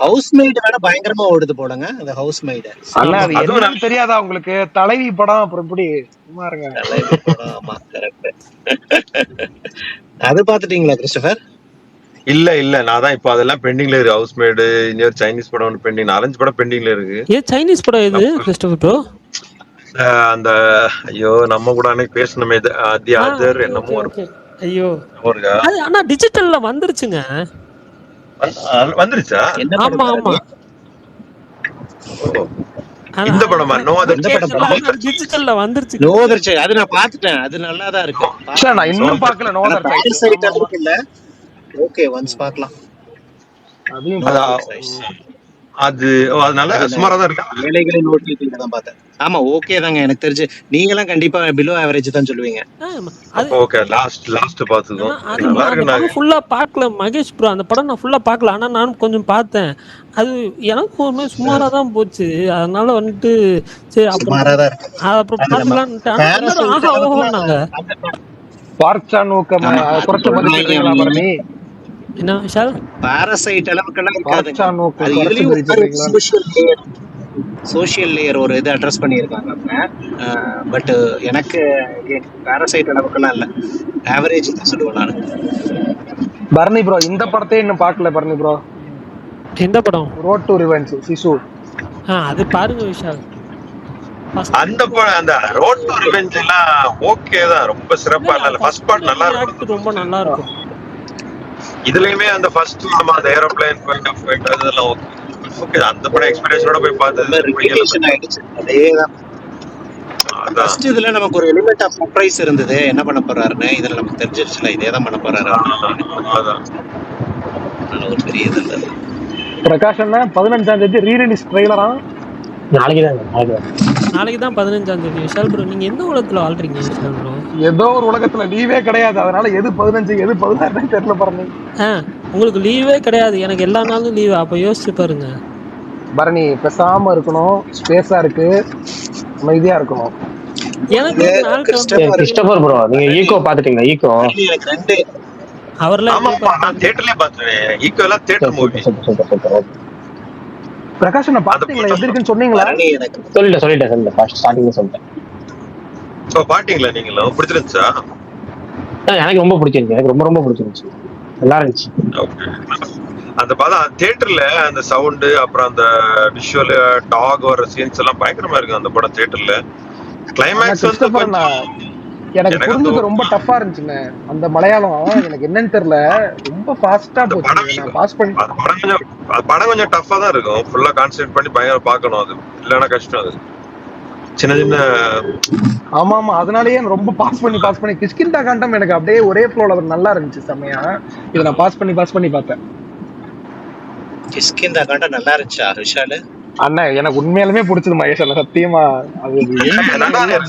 ஹவுஸ்மேட் வேணா பயங்கரமா ஓடுது போடுங்க. அந்த ஹவுஸ்மேட் அண்ணா அது என்னன்னு தெரியாதா உங்களுக்கு? தலைவி படம். அப்புறம் எப்படி சும்மா இருங்க. தலைவி படம், ஆமா கரெக்ட். அது பாத்துட்டீங்களா கிறிஸ்டோபர்? இல்ல நான் தான் இப்ப அதெல்லாம் பெண்டிங்ல இருக்கு. ஹவுஸ்மேடு, இன்னொரு சைனீஸ் படம் ஒன்று பெண்டிங், 4-5 படம் பெண்டிங்ல இருக்கு. ஏன் சைனீஸ் படம் இது கிறிஸ்டோபர் ப்ரோ? அந்த ஐயோ நம்ம கூட அன்னைக்கு பேசணுமே, தி அதர் என்னமோ இருக்கு. ஐயோ அது ஆனா டிஜிட்டல்ல வந்துருச்சுங்க. வந்துருச்சா? ஆமா ஆமா. இந்த படமா? நோ அதர் டிஜிட்டல்ல வந்துருச்சு. நோ அதர் அது நான் பாத்துட்டேன். அது நல்லா தான் இருக்கு. நான் இன்னும் பார்க்கல. நோ அதர் சைட் இல்ல. ஓகே, ஒன்ஸ் பார்க்கலாம். அது நல்ல சுமாரா தான் இருக்கு. வேலைகளை நோட்டி தான் பார்த்தேன். ஆமா ஓகே தாங்க. எனக்கு தெரிஞ்சு நீங்க எல்லாம் கண்டிப்பா பிலோ ஆவரேஜ் தான் சொல்லுவீங்க. ஓகே, லாஸ்ட் பார்த்ததும் நல்லா இருக்கு. நான் ஃபுல்லா பார்க்கல மகேஷ் ப்ரோ, அந்த படம் நான் ஃபுல்லா பார்க்கல. ஆனா நானும் கொஞ்சம் பார்த்தேன். அது எனக்கு ஒருமே சுமாரா தான் போச்சு. அதனால வந்துட்டு சரி அப்புறம் பார்க்கலாம்னு ஆஹா ஓஹோன்னாங்க. பார்ச்சானுக்கு குறைச்ச மதிப்பீங்களா பரணி? என்ன விஷால்? பாராசைட் அளவுக்கெல்லாம் இருக்காது. அது இதுலயும் சோஷியல் லேயர் ஒரு இது அட்ரஸ் பண்ணியிருக்காங்க. பட் எனக்கு பாராசைட் அளவுக்கெல்லாம் இல்ல, ஆவரேஜ் தான் சொல்லுவேன் நான். பரணி ப்ரோ இந்த படத்தையே இன்னும் பார்க்கல. பரணி ப்ரோ எந்த படம்? ரோட் டு ரிவெஞ்ச் சிசு. அது பாருங்க விஷால். அந்த ரோட் டு ரிவெஞ்ச் எல்லாம் ஓகே தான், ரொம்ப சிறப்பா இல்ல. ஃபர்ஸ்ட் பார்ட் நல்லா இருக்கு, ரொம்ப நல்லா இருக்கும். இதுலயுமே அந்த ஃபர்ஸ்ட் நம்ம அந்த ஏரோப்ளேன் பாயிண்ட் ஆஃப் ஃபைட் அதெல்லாம் ஓகே. அந்த படம் எக்ஸ்பீரியன்ஸோட போய் பார்த்தது ரிகக்னிஷன் ஆயிடுச்சு. அதேதான். ஃபர்ஸ்ட் இதுல நமக்கு ஒரு எலிமெண்ட் ஆஃப் சர்ப்ரைஸ் இருந்தது, என்ன பண்ண போறாருன்னு. இதுல நமக்கு தெரிஞ்சிருச்சுல இதே தான் பண்ண போறாரு. அதான் ஒரு பெரிய இது இல்ல. பிரகாஷ் அண்ணா 15ஆம் தேதி ரீ ரிலீஸ் ட்ரைலரா? நாளைக்கு தான் 15ஆம் தேதி. விஷால் ப்ரோ நீங்க எந்த உலகத்துல வாழ்றீங்க விஷால் ப்ரோ? ஏதோ ஒரு உலகத்துல லீவே கிடையாது, அதனால எது 15 எது 16 தெரியல பரணி. உங்களுக்கு லீவே கிடையாது, எனக்கு எல்லா நாளும் லீவு. அப்ப யோசிச்சு பாருங்க பரணி. பேசாம இருக்கணும், ஸ்பேஸா இருக்கு, அமைதியா இருக்கணும். எனக்கு கிறிஸ்டோபர் ப்ரோ நீங்க ஈகோ பாத்துட்டீங்களா? ஈகோ அவர்லாம் தியேட்டர்லயே பார்த்தேன். ஈகோ எல்லாம் தியேட்டர் மூவி. பிரகாஷ் அண்ணா பாத்தீங்களா? எப்படி இருக்குன்னு சொன்னீங்களா? சொல்லிட்டேன் ஃபர்ஸ்ட் ஸ்டார்டிங்ல சொல்லிட்டேன். சோ பாத்தீங்களா நீங்களும்? பிடிச்சிருந்துச்சா? எனக்கு ரொம்ப பிடிச்சிருந்துச்சு. எனக்கு ரொம்ப பிடிச்சிருந்துச்சு, நல்லா இருந்துச்சு. ஓகே. அந்த படம் தியேட்டர்ல அந்த சவுண்ட் அப்புறம் அந்த விஷுவல் டாக் வர சீன்ஸ் எல்லாம் பயங்கரமா இருக்கு அந்த படம் தியேட்டர்ல. கிளைமேக்ஸ் வந்து எனக்கு எனக்கு அந்த புரிஞ்சுக்க ரொம்ப டஃப்பா இருந்துச்சுங்க அந்த மலையாளம். எனக்கு என்னன்னு தெரியல, ரொம்ப ஃபாஸ்டா போச்சு. நான் பாஸ் பண்ணி படம் கொஞ்சம் டஃப்பா தான் இருக்கும். ஃபுல்லா கான்சென்ட்ரேட் பண்ணி பயங்கர பார்க்கணும். அது இல்லைன்னா கஷ்டம். அது சின்ன சின்ன ஆமா ஆமா, அதனாலயே ரொம்ப பாஸ் பண்ணி கிஷ்கிந்தா காண்டம் எனக்கு அப்படியே ஒரே ஃப்ளோல நல்லா இருந்துச்சு செம்மையா. இதை நான் பாஸ் பண்ணி பார்த்தேன். கிஷ்கிந்தா காண்டம் நல்லா இருந்துச்சா விஷாலு? அண்ணா எனக்கு உண்மையாலுமே பிடிச்சது மகேஷ் அண்ணா, சத்தியமா. அது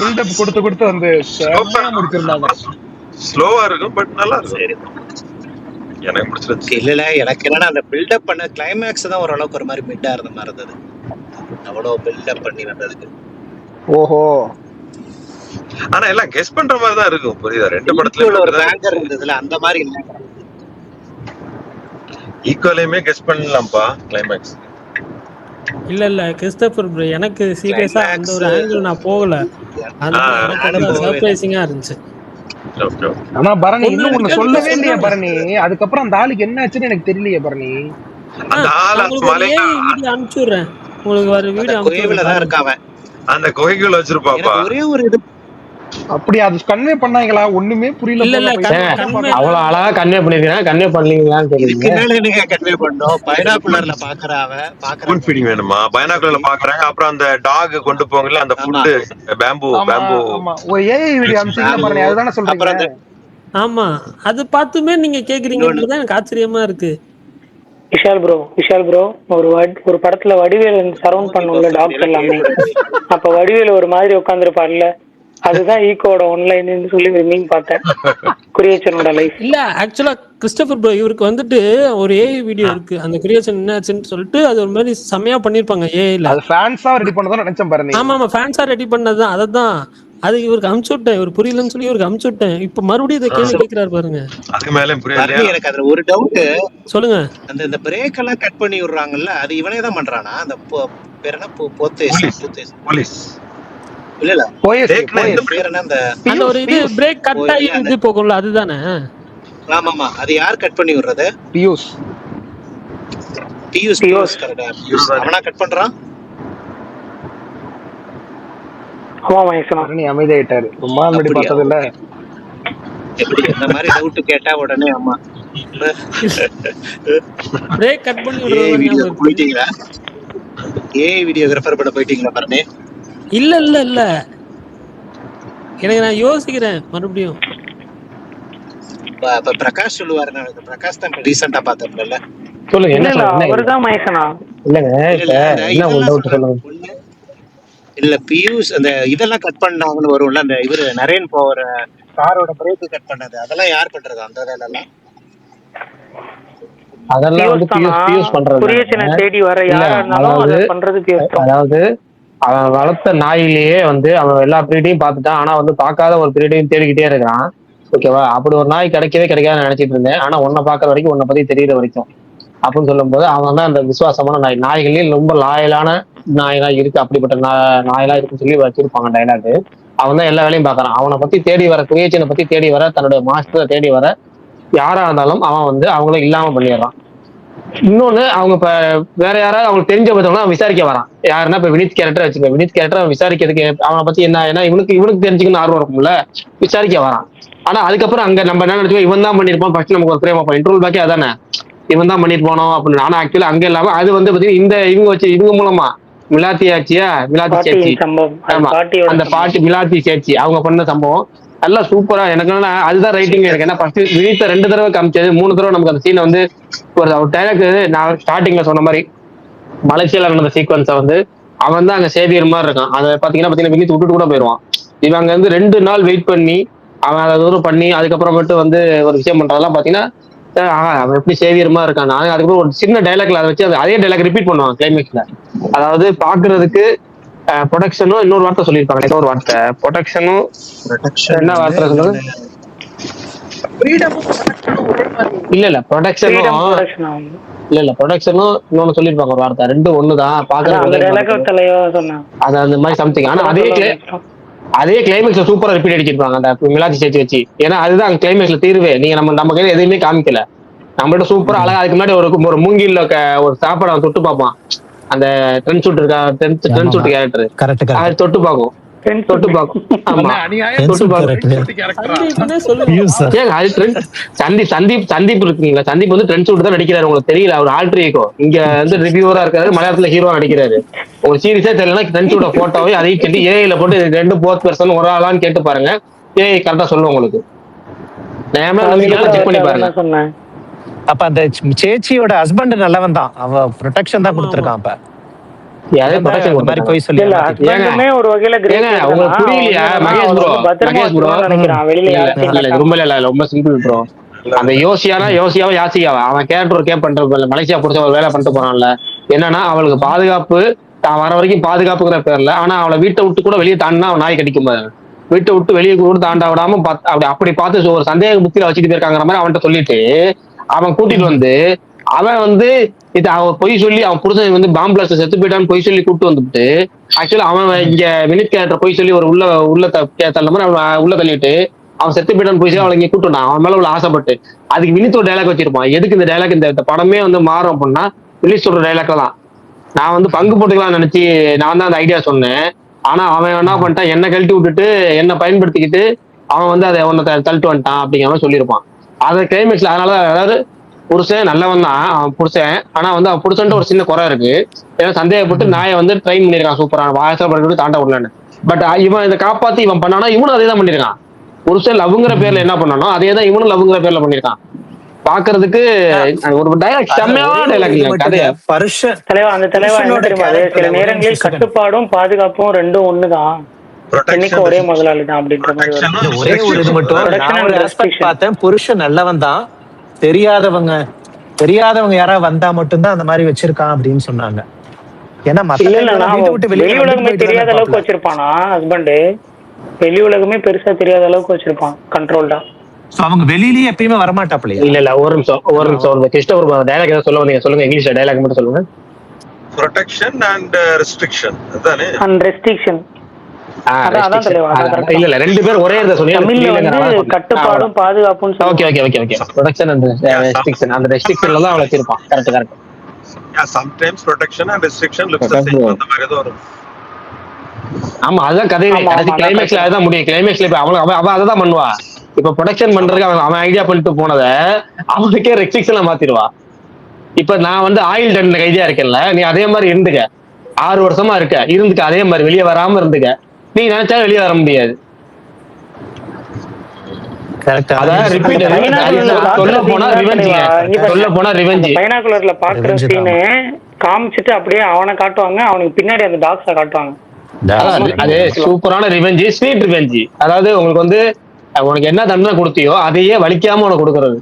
பில்டப் கொடுத்து வந்து செம்மையா முடிச்சிருந்தாங்க. ஸ்லோவா இருக்கும் பட் நல்லா இருக்கும். எனக்கு பிடிச்சிருந்துச்சு. இல்ல எனக்கு என்னன்னா அந்த பில்டப் பண்ண கிளைமேக்ஸ் தான் ஓரளவுக்கு ஒரு மாதிரி மிட்டா இருந்த மாதிரி இருந்தது. அவ்வளவு பில்டப் பண்ணி வந்ததுக்கு. ஓஹோ. ஆனா எல்லாம் கெஸ் பண்ற மாதிரி தான் இருக்கும். புரியுதா? ரெண்டு படத்துல ஒரு பேங்கர் இருந்ததுல அந்த மாதிரி இல்ல. ஈக்குவலையுமே கெஸ் பண்ணலாம்ப்பா கிளைமேக்ஸ். இல்ல கிறிஸ்டோபர் ப்ரோ, எனக்கு சீரியஸா அந்த ஒரு ஆங்கிள் நான் போகல. அதனால சர்ப்ரைசிங்கா இருந்துச்சு. ஆனா பரணி இன்னும் ஒண்ணு சொல்லவே இல்லையா பரணி? அதுக்கப்புறம் அந்த ஆளுக்கு என்ன ஆச்சுன்னு எனக்கு தெரியலையே பரணி. அனுப்பிச்சுடுறேன் உங்களுக்கு, வர வீடியோ கோயிலதான் இருக்காவ. அந்த கோயிலுக்குள்ள வச்சிருப்பாப்பா. ஒரே ஒரு இது அப்படி அது கன்வே பண்ணாங்களா? ஒண்ணுமே புரியல. அவ்வளவு அழகா கன்வே பண்ணிருக்கேன். கன்வே பண்ணீங்களான்னு தெரியல. கன்வே பண்ணோம். பைனாகுலர்ல பாக்குறாவ ஃபீடிங் வேணுமா? பைனாகுலர்ல பாக்குறாங்க. அப்புறம் அந்த டாக் கொண்டு போங்கல அந்த ஃபுட் பேம்பு. ஆமா, ஒரு ஏஐ வீடியோ அனுப்பிச்சீங்க பாருங்க, அதுதானே சொல்றீங்க? ஆமா, அது பார்த்துமே நீங்க கேக்குறீங்கன்றதான் எனக்கு ஆச்சரியமா இருக்கு. விஷால் ப்ரோ ஒரு படத்துல வடிவேல் சரவுண்ட் பண்ணும்ல டாக்டர் எல்லாமே, அப்ப வடிவேல் ஒரு மாதிரி உட்காந்துருப்பார்ல, அதுதான் ஈகோட ஒன்லைன்னு சொல்லி ஒரு மீன் பார்த்தேன். கிரியேஷனோட லைஃப் இல்ல ஆக்சுவலா கிறிஸ்டோபர் ப்ரோ இவருக்கு வந்துட்டு ஒரு ஏஐ வீடியோ இருக்கு, அந்த கிரியேஷன் என்னாச்சுன்னு சொல்லிட்டு அது ஒரு மாதிரி செம்மையா பண்ணிருப்பாங்க ஏஐல. அது ஃபேன்ஸா ரெடி பண்ணதா நினைச்சேன் பாருங்க. ஆமா ஃபேன்ஸா ரெடி பண்ணதுதான். அததான் அது இவருக்கு அனுப்பிச்சு விட்டேன். இவர் புரியலன்னு சொல்லி இவருக்கு அனுப்பிச்சு விட்டேன். இப்ப மறுபடியும் இதை கேள்வி கேட்கிறாரு பாருங்க. அதுக்கு மேல புரியல. எனக்கு அதுல ஒரு டவுட். சொல்லுங்க. அந்த பிரேக் எல்லாம் கட் பண்ணி விடுறாங்கல்ல, அது இவனே தான் பண்றானா? அந்த பேர் என்ன? போலீஸ் இல்ல பேர் என்ன? அந்த ஒரு இது பிரேக் கட் ஆகி இது போகும்ல, அதுதானே? ஆமாமா, அது யார் கட் பண்ணி விடுறது? பியூஸ் கரெக்டா? அவனா கட் பண்றான். நீ அமைதியாயிட்டாரு. ரொம்ப முன்னாடி பார்த்தது இல்ல. எப்படி இந்த மாதிரி டவுட் கேட்டா உடனே அம்மா பிரேக் கட் பண்ணி விடுறது போயிட்டீங்களா? ஏஐ வீடியோகிராஃபர் பட போயிட்டீங்களா பாருங்க? இல்ல எனக்கு நான் யோசிக்கிறேன் மறுபடியும். இப்ப பிரகாஷ் சொல்லுவாரு. நான் பிரகாஷ் தான் ரீசெண்டா பார்த்தேன்ல. சொல்லுங்க. இல்ல அவர்தான் மகேசனா? இல்லங்க என்ன ஒரு டவுட் சொல்லுங்க. இல்ல பியூஸ் அந்த இதெல்லாம் கட் பண்ணாங்கன்னு வரும்ல, அந்த இவரு நரேன் பவர் காரோட பிரேக் கட் பண்ணது, அதெல்லாம் யார் பண்றது? அந்த வேலை எல்லாம் அதெல்லாம் வந்து பியூஸ் பண்றது. தேடி வர யாரா இருந்தாலும் அத பண்றது பியூஸ். அதாவது அவன் வளர்த்த நாயிலேயே வந்து அவன் எல்லா பிரீடையும் பார்த்துட்டான். ஆனா வந்து பார்க்காத ஒரு பிரீடையும் தேடிக்கிட்டே இருக்கிறான். ஓகேவா? அப்படி ஒரு நாய் கிடைக்காது நினைச்சிட்டு இருந்தேன். ஆனா உன்னை பார்க்கற வரைக்கும், உன்னை பத்தி தெரியற வரைக்கும் அப்படின்னு சொல்லும் போது அவன் தான் அந்த விசுவாசமான நாய்களே ரொம்ப லாயலான நாயெல்லாம் இருக்கு. அப்படிப்பட்ட நாயெல்லாம் இருக்குன்னு சொல்லி வச்சிருப்பாங்க டைலாக். அவன் தான் எல்லா வேலையும் பாக்குறான். அவனை பத்தி தேடி வர, கிரியேஷனை பத்தி தேடி வர, தன்னுடைய மாஸ்டரை தேடி வர யாரா இருந்தாலும் அவன் வந்து அவங்களும் இல்லாம பண்ணிடுறான். இன்னொன்னு, அவங்க இப்ப வேற யாராவது அவங்களுக்கு தெரிஞ்ச பத்தவங்க விசாரிக்க வரான். யாருன்னா இப்ப வினித் கேரக்டர் வச்சுக்க, வினித் கேரக்டர் விசாரிக்கிறதுக்கு அவனை பத்தி என்ன, ஏன்னா இவனுக்கு தெரிஞ்சுக்கணும்னு ஆர்வம் இருக்கும்ல, விசாரிக்க வரான். ஆனா அதுக்கப்புறம் அங்க நம்ம என்ன நினைச்சோம், இவன் தான் பண்ணிருப்பான். ஃபர்ஸ்ட் நமக்கு ஒரு பிரேமா இன்ட்ரோல் பாக்கி அதானே இவன் தான் பண்ணிட்டு போனோம் அப்படின்னு. ஆனா ஆக்சுவலா அங்க இல்லாம அது வந்து பாத்தீங்கன்னா இவங்க மூலமா மிலாத்தி சேச்சி, ஆமா அந்த பாட்டி மிலாத்தி சேச்சி அவங்க பண்ண சம்பவம் நல்லா சூப்பரா. எனக்கு அதுதான் ரைட்டிங். எனக்கு என்ன ஃபர்ஸ்ட் வினித்த 2 தடவை காமிச்சது, 3 தடவை நமக்கு அந்த சீனை வந்து ஒரு டைலாக். நான் ஸ்டார்டிங்ல சொன்ன மாதிரி மலேசியால நடந்த சீக்வன்ஸை வந்து அவன் தான் அங்க சேவியர் மாதிரி இருக்கான். அதை பாத்தீங்கன்னா வினித் விட்டுட்டு கூட போயிடுவான். இவன் அங்க வந்து 2 நாள் வெயிட் பண்ணி அவன் அதை தூரம் பண்ணி அதுக்கப்புறமேட்டு வந்து ஒரு விஷயம் பண்றதெல்லாம் பாத்தீங்கன்னா அவன் எப்படி சேவியர் மாதிரி இருக்கான். அதுக்கப்புறம் ஒரு சின்ன டைலாக்ல அதை வச்சு அதே டைலாக் ரிப்பீட் பண்ணுவான் கிளைமேக்ஸ்ல. அதாவது பாக்குறதுக்கு ப்ரொடக்ஷனும் இன்னொரு வார்த்தை சொல்லியிருப்பாங்க. இன்னொரு வார்த்தை ப்ரொடக்ஷனும் என்ன வார்த்தை சொல்லுங்க? இல்ல ப்ரொடக்ஷனும் இன்னொன்னு சொல்லிருப்பாங்க ஒரு வார்த்தை. 2 ஒண்ணுதான் பாக்குறது. அது அந்த மாதிரி சம்திங். ஆனா அதே கிளைமேக்ஸ்ல சூப்பரா ரிப்பீட் அடிச்சிருப்பாங்க அந்த மிலாத்தி சேர்த்து வச்சு. ஏன்னா அதுதான் கிளைமேக்ஸ்ல தீர்வே. நீங்க நம்ம கையில எதுவுமே காமிக்கல, நம்மள்ட்ட சூப்பரா அழகா. அதுக்கு முன்னாடி ஒரு மூங்கில ஒரு சாப்பாடு அவன் தொட்டு பார்ப்பான். அந்த ட்ரெண்ட் சூட் கேரக்டர் அது தொட்டு பார்க்கும். தொட்டு பார்க்கும். ஆமா தொட்டு சந்தீப் இருக்குங்களா, சந்தீப் வந்து ட்ரெண்ட் சூட் தான் நடிக்கிறாரு, உங்களுக்கு தெரியல, அவர் ஆல்டர் ஈகோ. இங்க வந்து ரிவ்யூவரா இருக்காரு, மலையாளத்துல ஹீரோவா நடிக்கிறாரு. உங்களுக்கு சீரியஸா தெரியலன்னா ட்ரெண்ட் சூட போட்டோவே அதையும் கேட்டு ஏஐல போட்டு ரெண்டு போத் பர்சன் ஒரு ஆளான்னு கேட்டு பாருங்க, ஏஐ கரெக்டா சொல்லுவோம் உங்களுக்கு. செக் பண்ணி பாருங்க. அப்ப அந்த சேச்சியோட ஹஸ்பண்ட் நல்லவன் தான், அவ ப்ரொடெக்ஷன் தான் கொடுத்திருக்கான். அப்ப மலேசியா புடிச்ச ஒரு வேலை பண்ணிட்டு போறான்ல, என்னன்னா அவளுக்கு பாதுகாப்பு தான் வர வரைக்கும் பாதுகாப்புங்கிற பேர்ல, ஆனா அவளை வீட்டை விட்டு கூட வெளியே தாண்டினா அவன் நாய் கடிக்கும் பாரு, வீட்டை விட்டு வெளியே கூட தாண்ட விடாம அப்படி பார்த்து ஒரு சந்தேக புத்தியில வச்சுட்டு போயிருக்காங்கிற மாதிரி அவன்கிட்ட சொல்லிட்டு அவன் கூட்டிட்டு வந்து, அவன் வந்து இது அவன் பொய் சொல்லி அவன் புருஷன் வந்து பாம்பு பிளாஸ்ட் செத்து போயிட்டான்னு பொய் சொல்லி கூப்பிட்டு வந்துட்டு, ஆக்சுவலா அவன் இங்க வினித் கேரக்டர் பொய் சொல்லி ஒரு உள்ள தள்ள மாதிரி அவன் உள்ள தள்ளிட்டு அவன் செத்து போயிட்டான்னு பொய் சொல்லி அவளை இங்க கூப்பிட்டு வந்தான், அவன் மேல உள்ள ஆசைப்பட்டு. அதுக்கு வினித் ஒரு டைலாக் வச்சிருப்பான், எதுக்கு இந்த டைலாக், இந்த படமே வந்து மாறும் அப்படின்னா வினித் சொல்ற டைலாக்ல தான். நான் வந்து பங்கு போட்டுக்கலாம்னு நினைச்சு நான் தான் அந்த ஐடியா சொன்னேன், ஆனா அவன் என்ன பண்ணிட்டான், என்ன கழட்டி விட்டுட்டு என்ன பயன்படுத்திக்கிட்டு அவன் வந்து அதை ஒன்ன தள்ளிட்டு வந்துட்டான் அப்படிங்கிற மாதிரி சொல்லியிருப்பான். அதை கிளைமேக்ஸ்ல அதனால, அதாவது புருஷன் நல்லவன் தான் அவன் புருஷன், ஆனா வந்து அவன் புருஷன்ட்டு ஒரு சின்ன குறை இருக்கு, ஏன்னா சந்தேகப்பட்டு நாயை வந்து ட்ரெயின் பண்ணிருக்கான் சூப்பரா வாசப்பட்டு தாண்ட விடலன்னு. பட் இவன் இதை காப்பாத்தி இவன் பண்ணானா இவனும் அதே தான் பண்ணிருக்கான். புருஷன் லவ்ங்கிற பேர்ல என்ன பண்ணானோ அதே தான் இவனும் லவ்ங்கிற பேர்ல பண்ணிருக்கான். பாக்குறதுக்கு ஒரு டைலாக் செம்மையான டைலாக் கதையா. சில நேரங்களில் கட்டுப்பாடும் பாதுகாப்பும் ரெண்டும் ஒண்ணுதான், ஒரே முதலாளி தான் அப்படின்ற மாதிரி. ஒரே ஒரு இது மட்டும் பார்த்தேன், புருஷன் நல்லவன் தான், தெரியாதவங்க யாராவது வந்தா மட்டும்தான் அந்த மாதிரி வச்சிருக்கான் அப்படின்னு சொன்னாங்க. ஏன்னா வெளி உலகமே தெரியாத அளவுக்கு வச்சிருப்பானா ஹஸ்பண்ட், வெளி உலகமே பெருசா தெரியாத அளவுக்கு வச்சிருப்பான் கண்ட்ரோல்டா. அவங்க வெளியிலேயே எப்பயுமே வரமாட்டாப்லையா? இல்ல ஒரு நிமிஷம் கிறிஸ்டோபர் டைலாக் ஏதாவது சொல்ல வந்தீங்க, சொல்லுங்க, இங்கிலீஷ்ல டைலாக் மட்டும் சொல்லுங்க. ப்ரொடெக்ஷன் அண்ட் ரெஸ்ட்ரிக்ஷன், அதானே? And restriction. இல்ல ரெண்டு பேரும் ஒரே இத சொன்னீங்க, கட்டுப்பாடும் பாதுகாப்பும். Okay okay okay okay, protection and restriction, அந்த ரெஸ்ட்ரிக்ஷன்ல தான் அவளை வச்சிருப்பான். Correct correct. Sometimes protection and restriction looks the same, அந்த மாதிரி ஏதோ வரும். ஆமா அதுதான் கதையே, கடைசி கிளைமேக்ஸ்ல அதுதான் முடியும். கிளைமேக்ஸ்ல இப்ப அவ அததான் பண்ணுவா. இப்ப ப்ரொடெக்ஷன் பண்றதுக்கு அவன் ஐடியா பண்ணிட்டு போனதை அவனுக்கே ரெஸ்ட்ரிக்ஷன்ல மாத்திடுவா. இப்ப நான் வந்து ஆயில் டன்ல கைதியா இருக்கேன்ல, நீ அதே மாதிரி இருந்துக்க, 6 வருஷமா இருந்துக்க அதே மாதிரி வெளியே வராம இருந்துக்க, நீ நினைச்சாலும் வெளியே வர முடியாது. பைனாகுலர்ல பாக்குற சீனு காமிச்சிட்டு அப்படியே அவனை காட்டுவாங்க, அவனுக்கு பின்னாடி அந்த டாக்ஸ காட்டுவாங்க. அது சூப்பரான ரிவெஞ்ச், ஸ்வீட் ரிவெஞ்ச். அதாவது உங்களுக்கு வந்து உனக்கு என்ன தண்டனை கொடுத்தியோ அதையே வலிக்காம உனக்கு கொடுக்கறது.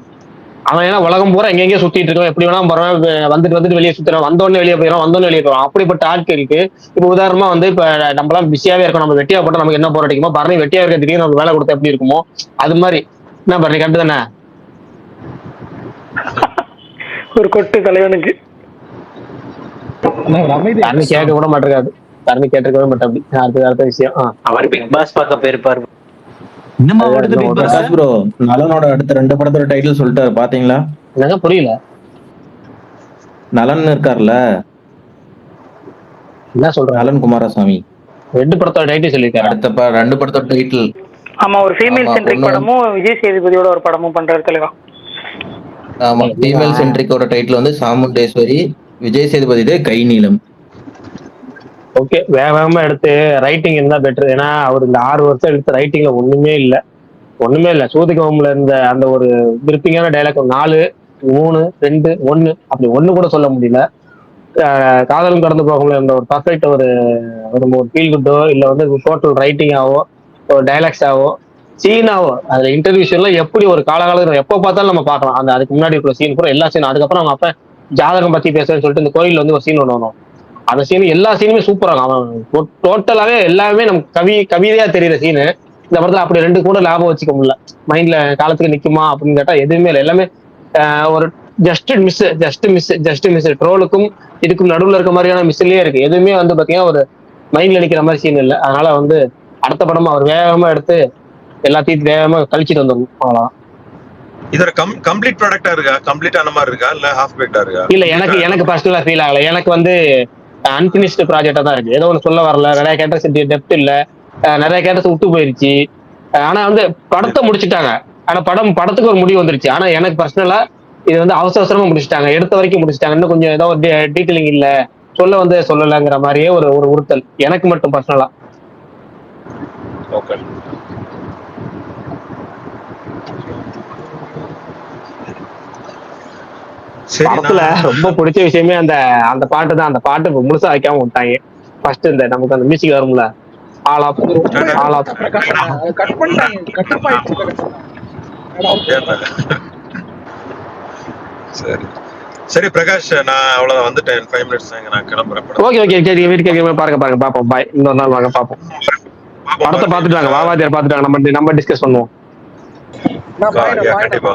அவன் ஏன்னா உலகம் பூரா எங்கெங்கயோ சுத்திட்டு இருக்கோம், எப்படி வேணா போறான், வந்துட்டு வெளியே சுத்துறான், வந்தோடனே வெளியே போயிடும், வந்தோடனே வெளியே போயிடும். அப்படிப்பட்ட ஆட்களுக்கு இப்ப உதாரணமா வந்து இப்ப நம்மளாம் பிஸியாவே இருக்கோம், நம்ம வெட்டியா போட்டா நமக்கு என்ன போற அடிக்குமோ, பரணி வெட்டியா இருக்க திடீர்னு நமக்கு வேலை கொடுத்தா எப்படி இருக்குமோ அது மாதிரி. என்ன பரணி கரெக்ட் தானே? ஒரு கொட்டு தலைவனுக்கு கேட்க கூட மாட்டேங்காது, தரணி கேட்டுக்கவே மாட்டேன். அப்படி அடுத்த விஷயம், அவர் பிக் பாஸ் பார்க்க போயிருப்பாரு. ப்ரோ நலனோட அடுத்த 2 படத்தோட டைட்டில் சொல்லிட்டாரு, பாத்தீங்களா? எனக்கு புரியல. நலன் இருக்கார்ல, என்ன சொல்ற? நலன் குமாரசாமி 2 படத்தோட டைட்டில் சொல்லிருக்காரு. அடுத்த 2 படத்தோட டைட்டில். ஆமா, ஒரு ஃபீமேல் சென்ட்ரிக் படமும் விஜய் சேதுபதியோட ஒரு படமும் பண்றாரு தலைவா. ஆமா, ஃபீமேல் சென்ட்ரிக்கோட டைட்டில் வந்து சாமுண்டேஸ்வரி, விஜய் சேதுபதி கை நீளம். ஓகே, வேகமா எடுத்து ரைட்டிங் இருந்தா பெட்டர். ஏன்னா அவர் இந்த 6 வருஷம் எடுத்த ரைட்டிங்ல ஒண்ணுமே இல்ல. சூதுகவம்ல இருந்த அந்த ஒரு விருப்பிங்கான டைலாக் 4, 3, 2, 1 அப்படி ஒண்ணு கூட சொல்ல முடியல. காதலும் கடந்து போகல இருந்த ஒரு பர்ஃபெக்ட் ஒரு ஃபீல் குட்டோ இல்ல வந்து டோட்டல் ரைட்டிங்காவோ ஒரு டைலாக்ஸாவோ சீனாவோ அதுல இன்டர்வியூஷன்ல எப்படி ஒரு காலகாலம் எப்போ பார்த்தாலும் நம்ம பார்க்கலாம். அந்த அதுக்கு முன்னாடி இருக்கிற சீன் கூட எல்லா சீனும். அதுக்கப்புறம் அவங்க அப்ப ஜாதகம் பத்தி பேசுறேன்னு சொல்லிட்டு இந்த கோயில்ல வந்து ஒரு சீன் ஒண்ணு வரும். அந்த சீன் எல்லா சீனுமே சூப்பரா இருக்கும். அவன் டோட்டலாவே எல்லாமே நமக்கு கவிதையா தெரியுற சீனு. இந்த படத்துல அப்படி 2 கூட லாபம் வச்சுக்க முடியல. மைண்ட்ல காலத்துக்கு நிக்குமா அப்படின்னு கேட்டா எதுவுமே இல்லை. எல்லாமே ஒரு ஜஸ்ட் மிஸ் ட்ரோலுக்கும் இதுக்கும் நடுவுல இருக்க மாதிரியான மிஸ்லயே இருக்கு. எதுவுமே வந்து பாத்தீங்கன்னா ஒரு மைண்ட்ல நிக்கிற மாதிரி சீன் இல்லை. அதனால வந்து அடுத்த படமா அவர் வேகமா எடுத்து எல்லாத்தையும் வேகமா கழிச்சிட்டு வந்துடும். அவ்வளவுதான். இது ஒரு கம்ப்ளீட் ப்ராடக்ட்டா இருக்கா? கம்ப்ளீட் ஆன மாதிரி இருக்கா இல்ல ஹாஃப் பேக்டா இருக்கா? இல்ல, எனக்கு பர்சனலா ஃபீல் ஆகல. எனக்கு வந்து அன்பினிஷ்டு ப்ராஜெக்டா தான் இருக்கு. ஏதோ ஒன்று சொல்ல வரல, நிறைய கேரக்டர்ஸ் டெப்த் இல்ல, நிறைய கேரக்டர்ஸ் விட்டு போயிருச்சு. ஆனா வந்து படத்தை முடிச்சுட்டாங்க. ஆனா படத்துக்கு ஒரு முடிவு வந்துருச்சு. ஆனா எனக்கு பர்சனலா இது வந்து அவசரமா முடிச்சுட்டாங்க, எடுத்த வரைக்கும் முடிச்சுட்டாங்க, இன்னும் கொஞ்சம் ஏதோ டீட்டெயிலிங் இல்ல, சொல்ல வந்து சொல்லலைங்கிற மாதிரியே ஒரு ஒரு உறுத்தல் எனக்கு மட்டும் பர்சனலா. ஓகே. படத்துல ரொம்ப பிடிச்ச விஷயமே அந்த அந்த பாட்டு தான். அந்த பாட்டு முழுசா வைக்காம விட்டாங்க. ஃபர்ஸ்ட் இந்த நமக்கு அந்த மியூசிக் வரும்ல, all off all off. Cut பண்ணிட்டாங்க, கட் ஆயிடுச்சு. சரி சரி பிரகாஷ், நான் அவ்வளவுதான் வந்துட்டேன். 5 minutes நான் கிளம்புறேன். ஓகே ஓகே சரி, வீட்டுக்கு பாருங்க பாப்போம். பாய், இன்னொரு நாள் வாங்க பாப்போம். படத்தை பார்த்துட்டு வாங்க, வாவாதியார் பார்த்துட்டு வாங்க, நம்ம டிஸ்கஸ் பண்ணுவோம். கண்டிப்பா.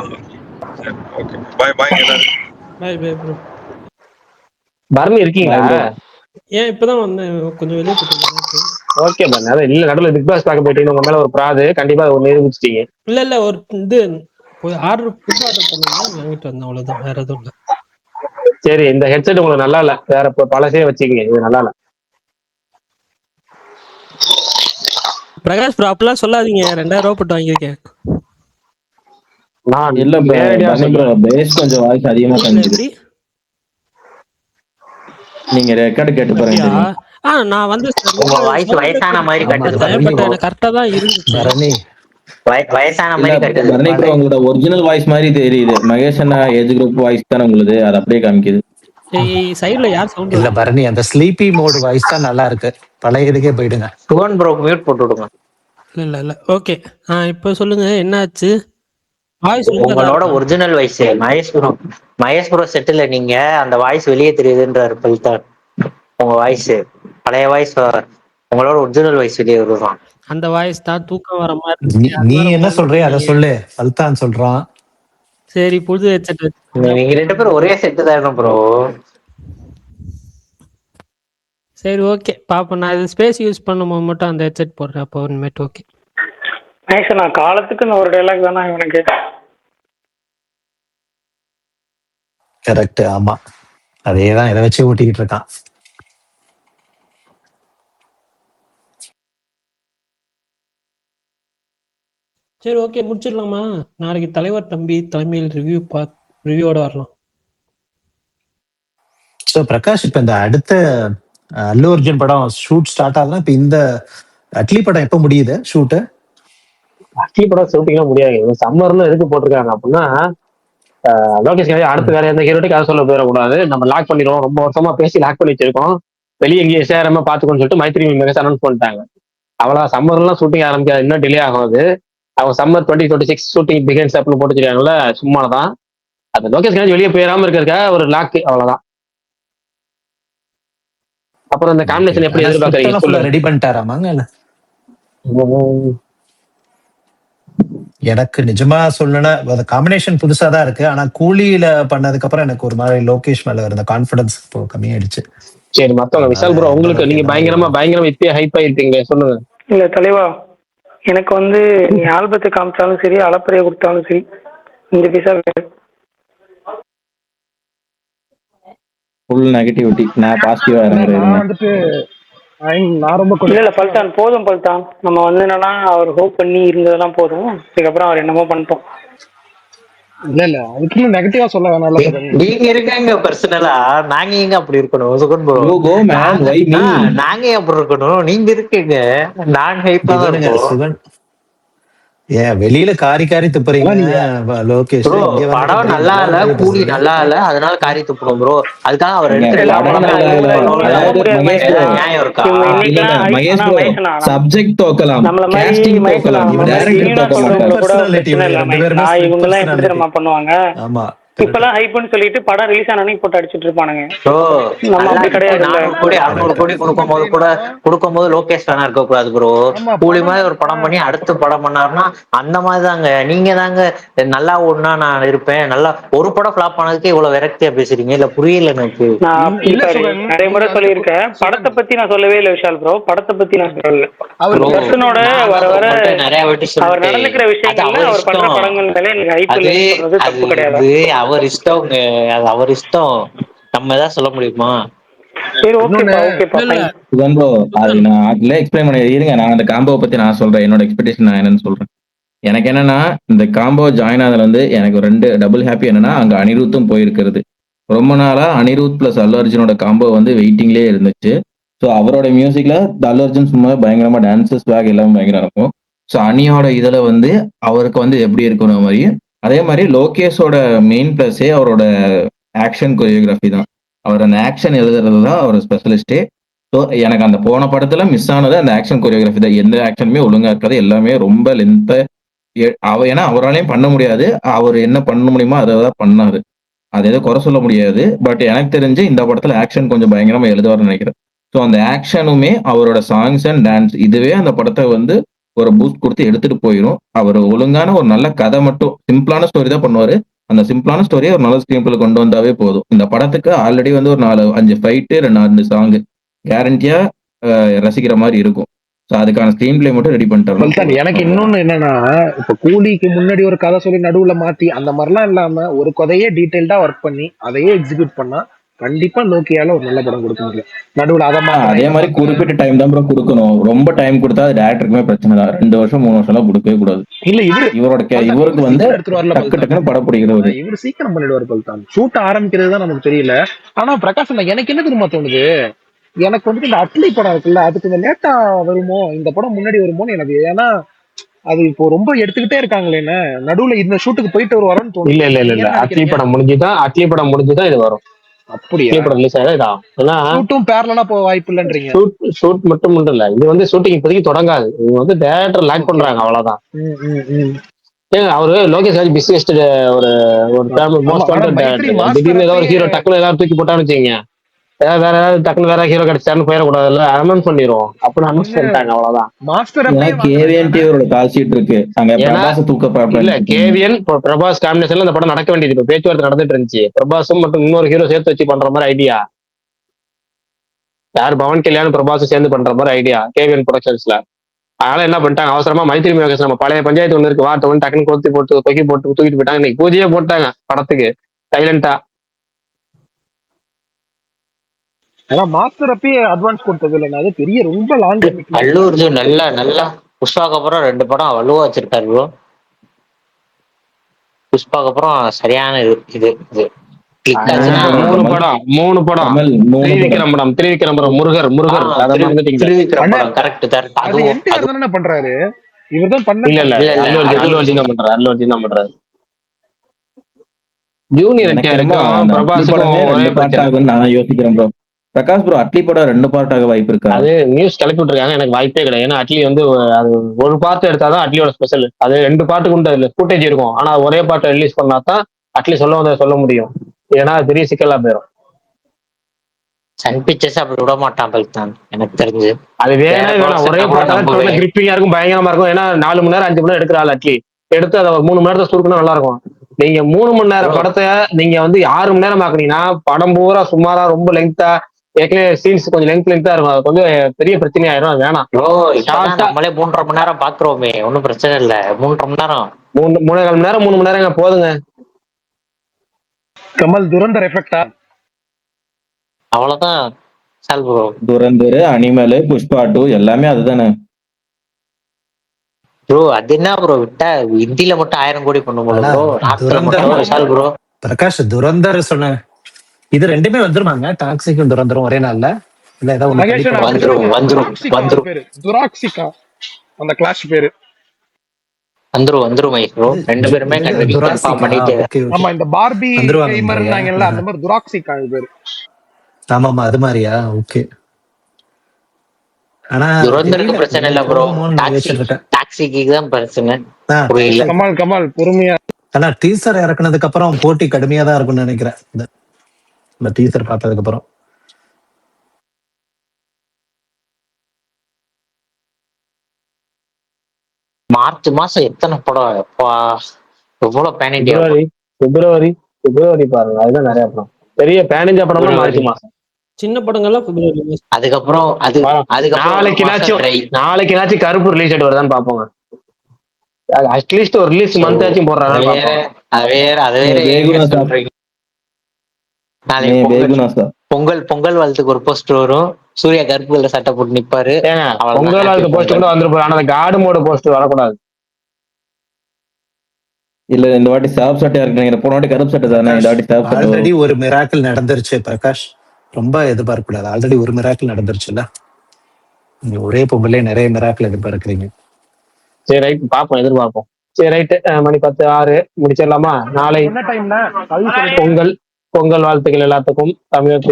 ஓகே, பை பை எல்லாரும். Bye bye bro. பரணி இருக்கீங்களா? ஏன் இப்பதான் வந்தேன், கொஞ்சம் வெளியே போயிட்டு. ஓகே பரணி, அதான் இல்ல நடுவில் பிக் பாஸ் பார்க்க போயிட்டீங்க, உங்க மேல ஒரு பிராது கண்டிப்பா ஒரு நிரூபிச்சிட்டீங்க. இல்ல ஒரு இது ஆர்டர் பண்ணி வாங்கிட்டு வந்தேன், அவ்வளவுதான், வேற எதுவும் இல்ல. சரி, இந்த ஹெட்செட் உங்களுக்கு நல்லா இல்ல, வேற பழசே வச்சுக்கீங்க, இது நல்லா இல்ல. பிரகாஷ் ப்ரோ அப்படிலாம் சொல்லாதீங்க, 2000 ரூபாய் போட்டு வாங்கியிருக்கேன். நான் இல்ல ப்ரோ, பேஸ் கொஞ்சம் வாய்ஸ் அதிகமா காமிக்குது. நீங்க ரெக்கார்ட் கேட்டு பாருங்க. நான் வந்து உங்க வாய்ஸ் வயசான மாதிரி கட்டுது. பட் எனக்கு கரெக்டா தான் இருந்துச்சு. வயசான மாதிரி கட்டுது. பரணி ப்ரோ, உங்களோட ஒரிஜினல் வாய்ஸ் மாதிரி தெரியுது. மகேஷ் அண்ணா ஏஜ் குரூப் வாய்ஸ் தானே உங்களுக்கு, அது அப்படியே காமிக்குது. சைடுல யார் சவுண்ட் இல்ல பரணி, அந்த ஸ்லீப்பி மோட் வாய்ஸ் தான் நல்லா இருக்கு. பழைய இதுக்கே போயிடுங்க. சுகன் ப்ரோ மியூட் போட்டு விடுங்க. இல்ல ஓகே. இப்போ சொல்லுங்க, என்னாச்சு? வாய்ஸ் உங்களோட original voice Mahesh bro settle நீங்க அந்த வாய்ஸ் வெளியே தெரியுதுன்றாரு பல்தான். உங்க வாய்ஸ் பழைய வாய்ஸ், உங்களோட ஒரிஜினல் வாய்ஸ் வெளியே வருவான். அந்த வாய்ஸ் தான் தூக்கம் வர மாதிரி. நீ என்ன சொல்றிய அதை சொல்லு. பல்தான் சொல்றான். சரி, புது ஹெட்செட். நீங்க 2 பேரும் ஒரே செட்டு தான் ப்ரோ. சரி ஓகே பாப்போம். நான் இது ஸ்பேஸ் யூஸ் பண்ணும்போது மட்டும் அந்த ஹெட்செட் போடுறேன், அப்போ ஒன்றுமேட்டு ஓகே. நான் காலத்துக்கு இந்த ஒரு டைலாக் தானே எனக்கு. கரெக்ட், ஆமா, அதேதான் இதை வச்சு ஓட்டிக்கிட்டு இருக்கான். சரி ஓகே, முடிச்சிடலாமா? நாளைக்கு தலைவர் தம்பி தலைமையில் ரிவ்யூவோட வரலாம். ஸோ பிரகாஷ், இப்ப இந்த அடுத்த அல்லு அர்ஜுன் படம் ஷூட் ஸ்டார்ட் ஆகுதுன்னா, இப்ப இந்த அட்லி படம் எப்ப முடியுது ஷூட்டு? அட்லி படம் ஷூட்டிங்லாம் முடியாது. சம்மர்ல எதுக்கு போட்டிருக்காங்க அப்படின்னா, லோகேஷ் அடுத்த வேற எந்த ஹீரோட்டுக்கு கதை சொல்ல போயிடக்கூடாது, நம்ம லாக் பண்ணிடுவோம், ரொம்ப வருஷமா பேசி லாக் பண்ணி வச்சிருக்கோம், வெளியே எங்கேயும் சேராம பாத்துக்கோன்னு சொல்லிட்டு மைத்ரி மெகஸ் அனௌன்ஸ் பண்ணிட்டாங்க. அவ்வளவு சம்மர்லாம் ஷூட்டிங் ஆரம்பிக்காது, இன்னும் டிலே ஆகாது. அவங்க சம்மர் 2026 ஷூட்டிங் பிகின்ஸ் அப்படின்னு போட்டுருக்காங்கல்ல, சும்மாதான். அது லோகேஷ் வெளியே போயிடாம இருக்கிறதுக்காக ஒரு லாக், அவ்வளவுதான். அப்புறம் இந்த காம்பினேஷன் எப்படி எதிர்பார்க்கறீங்க? ரெடி பண்ணிட்டாராமாங்க? எனக்கு நிஜமா சொல்லணும்னா அந்த காம்பினேஷன் புதுசா தான் இருக்கு. ஆனா கூலியில பண்ணதுக்கு அப்புறம் எனக்கு ஒரு மாதிரி லோகேஷ் மேல இருந்த கான்பிடன்ஸ் இப்போ கம்மியாயிடுச்சு. சரி, மத்தவங்க விஷால் ப்ரோ, உங்களுக்கு நீங்க பயங்கரமா இப்பயே ஹைப் ஆயிருக்கீங்க, சொல்லுங்க. இல்ல தலைவா, எனக்கு வந்து நீ ஆல்பத்தை காமிச்சாலும் சரி, அளப்பறையை கொடுத்தாலும் சரி, இந்த பீஸா ஃபுல் நெகட்டிவிட்டி. நான் பாசிட்டிவா இறங்குறேன். நான் ரொம்ப இல்ல பல்தான் போதும். பல்தான் நம்ம வந்து என்னன்னா அவர் ஹோப் பண்ணி இருந்ததெல்லாம் போதும். அதுக்கப்புறம் அவர் என்னமோ பண்ணிட்டோம். இல்ல அதுக்கு நெகட்டிவா சொல்ல வேணாம். நீங்க இருக்காங்க பர்சனலா, நாங்க எங்க அப்படி இருக்கணும்? சுகன் ப்ரோ, நாங்க அப்படி இருக்கணும், நீங்க இருக்கீங்க. நான் ஹைப்பா தான் சுகன். ஏன் வெளியில காரி துப்புறீங்க லோகேஷ்? படம் நல்லா இல்ல, கூலி நல்லா இல்ல, அதனால காரி துப்புறோம் ப்ரோ. அதுக்காக அவர் நியாயம் இருக்கா? சப்ஜெக்ட் தோக்கலாம், காஸ்டிங் தோக்கலாம், டைரக்டர் தோக்கலாம். பண்ணுவாங்க. ஆமா, இப்பெல்லாம் ஹைப்னு சொல்லிட்டு படம் ரிலீஸ் ஆனே போட்டு அடிச்சிட்டு இருப்பானுங்க. கொடுக்கும்போது லோகேஷ் ஃபேனா இருக்க கூடாது ப்ரோ. கூலி மாதிரி ஒரு படம் பண்ணி அடுத்த படம் பண்ணாருன்னா அந்த மாதிரி தாங்க. நீங்க தாங்க நல்லா ஓடுனா நான் இருப்பேன், நல்லா ஒரு படம் ஃபிளாப் பண்ணதுக்கே இவ்வளவு விரக்தியா பேசுறீங்க. இல்ல புரியல எனக்கு. நான் நிறைய முறை சொல்லியிருக்கேன், படத்தை பத்தி நான் சொல்லவே இல்லை விஷால் ப்ரோ. படத்தை பத்தி நான் சொல்லல. பர்சனோட வர வர நிறைய வாட்டி அவர் நடந்துக்கிற விஷயங்கள்ல அவர் பண்ற படங்கள் மேல எனக்கு ஹைப் சொல்றது தப்பு கிடையாது. அவர் இஷ்டம்ங்க, அது அவர் இஷ்டம், நம்ம ஏதாவது சொல்ல முடியுமா? சரி இன்னொன்னு ஓகேப்பா ஓகேப்பா இல்ல ஃபைன். சுகன் ப்ரோ அது நான் அதுல எக்ஸ்பிளைன் பண்ணி இருங்க. நான் அந்த காம்போவை பத்தி நான் சொல்றேன். என்னோட எக்ஸ்பெக்டேஷன் நான் என்னன்னு சொல்றேன். எனக்கு என்னன்னா இந்த காம்போ ஜாயின் ஆனதுல இருந்து எனக்கு 2 டபுள் ஹாப்பி. என்னன்னா அங்க அனிருத்தும் போயிருக்கிறது. ரொம்ப நாளா அனிருத் பிளஸ் அல்லு அர்ஜுனோட காம்போ வந்து வெயிட்டிங்லேயே இருந்துச்சு. ஸோ அவரோட மியூசிக்ல அல்லு அர்ஜுன் சும்மா பயங்கரமா டான்ஸஸ் ஸ்வாக் எல்லாமே பயங்கரம் இருக்கும். ஸோ அனியோட இதுல வந்து அவருக்கு வந்து எப்படி இருக்கணும் மாதிரி, அதே மாதிரி லோகேஷோட மெயின் பிளஸே அவரோட ஆக்ஷன் கொரியோகிராஃபி தான். அவர் அந்த ஆக்ஷன் எழுதுறது தான் அவர் ஸ்பெஷலிஸ்டே. ஸோ எனக்கு அந்த போன படத்துல மிஸ் ஆனது அந்த ஆக்ஷன் கொரியோகிராஃபி தான். எந்த ஆக்ஷனுமே ஒழுங்கா இருக்காது, எல்லாமே ரொம்ப லென்த்தா. ஏன்னா அவராலையும் பண்ண முடியாது, அவர் என்ன பண்ண முடியுமோ அதை தான் பண்ணாரு. அது எதோ குறை சொல்ல முடியாது. பட் எனக்கு தெரிஞ்சு இந்த படத்துல ஆக்ஷன் கொஞ்சம் பயங்கரமா எழுதுவார்னு நினைக்கிறேன். ஸோ அந்த ஆக்ஷனுமே அவரோட சாங்ஸ் அண்ட் டான்ஸ் இதுவே அந்த படத்தை வந்து ஒரு பூஸ்ட் கொடுத்து எடுத்துட்டு போயிடும். அவர் ஒழுங்கான ஒரு நல்ல கதை மட்டும், சிம்பிளான ஸ்டோரி தான் பண்ணுவாரு. அந்த சிம்பிளான ஸ்டோரியை ஒரு நல்ல ஸ்கிரீன் பிளே கொண்டு வந்தாவே போதும். இந்த படத்துக்கு ஆல்ரெடி வந்து ஒரு 4-5 ஃபைட்டு 2 சாங் கேரண்டியா ரசிக்கிற மாதிரி இருக்கும். ஸோ அதுக்கான ஸ்கிரீன் பிளே மட்டும் ரெடி பண்ணிட்டாரு. எனக்கு இன்னொன்னு என்னன்னா, இப்ப கூலிக்கு முன்னாடி ஒரு கதை சொல்லி நடுவுல மாத்தி அந்த மாதிரிலாம் இல்லாம ஒரு கதையே டீடைல்டா ஒர்க் பண்ணி அதையே எக்ஸிக்யூட் பண்ணா கண்டிப்பா நோக்கியால ஒரு நல்ல படம் கொடுக்க முடியும். நடுவுல அதை அதே மாதிரி குறிப்பிட்ட டைம் தான் ப்ரோ கொடுக்கணும். ரொம்ப டைம் கொடுத்தா அது டேரக்டருக்குமே பிரச்சனை தான். 2 வருஷம் 3 வருஷம் எல்லாம் கொடுக்கவே கூடாது. இல்ல இவருக்கு வந்து டக்கு டக்குன்னு படம் பிடிக்கிறது. இவரு சீக்கிரம் பண்ணிடுவார் பல்தான். ஷூட் ஆரம்பிக்கிறது தான் நமக்கு தெரியல. ஆனா பிரகாஷ் எனக்கு என்ன தெரியுமா தோணுது, எனக்கு வந்துட்டு இந்த அட்லி படம் இருக்குல்ல, அது கொஞ்சம் லேட்டா வருமோ, இந்த படம் முன்னாடி வருமோன்னு எனக்கு. ஏன்னா அது இப்போ ரொம்ப எடுத்துக்கிட்டே இருக்காங்களே, என்ன நடுவுல இந்த ஷூட்டுக்கு போயிட்டு ஒரு வரன்னு தோணும். இல்ல அட்லி படம் முடிஞ்சுதான் இது வரும். அப்படியே படம் ரிலீஸ் ஆகுதா? ஷூட்டும் பேரலா போக வாய்ப்பு இல்லைன்றீங்க. ஷூட் மட்டும் இல்ல, இது வந்து ஷூட்டிங் இப்போதைக்கு தொடங்காது. இது வந்து டேரக்டர் லாக் பண்றாங்க, அவ்வளவுதான். ஏங்க அவரு லோகேஷ் ராஜ் பிஸியஸ்ட் ஒரு மோஸ்ட் வாண்டட் டேரக்டர். திடீர்னு ஏதோ ஒரு ஹீரோ டக்குனு எல்லாரும் தூக்கி போட்டான்னு வச்சுக்கீங்க, ஏதாவது வேற ஏதாவது டக்குனு வேற ஹீரோ கிடைச்சாருன்னு போயிடக்கூடாதுல்ல, அனௌன்ஸ் பண்ணிடுவோம். அப்படின்னு அனௌன்ஸ் பண்ணிட்டாங்க, அவ்வளவுதான். கேவிஎன் பிரபாஸ் காம்பினேஷன்ல இந்த படம் நடக்க வேண்டியது. இப்ப பேச்சுவார்த்தை நடந்துட்டு இருந்துச்சு. பிரபாஸும் மற்றும் இன்னொரு ஹீரோ சேர்த்து வச்சு பண்ற மாதிரி ஐடியா. யார் பவன் கல்யாண் பிரபாஸும் சேர்ந்து பண்ற மாதிரி ஐடியா கேவிஎன் ப்ரொடக்ஷன்ஸ்ல. அதனால என்ன பண்ணிட்டாங்க, அவசரமா மைத்திரி முகேஷ் நம்ம பழைய பஞ்சாயத்து ஒண்ணு இருக்கு, வார்த்தை ஒன்று டக்குன்னு கொத்தி போட்டு தூக்கிட்டு போயிட்டாங்க. இன்னைக்கு பூஜையே போட்டாங்க படத்துக்கு சைலண்டா. ஆனா மாஸ்டர் அப்பயே அட்வான்ஸ் கொடுத்தது இல்லைன்னா அது பெரிய ரொம்ப லாங். அல்லு அர்ஜுன் நல்லா புஷ்பாக்கு அப்புறம் 2 படம் வலுவா வச்சிருக்காரு ப்ரோ. புஷ்பாக்கு அப்புறம் சரியான இது 3 படம் திரிவிக்ரம் படம் முருகர் கரெக்ட் என்ன பண்றாரு இவர் தான் பண்ண. இல்ல அல்லு அர்ஜுன் தான் பண்றாரு. ஜூனியர் நான் யோசிக்கிறேன் ப்ரோ. பிரகாஷ் ப்ரோ அட்லி படம் 2 பார்ட்டாக வாய்ப்பு இருக்கா? அது நியூஸ் கிளப்பி விட்டுருக்காங்க, எனக்கு வாய்ப்பே கிடையாது. ஏன்னா அட்லி வந்து அது ஒரு பார்ட் எடுத்தாதான் அட்லியோட ஸ்பெஷல். அது 2 பார்ட்டுக்கு உண்டு, அதுல ஃபுட்டேஜ் இருக்கும். ஆனா ஒரே பார்ட்டை ரிலீஸ் பண்ணாதான் அட்லி சொல்ல முடியும். ஏன்னா பெரிய சிக்கலா போயிடும். சன் பிக்சர்ஸ் அப்படி விட மாட்டான் பல்தான் எனக்கு தெரிஞ்சு. அது வேணாம் ஒரே பார்ட் கிரிப்பிங்கா இருக்கும், பயங்கரமா இருக்கும். ஏன்னா 4 மணி நேரம் 5 மணி நேரம் எடுக்கிறாள் அட்லி. எடுத்து அதை 3 மணி நேரத்தை சுருக்கணும், நல்லா இருக்கும். நீங்க 3 மணி நேரம் படத்தை நீங்க வந்து 6 மணி நேரம் ஆக்குனீங்கன்னா படம் பூரா சுமாரா ரொம்ப லெங்தா, ஏற்கனவே சீன்ஸ் கொஞ்சம் லெங்தா இருக்கும். அது கொஞ்சம் பெரிய பிரச்சனை ஆயிரும். அது வேணாம். நம்மளே 3.5 மணி நேரம் பாக்குறோமே, ஒன்னும் பிரச்சனை இல்ல. 3.5 மணி நேரம் 3 மணி நேரம் போதுங்க. கமல் துரந்தர் எஃபெக்டா அவ்வளவுதான். சால் ப்ரோ துரந்தர், அனிமல், புஷ்பா 2 எல்லாமே அதுதானே ப்ரோ. அது என்ன ப்ரோ விட்டா ஹிந்தில மட்டும் 1000 கோடி பண்ணும்போது ப்ரோ. பிரகாஷ் துரந்தர் சொன்ன இது 2மே வந்துருமாங்க? டாக்ஸிக்கும் துரந்தரும் ஒரே நாள்ல இல்ல ஏதாவது வந்துரும். துராக்சிகா அந்த கிளாஷ் பேரு வந்துரும் ப்ரோ. 2 பேருமே கன்ஃபார்ம் பண்ணிட்டு. ஆமா இந்த பார்பி கேமர் இருந்தாங்கல்ல, அந்த மாதிரி துராக்சிகா பேரு. ஆமாமா அது மாதிரியா? ஓகே. ஆனா துரந்தருக்கு பிரச்சனை இல்ல ப்ரோ, டாக்ஸிக்கு தான் பிரச்சனை. கமால் பொறுமையா. ஆனா டீசர் இறக்குனதுக்கு அப்புறம் போட்டி கடுமையா தான் இருக்கும்னு நினைக்கிறேன். இந்த டீசர் பார்த்ததுக்கு அப்புறம் மார்ச் மாசம் எத்தனை படம் எவ்வளவு பேன் இண்டியா? பிப்ரவரி பாருங்க, அதுதான் நிறைய படம். பெரிய பேன் இண்டியா படம் மார்ச் மாசம். சின்ன படங்கள்லாம் பிப்ரவரி. அதுக்கப்புறம் நாளைக்கு கருப்பு ரிலீஸ் ஆயிட்டு வருதான்னு பாப்போங்க. அட்லீஸ்ட் ஒரு ரிலீஸ் மந்த் ஆச்சும் போடுறாங்க. நாளைக்கு பொங்கல் பொங்கல் வாழ்த்துக்கு ஒரு போஸ்டர் வரும். சூர்யா கருப்பு கலர் சட்டை போட்டு நிப்பாரு. பொங்கல் வாழ்த்து போஸ்ட் கூட வந்துருப்போம். ஆனா அந்த காடு மோடு போஸ்ட் வரக்கூடாது. இல்ல இந்த வாட்டி சாப் சட்டையா இருக்கு. போன வாட்டி கருப்பு சட்டை தானே, இந்த வாட்டி சாப் சட்டை. ஆல்ரெடி ஒரு மிராக்கிள் நடந்துருச்சு பிரகாஷ், ரொம்ப எதிர்பார்க்க கூடாது. ஆல்ரெடி ஒரு மிராக்கிள் நடந்துருச்சுல்ல, நீங்க ஒரே பொங்கலே நிறைய மிராக்கிள் எதிர்பார்க்கறீங்க. சரி ரைட், பாப்போம், எதிர்பார்ப்போம். சரி ரைட்டு, மணி 10:06 முடிச்சிடலாமா? நாளை பொங்கல் பொங்கல் வாழ்த்துக்கள் எல்லாத்துக்கும். தமிழர்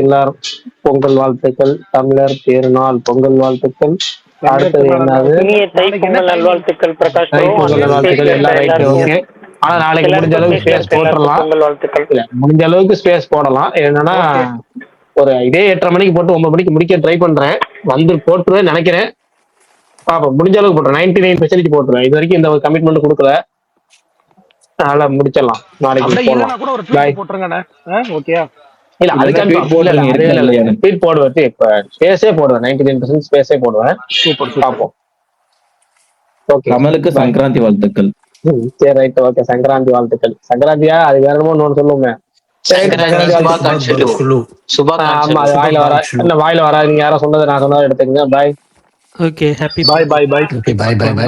பொங்கல் வாழ்த்துக்கள். தமிழர் திருநாள் பொங்கல் வாழ்த்துக்கள். அடுத்தது என்னது? தை பொங்கல் நல்வாழ்த்துக்கள் பிரகாஷ். தை பொங்கல் நல்வாழ்த்துக்கள் எல்லாம் ரைட்டு, ஓகே. ஆனா நாளைக்கு முடிஞ்ச அளவுக்கு ஸ்பேஸ் போட்டுடலாம். இல்ல முடிஞ்ச அளவுக்கு ஸ்பேஸ் போடலாம். என்னன்னா ஒரு இதே 8:30 மணிக்கு போட்டு 9 மணிக்கு முடிக்க ட்ரை பண்றேன். வந்து போட்டுருவேன் நினைக்கிறேன். பாப்போம், முடிஞ்ச அளவுக்கு போட்டுறேன். 99% போட்டுருவேன். இது வரைக்கும் இந்த ஒரு கமிட்மெண்ட் கொடுக்கல, அதனால முடிச்சிடலாம். நாளைக்கு போடலாம். இல்ல அதுக்காக ஸ்பீட் போடுவேன். இப்ப ஸ்பேஸே போடுவேன், 99% ஸ்பேஸே போடுவேன். சூப்பர், பாப்போம். ஓகே, கமலுக்கு சங்கராந்தி வாழ்த்துக்கள். சரி ரைட், ஓகே. சங்கராந்தி வாழ்த்துக்கள். சங்கராந்தியா அது வேற என்னமோ சொல்லுங்க. ஆமா, அது வாயில வர என்ன வாயில வரா. நீங்க யாரும் சொன்னதை நான் சொன்னதை எடுத்துக்கங்க. பாய். ஓகே, ஹாப்பி பாய் பாய் பாய். ஓகே, பாய் பாய் பாய்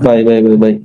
பாய் பாய் பாய் பாய்.